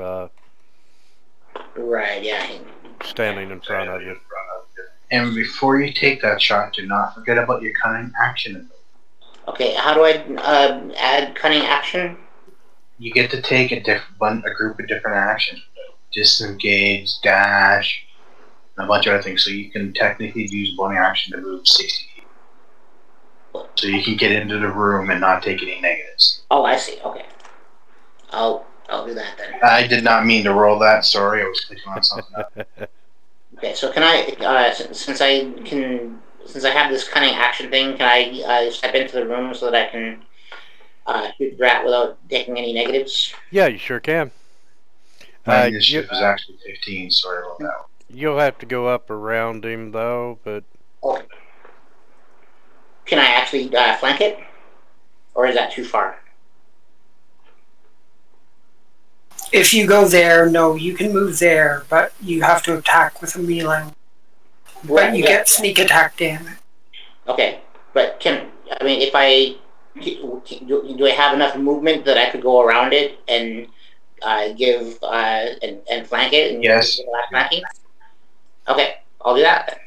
Right, yeah.
standing in front of you.
And before you take that shot, do not forget about your cunning action ability.
Okay, how do I add cunning action?
You get to take a group of different actions. Disengage, dash, and a bunch of other things. So you can technically use one action to move 60 feet. So you can get into the room and not take any negatives.
Oh, I see. Okay. I'll do that then.
I did not mean to roll that. Sorry, I was clicking on something else.
Okay, so can I, since I have this cunning action thing, can I step into the room so that I can shoot the rat without taking any negatives?
Yeah, you sure can.
My initiative was actually 15. Sorry about that.
You'll have to go up around him though, but
Okay. Can I actually flank it, or is that too far?
If you go there, no, you can move there, but you have to attack with a melee. But you get sneak attack damage.
Okay, but if I do I have enough movement that I could go around it and give and flank it? And
Yes.
give last flanking? Okay, I'll do that then.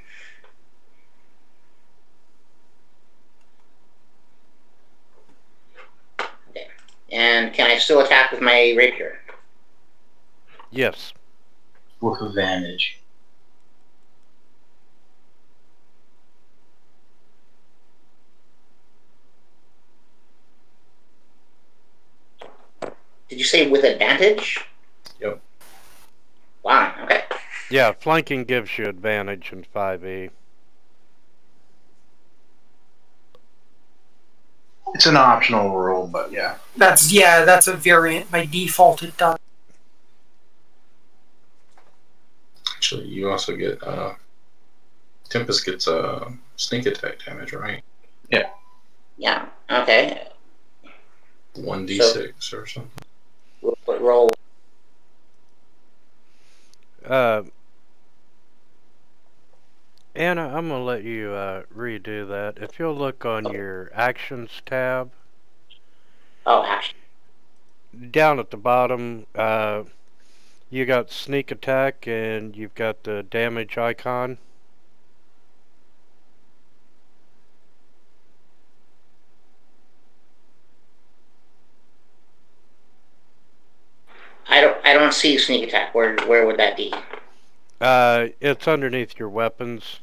Okay, and can I still attack with my rapier?
yes.
With advantage.
Did you say with advantage?
Yep.
Wow, okay.
Yeah, flanking gives you advantage in 5e.
It's an optional rule, but yeah.
That's a variant. By default, it does.
Actually, you also get Tempest gets sneak attack damage, right?
Yeah, okay.
1d6 or something.
Roll.
Anna, I'm gonna let you redo that. If you'll look on your actions tab,
Oh, action.
down at the bottom, you got sneak attack and you've got the damage icon.
I don't see sneak attack. Where would that be?
It's underneath your weapons.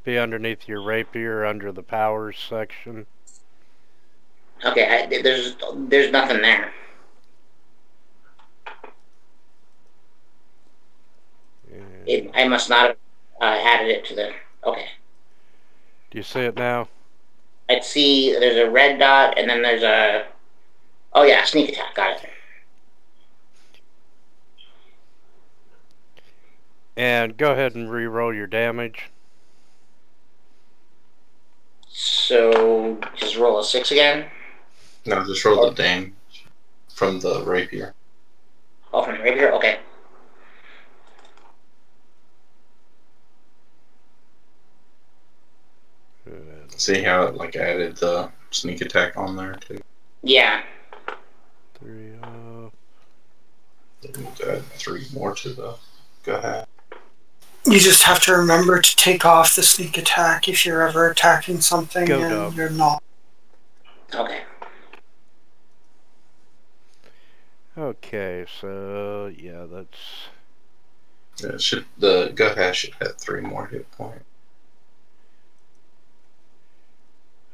Be underneath your rapier under the powers section.
Okay, there's nothing there. I must not have added it to the. Okay,
Do you see it now?
I'd see there's a red dot, and then there's a... Oh yeah, sneak attack, got it.
And go ahead and re-roll your damage.
So, just roll a 6 again?
No, just roll the damage from the rapier.
Oh, from the rapier? Okay.
See how it like added the sneak attack on there too?
Yeah.
3 off.
Add 3 more to the go ahead.
You just have to remember to take off the sneak attack if you're ever attacking something and you're not.
Okay.
Okay, so yeah, that's...
Yeah, the gut hash should have 3 more hit points.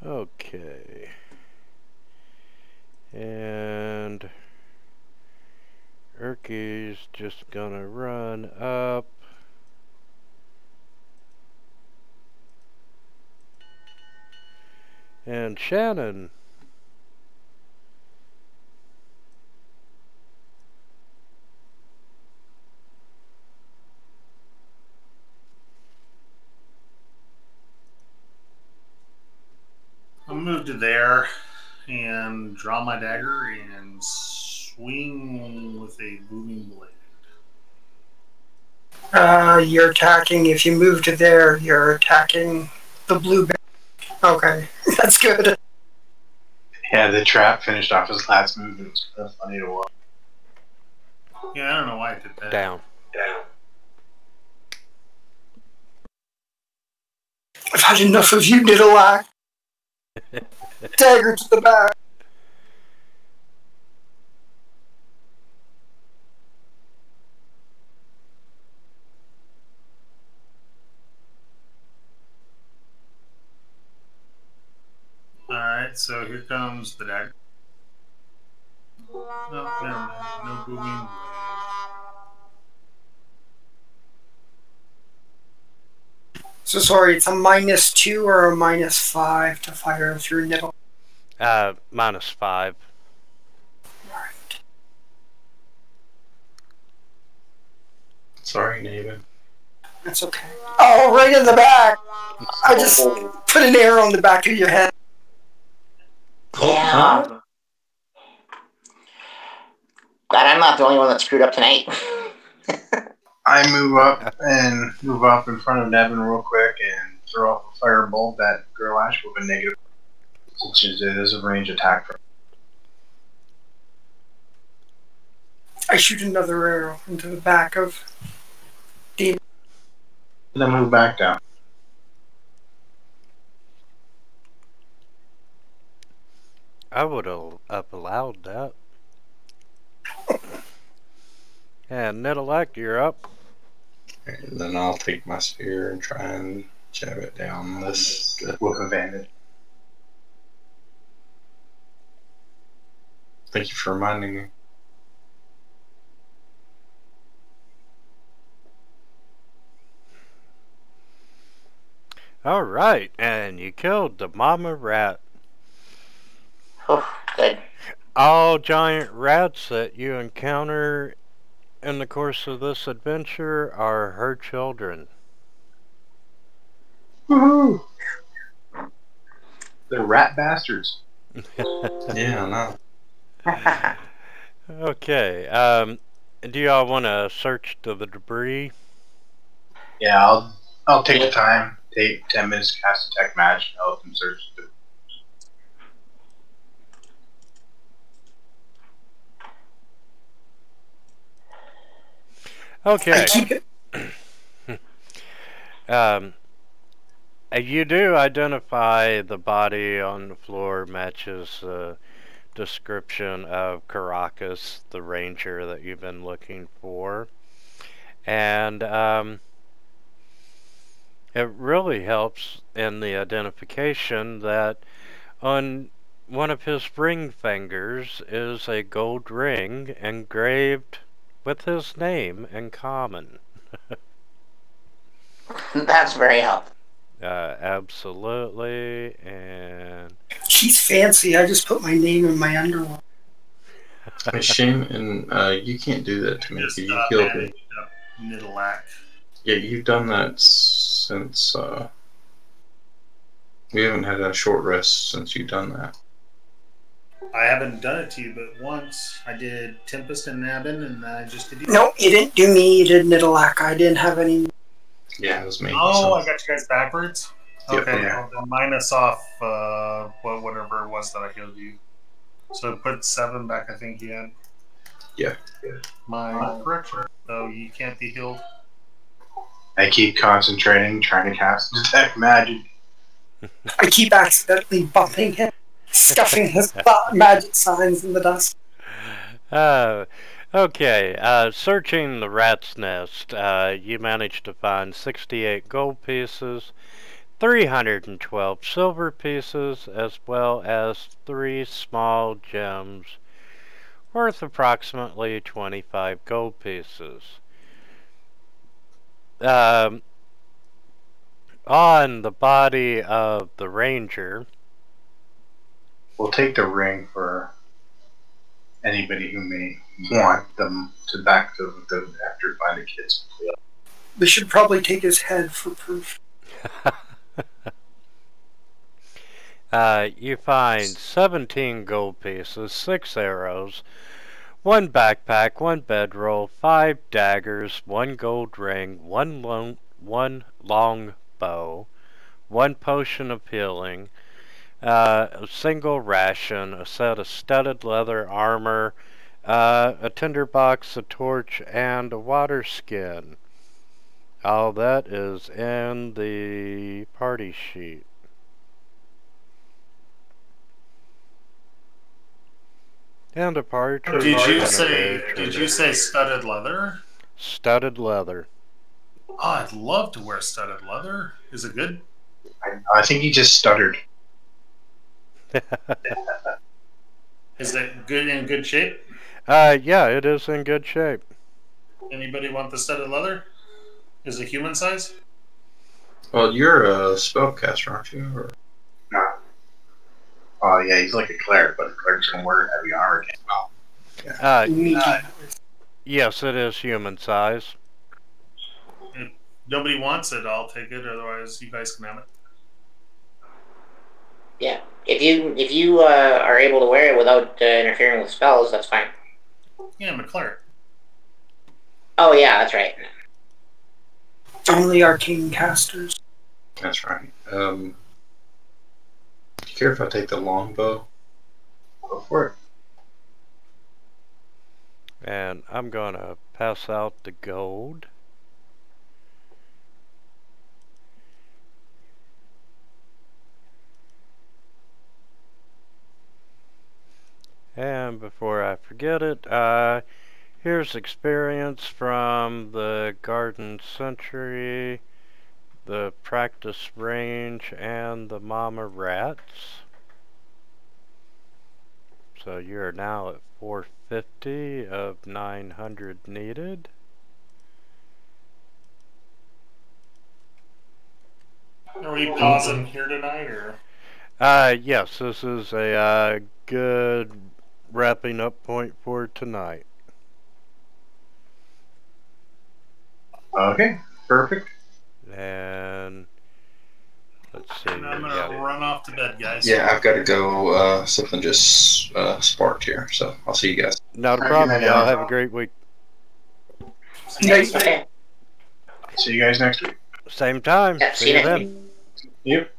Okay. And Erky's just gonna run up. And Shannon.
I'll move to there and draw my dagger and swing with a booming blade.
You're attacking, if you move to there, you're attacking the blue bear. Okay, that's good.
Yeah, the trap finished off his last move. It was kind of funny to watch.
Yeah, I don't know why I did that.
Down.
I've had enough of you, Niddleack. Dagger to the back.
Alright, so here comes the dagger. No, never mind. No booming blade.
So sorry, it's a -2 or a -5 to fire through Niddle.
-5.
Right.
Sorry, Nathan.
That's okay. Oh, right in the back! I just put an arrow on the back of your head.
Yeah. Glad I'm not the only one that screwed up tonight.
I move up in front of Nevin real quick and throw off a firebolt at Gerlash with a negative, since it is a range attack.
I shoot another arrow into the back of Demon.
And then move back down.
I would have allowed that. And Niddleack, you're up.
And then I'll take my spear and try and jab it down this
With advantage.
Thank you for reminding me.
Alright, and you killed the mama rat.
Oh, good.
All giant rats that you encounter in the course of this adventure are her children.
Woohoo! They're rat bastards.
Yeah, I know.
Okay, do y'all want to search the debris?
Yeah, I'll take the time. Take 10 minutes to cast detect magic. I'll let them search the.
Okay. You do identify the body on the floor matches the description of Caracas, the ranger that you've been looking for. And it really helps in the identification that on one of his ring fingers is a gold ring engraved with his name in common.
That's very helpful.
Absolutely, and
She's fancy. I just put my name in my underwear.
Hey, Shane, and you can't do that to me.
Just
You killed me.
managed up Nidalac.
Yeah, you've done that since we haven't had a short rest since you've done that.
I haven't done it to you, but once I did Tempest and Nabin, and I just did you.
No, you didn't do me. You did Nidalac. I didn't have any.
Yeah, it was me.
Oh,
so.
I got you guys backwards.
Yep.
Okay,
Yeah.
well, then minus off whatever it was that I healed you. So put 7 back. I think you had.
Yeah.
My correction. So you can't be healed.
I keep concentrating, trying to cast detect magic.
I keep accidentally bumping him, stuffing his magic signs in the dust.
Okay, searching the rat's nest, you managed to find 68 gold pieces, 312 silver pieces, as well as 3 small gems worth approximately 25 gold pieces. On the body of the ranger,
We'll take the ring for anybody who may want them to back to the after find the kids.
We should probably take his head for proof.
you find 17 gold pieces, 6 arrows, 1 backpack, 1 bedroll, 5 daggers, 1 gold ring, 1 long bow, 1 potion of healing, a single ration, a set of studded leather armor, a tinderbox, a torch, and a water skin. All that is in the party sheet. And a partridge.
Did you say studded leather?
Studded leather.
Oh, I'd love to wear studded leather. Is it good?
I think he just stuttered.
Is it good in good shape?
Yeah, it is in good shape.
Anybody want the studded leather? Is it human size?
Well, you're a spellcaster, aren't you? Or...
No. Oh yeah, he's like a cleric, but a cleric's gonna wear heavy armor.
Yes, it is human size.
If nobody wants it, I'll take it. Otherwise, you guys can have it.
Yeah, if you are able to wear it without interfering with spells, that's fine.
Yeah, I'm a cleric.
Oh yeah, that's right.
Only arcane casters.
That's right. Do you care if I take the longbow?
Go for it.
And I'm gonna pass out the gold. And before I forget it, here's experience from the Garden Century, the Practice Range, and the Mama Rats. So you're now at 450 of 900 needed.
Are we pausing here tonight, or?
Yes, this is a good wrapping up point for tonight.
Okay, perfect.
And let's see.
And I'm gonna run off to bed, guys.
Yeah, I've got to go. Something just sparked here, so I'll see you guys.
Not a problem, y'all. Have a great week.
Okay.
See you guys next week.
Same time.
Yeah,
See you then.
Yep.